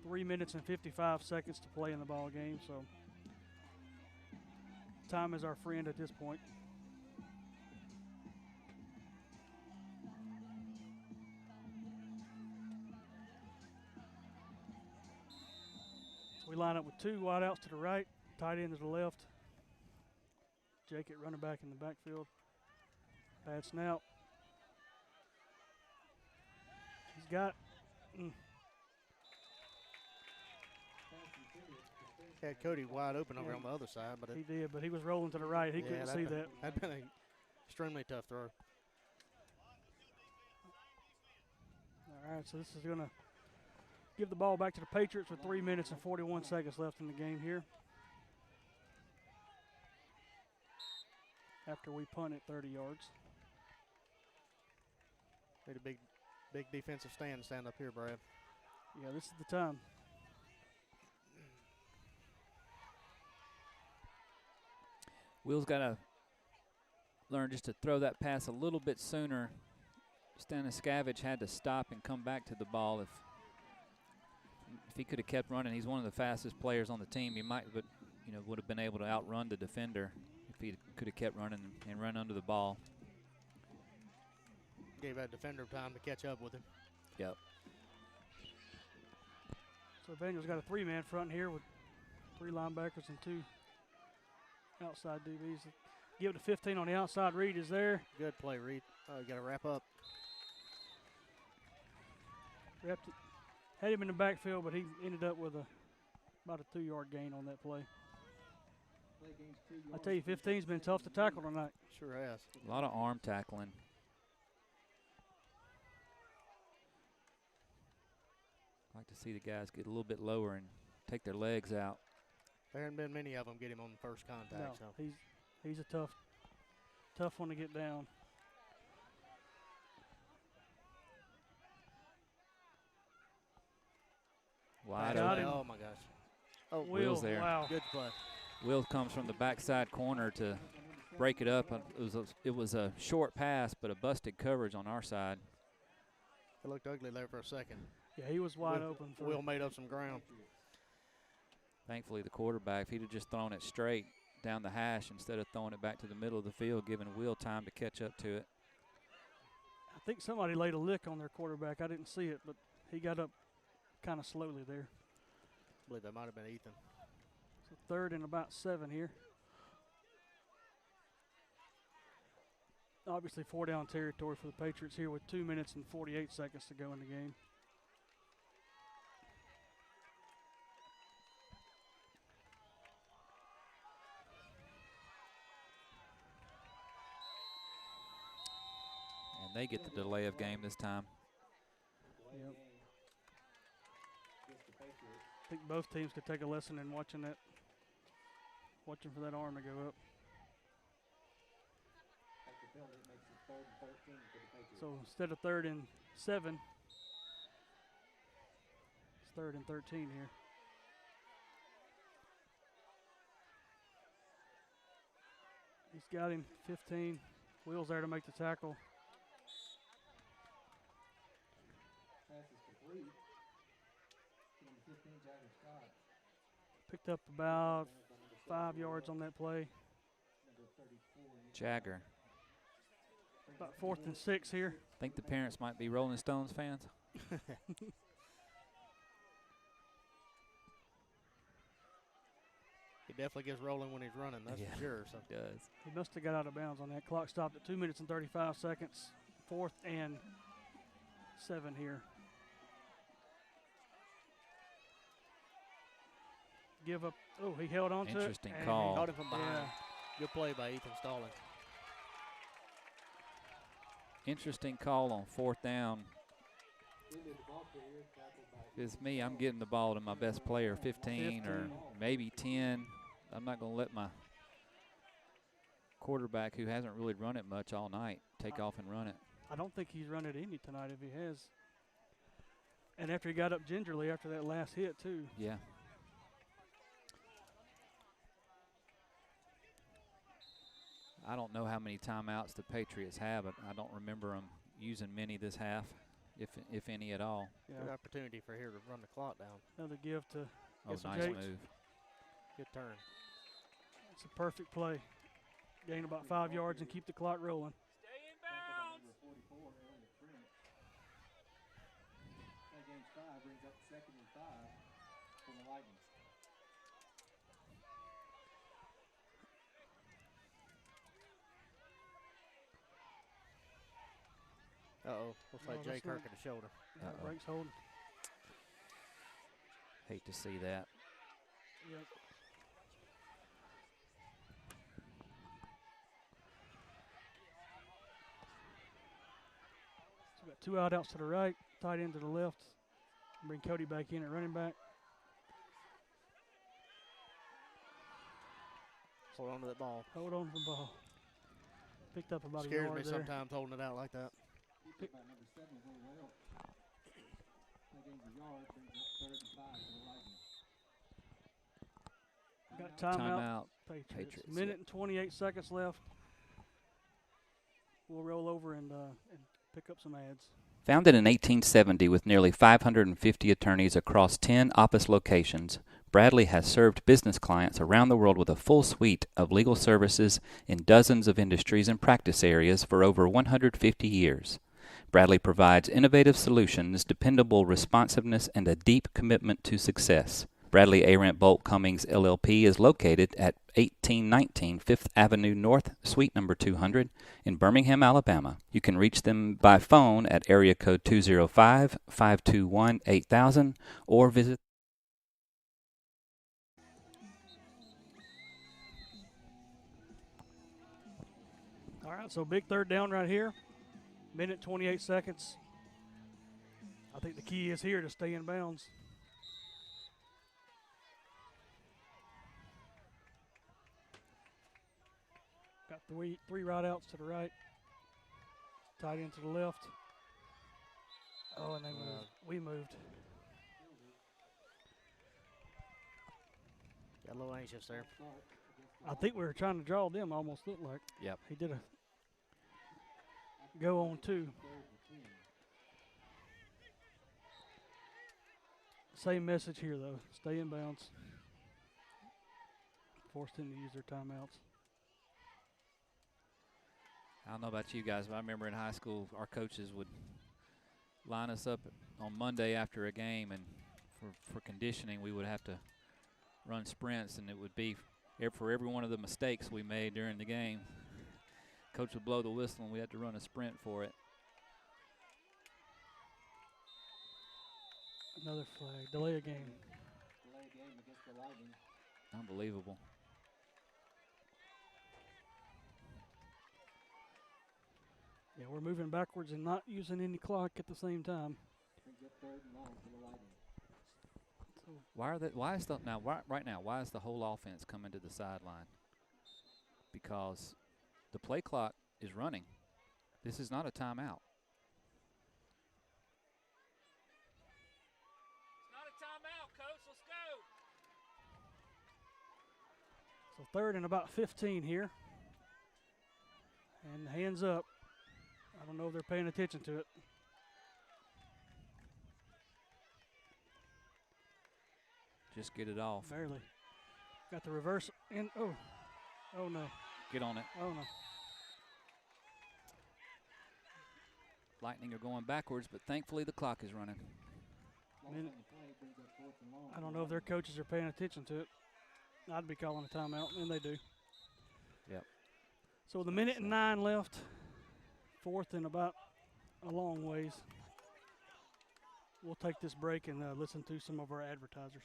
Speaker 3: 3 minutes and 55 seconds to play in the ball game. So time is our friend at this point. So we line up with 2 wideouts to the right, tight end to the left. Jake at running back in the backfield. Bad snap. He's got.
Speaker 2: Had Cody wide open over on the other side, but
Speaker 3: He did, but he was rolling to the right. He couldn't see that.
Speaker 2: That'd been an extremely tough throw.
Speaker 3: All right, so this is going to give the ball back to the Patriots with 3 minutes and 41 seconds left in the game here. After we punt it 30 yards.
Speaker 2: Need a big defensive stand up here, Brad.
Speaker 3: Yeah, this is the time.
Speaker 1: Will's got to learn just to throw that pass a little bit sooner. Staniscavage had to stop and come back to the ball. If he could have kept running, he's one of the fastest players on the team. He might, but would have been able to outrun the defender if he could have kept running and run under the ball.
Speaker 2: Gave that defender time to catch up with him.
Speaker 1: Yep.
Speaker 3: So Evangel's got a 3-man front here with 3 linebackers and 2 outside DBs. Give it to 15 on the outside. Reed is there.
Speaker 2: Good play, Reed. Oh, you got to wrap up.
Speaker 3: Wrapped it. Had him in the backfield, but he ended up with about a 2-yard gain on that play. I tell you, 15's been tough to tackle tonight.
Speaker 2: Sure has.
Speaker 1: A lot of arm tackling. I like to see the guys get a little bit lower and take their legs out.
Speaker 2: There haven't been many of them get him on the first contact.
Speaker 3: No,
Speaker 2: So.
Speaker 3: he's a tough one to get down.
Speaker 1: Wide
Speaker 3: Got
Speaker 1: open.
Speaker 3: him.
Speaker 2: Oh, my gosh. Oh,
Speaker 1: Will's there.
Speaker 3: Wow.
Speaker 2: Good play.
Speaker 1: Will comes from the backside corner to break it up. It was a short pass, but a busted coverage on our side.
Speaker 2: It looked ugly there for a second.
Speaker 3: Yeah, he was wide open.
Speaker 2: Will made up some ground.
Speaker 1: Thankfully, the quarterback, if he'd have just thrown it straight down the hash instead of throwing it back to the middle of the field, giving Will time to catch up to it.
Speaker 3: I think somebody laid a lick on their quarterback. I didn't see it, but he got up kind of slowly there.
Speaker 2: I believe that might have been Ethan.
Speaker 3: So 3rd and about 7 here. Obviously 4-down territory for the Patriots here with 2 minutes and 48 seconds to go in the game.
Speaker 1: And they get the delay of game this time.
Speaker 3: Yep. I think both teams could take a lesson in watching for that arm to go up. So instead of 3rd and 7, it's 3rd and 13 here. He's got him, 15. Will's there to make the tackle.
Speaker 4: Pass is complete. 15, Jagger Scott.
Speaker 3: Picked up about 5 yards on that play.
Speaker 1: Jagger.
Speaker 3: About 4th and 6 here.
Speaker 1: Think the parents might be Rolling Stones fans?
Speaker 2: He definitely gets rolling when he's running, that's for sure. So.
Speaker 1: He does.
Speaker 3: He must have got out of bounds on that. Clock stopped at 2 minutes and 35 seconds. 4th and 7 here. Give up. Oh, he held on to it.
Speaker 1: Interesting call.
Speaker 2: Caught him from behind.
Speaker 3: Yeah.
Speaker 2: Good play by Ethan Stalling.
Speaker 1: Interesting call on 4th down. It's me. I'm getting the ball to my best player, 15 or maybe 10. I'm not going to let my quarterback, who hasn't really run it much all night, take off and run it.
Speaker 3: I don't think he's run it any tonight if he has. And after he got up gingerly after that last hit, too.
Speaker 1: Yeah. I don't know how many timeouts the Patriots have, but I don't remember them using many this half, if any at all.
Speaker 2: Yeah. Good opportunity for here to run the clock down.
Speaker 3: Another give to
Speaker 1: nice
Speaker 3: Jakes.
Speaker 1: move.
Speaker 2: Good turn.
Speaker 3: It's a perfect play. Gain about 5 yards and keep the clock rolling.
Speaker 4: Stay in bounds. Number 44, Elliott Trent. That gains 5, brings up 2nd and 5 for the Lightning.
Speaker 2: Uh-oh. Looks like Jay Kirk at the shoulder.
Speaker 3: Yeah, breaks hold.
Speaker 1: Hate to see that.
Speaker 3: Yep. So we got 2 out outs to the right, tight end to the left. Bring Cody back in at running back.
Speaker 2: Hold on to that ball.
Speaker 3: Hold on to the ball. Picked up about a
Speaker 2: Scares
Speaker 3: yard
Speaker 2: me
Speaker 3: there.
Speaker 2: sometimes holding it out like that.
Speaker 4: Number 7 very well. That gains a yard, brings up 3rd and 5 for the Lightning.
Speaker 3: Got timeout.
Speaker 1: Timeout.
Speaker 3: Patriots. Minute and 28 seconds left. We'll roll over and pick up some ads.
Speaker 12: Founded in 1870 with nearly 550 attorneys across 10 office locations, Bradley has served business clients around the world with a full suite of legal services in dozens of industries and practice areas for over 150 years. Bradley provides innovative solutions, dependable responsiveness, and a deep commitment to success. Bradley Arendt Bolt Cummings LLP is located at 1819 Fifth Avenue North, Suite number 200 in Birmingham, Alabama. You can reach them by phone at area code 205-521-8000 or visit.
Speaker 3: All right, so big third down right here. Minute 28 seconds. I think the key is here to stay in bounds. Got three right outs to the right. Tight end to the left. Oh, and then we moved.
Speaker 2: Got a little anxious there.
Speaker 3: I think we were trying to draw them, almost looked like.
Speaker 1: Yep.
Speaker 3: He did a go on two. Same message here, though. Stay in bounds. Forced them to use their timeouts.
Speaker 1: I don't know about you guys, but I remember in high school our coaches would line us up on Monday after a game, and for conditioning we would have to run sprints, and it would be for every one of the mistakes we made during the game. Coach would blow the whistle, and we had to run a sprint for it.
Speaker 3: Another flag. Delay a game.
Speaker 4: Delay game against the Lightning.
Speaker 1: Unbelievable.
Speaker 3: Yeah, we're moving backwards and not using any clock at the same time.
Speaker 4: Third and 9 for the Lightning.
Speaker 1: Why is the whole offense coming to the sideline? Because the play clock is running. This is not a timeout.
Speaker 4: It's not a timeout, Coach. Let's go.
Speaker 3: So third and about 15 here. And hands up. I don't know if they're paying attention to it.
Speaker 1: Just get it off.
Speaker 3: Barely. Got the reverse in. Oh no.
Speaker 1: Get on it.
Speaker 3: Oh no.
Speaker 1: Lightning are going backwards, but thankfully the clock is running.
Speaker 3: I don't know if their coaches are paying attention to it. I'd be calling a timeout, and they do.
Speaker 1: Yep.
Speaker 3: So with a minute and 9 left, fourth and about a long ways. We'll take this break and listen to some of our advertisers.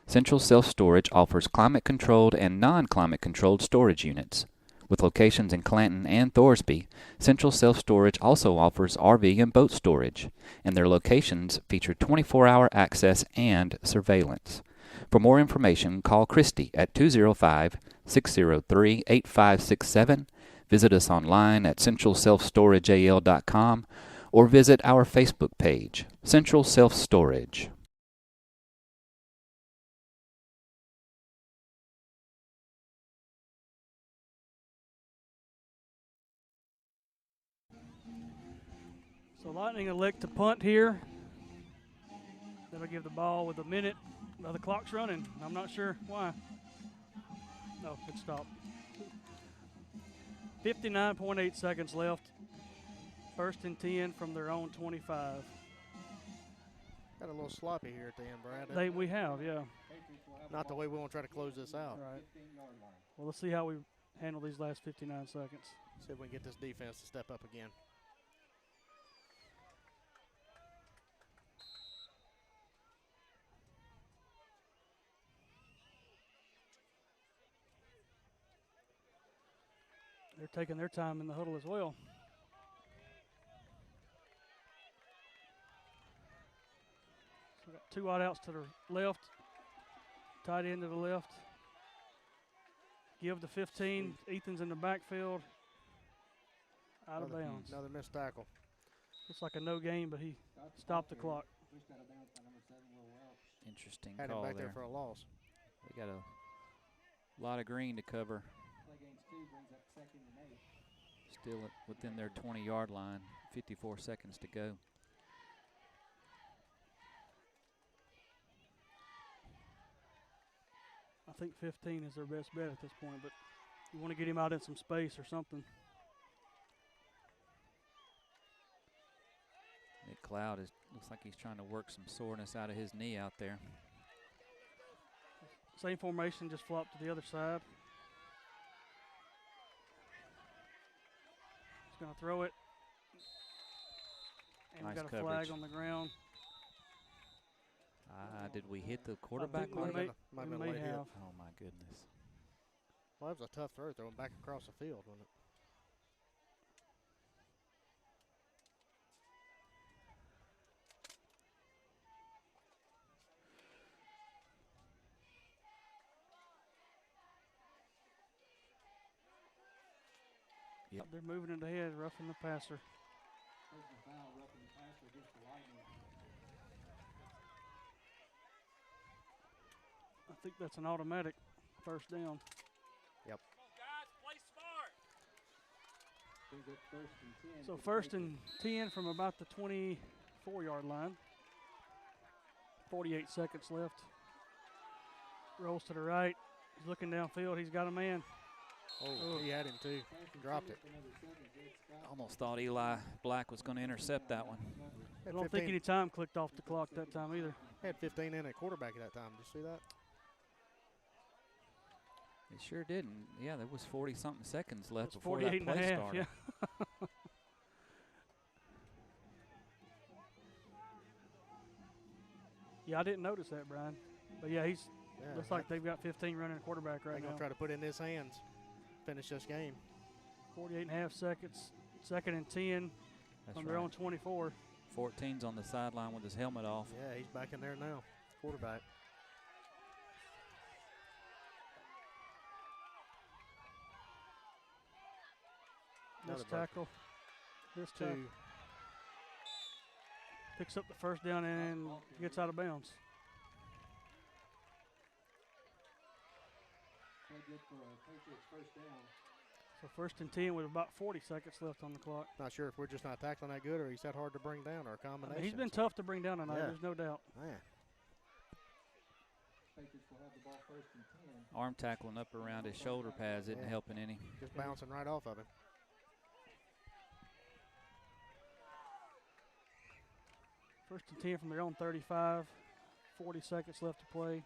Speaker 12: Central Self Storage offers climate-controlled and non-climate controlled storage units. With locations in Clanton and Thorsby, Central Self Storage also offers RV and boat storage, and their locations feature 24-hour access and surveillance. For more information, call Christy at 205-603-8567, visit us online at centralselfstorageal.com, or visit our Facebook page, Central Self Storage.
Speaker 3: So Lightning elect to punt here. That'll give the ball with a minute. Now the clock's running. I'm not sure why. No, it stopped. 59.8 seconds left. First and 10 from their own 25.
Speaker 2: Got a little sloppy here at the end, Brad.
Speaker 3: We have, yeah.
Speaker 2: Not the way we want to try to close this out.
Speaker 3: Right. Well, let's see how we handle these last 59 seconds.
Speaker 2: See if we can get this defense to step up again.
Speaker 3: They're taking their time in the huddle as well. So we got two wideouts to the left, tight end to the left. Give the 15. Ethan's in the backfield. Out of bounds.
Speaker 2: Another missed tackle.
Speaker 3: Looks like a no gain, but he stopped the clock.
Speaker 1: Interesting
Speaker 2: Had
Speaker 1: call
Speaker 2: him back there
Speaker 1: there.
Speaker 2: for a loss.
Speaker 1: They got a lot of green to cover. Still within their 20-yard line, 54 seconds to go.
Speaker 3: think 15 is their best bet at this point, but you want to get him out in some space or something.
Speaker 1: Nick Cloud looks like he's trying to work some soreness out of his knee out there.
Speaker 3: Same formation, just flop to the other side. He's going to throw it. And
Speaker 1: Nice
Speaker 3: we got a
Speaker 1: coverage.
Speaker 3: flag on the ground.
Speaker 1: Did we hit the quarterback?
Speaker 3: We may have.
Speaker 1: Oh, my goodness.
Speaker 2: Well, that was a tough throw throwing back across the field, wasn't it?
Speaker 1: Yep.
Speaker 3: They're moving it ahead, roughing the passer.
Speaker 4: Personal foul, roughing the passer against the Lightning.
Speaker 3: I think that's an automatic first down.
Speaker 2: Yep.
Speaker 1: Come on, guys, play smart.
Speaker 4: Brings up 1st and 10.
Speaker 3: So 1st and 10 from about the 24-yard line. 48 seconds left. Rolls to the right. He's looking downfield. He's got a man.
Speaker 2: Oh, he had him too. Dropped it.
Speaker 1: Almost thought Eli Black was going to intercept that one.
Speaker 3: I don't think any time clicked off the clock that time either.
Speaker 2: Had 15 in at quarterback at that time. Did you see that?
Speaker 1: It sure didn't. Yeah, there was 40-something seconds left before
Speaker 3: 48
Speaker 1: that play
Speaker 3: and a half,
Speaker 1: started.
Speaker 3: Yeah. Yeah, I didn't notice that, Brian. But yeah, looks like they've got 15 running a quarterback right
Speaker 2: They're
Speaker 3: now.
Speaker 2: going to try to put it in his hands. Finish this game.
Speaker 3: 48 and a half seconds. 2nd and 10 on their own 24.
Speaker 1: 14's on the sideline with his helmet off.
Speaker 2: Yeah, he's back in there now. Quarterback.
Speaker 3: This tackle. This tackle. Picks up the first down and gets out of bounds.
Speaker 4: Play good for Patriots first down.
Speaker 3: So 1st and 10 with about 40 seconds left on the clock.
Speaker 2: Not sure if we're just not tackling that good or he's that hard to bring down or a combination.
Speaker 3: He's been tough to bring down tonight, there's no doubt.
Speaker 2: Man.
Speaker 4: Patriots will have the ball 1st and 10.
Speaker 1: Arm tackling up around his shoulder pads isn't helping any.
Speaker 2: Just bouncing right off of him.
Speaker 3: First and 10 from their own 35. 40 seconds left to play.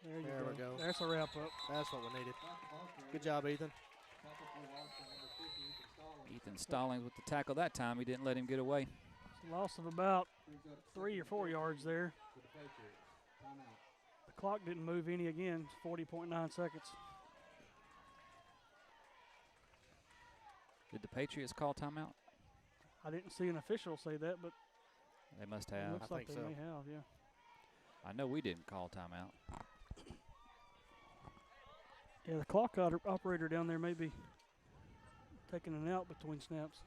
Speaker 3: There
Speaker 2: we go.
Speaker 3: That's a wrap up.
Speaker 2: That's what we needed. Good job, Ethan.
Speaker 1: Ethan Stallings with the tackle that time. He didn't let him get away.
Speaker 3: It's a loss of about 3 or 4 yards there. The clock didn't move any again. 40.9 seconds.
Speaker 1: Did the Patriots call timeout?
Speaker 3: I didn't see an official say that, but
Speaker 1: They must
Speaker 3: it
Speaker 1: have.
Speaker 3: looks like they may have, yeah.
Speaker 1: I know we didn't call timeout.
Speaker 3: Yeah, the clock operator down there may be taking an out between snaps.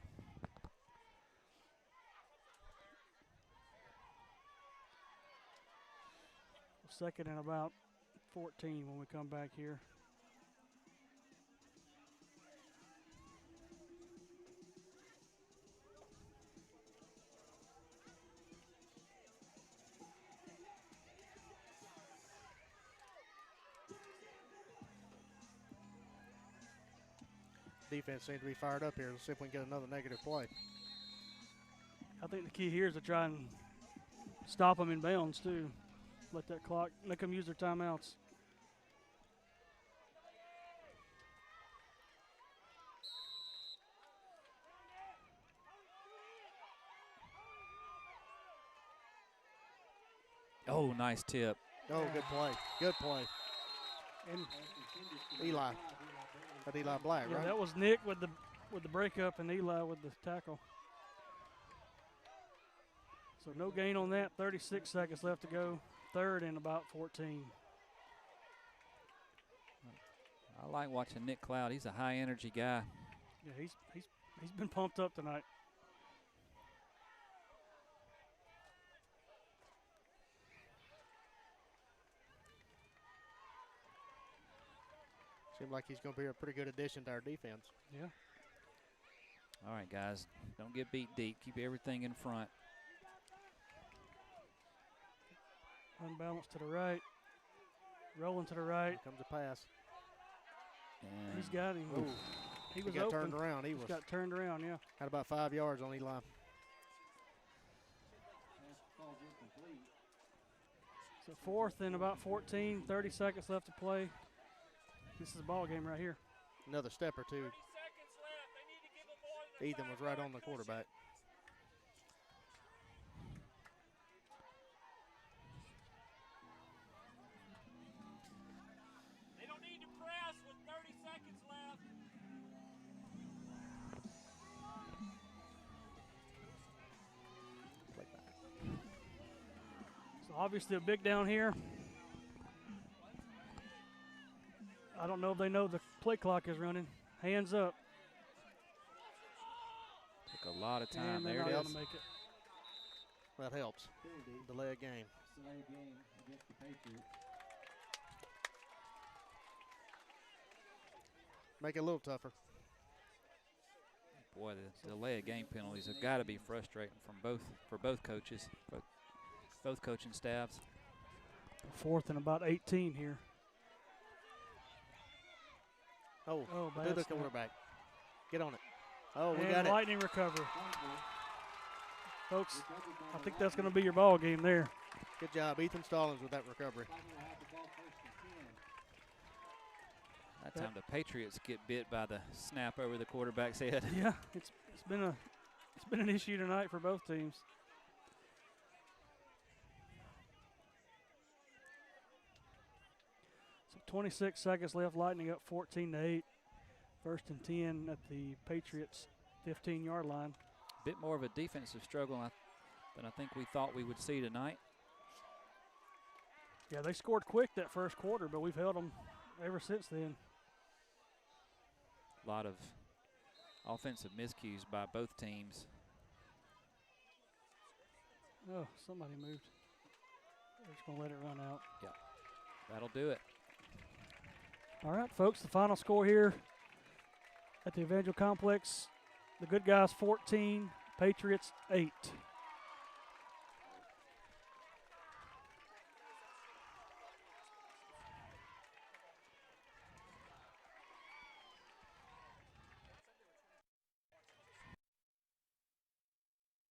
Speaker 3: Second and about 14 when we come back here.
Speaker 2: Defense seems to be fired up here. Let's see if we can get another negative play.
Speaker 3: I think the key here is to try and stop them in bounds too. Let that clock, make them use their timeouts.
Speaker 1: Oh, nice tip.
Speaker 2: Oh, good play. Good play.
Speaker 3: And
Speaker 2: Eli. That Eli Black,
Speaker 3: yeah,
Speaker 2: right?
Speaker 3: that was Nick with the breakup and Eli with the tackle. So no gain on that. 36 seconds left to go. 3rd and about 14.
Speaker 1: I like watching Nick Cloud. He's a high energy guy.
Speaker 3: Yeah, he's been pumped up tonight.
Speaker 2: Seems like he's going to be a pretty good addition to our defense.
Speaker 3: Yeah.
Speaker 1: All right, guys, don't get beat deep. Keep everything in front.
Speaker 3: Unbalanced to the right. Rolling to the right.
Speaker 2: Here comes a pass.
Speaker 1: And
Speaker 3: He's got him.
Speaker 2: Ooh.
Speaker 3: He was
Speaker 2: got
Speaker 3: open.
Speaker 2: turned around. He
Speaker 3: got turned around, yeah.
Speaker 2: Had about 5 yards on Eli.
Speaker 3: So 4th and about 14, 30 seconds left to play. This is a ball game right here.
Speaker 2: Another step or two. Ethan was right on the quarterback.
Speaker 13: They don't need to press with 30 seconds left.
Speaker 2: Play back.
Speaker 3: So obviously a big down here. I don't know if they know the play clock is running. Hands up.
Speaker 1: took a lot of time.
Speaker 3: And
Speaker 1: There
Speaker 3: they're
Speaker 1: it
Speaker 3: not going
Speaker 1: is.
Speaker 3: to make it.
Speaker 2: That helps. Delay a game.
Speaker 4: Delay a game against the Patriots.
Speaker 2: Make it a little tougher.
Speaker 1: Boy, the delay of game penalties have got to be frustrating for both coaches, both coaching staffs.
Speaker 3: 4th and about 18 here.
Speaker 2: Oh,
Speaker 3: bad
Speaker 2: do the
Speaker 3: snap.
Speaker 2: quarterback. Get on it. Oh, we
Speaker 3: And
Speaker 2: got it.
Speaker 3: lightning recovery. Folks, I think that's going to be your ball game there.
Speaker 2: Good job, Ethan Stallings, with that recovery.
Speaker 1: That time the Patriots get bit by the snap over the quarterback's head.
Speaker 3: Yeah, it's been an issue tonight for both teams. So 26 seconds left. Lightning up 14-8. 1st and 10 at the Patriots 15-yard line.
Speaker 1: Bit more of a defensive struggle than I think we thought we would see tonight.
Speaker 3: Yeah, they scored quick that first quarter, but we've held them ever since then.
Speaker 1: A lot of offensive miscues by both teams.
Speaker 3: Oh, somebody moved. They're just going to let it run out.
Speaker 1: Yeah, that'll do it.
Speaker 3: All right, folks, the final score here at the Evangel Complex. The Good Guys 14, Patriots 8.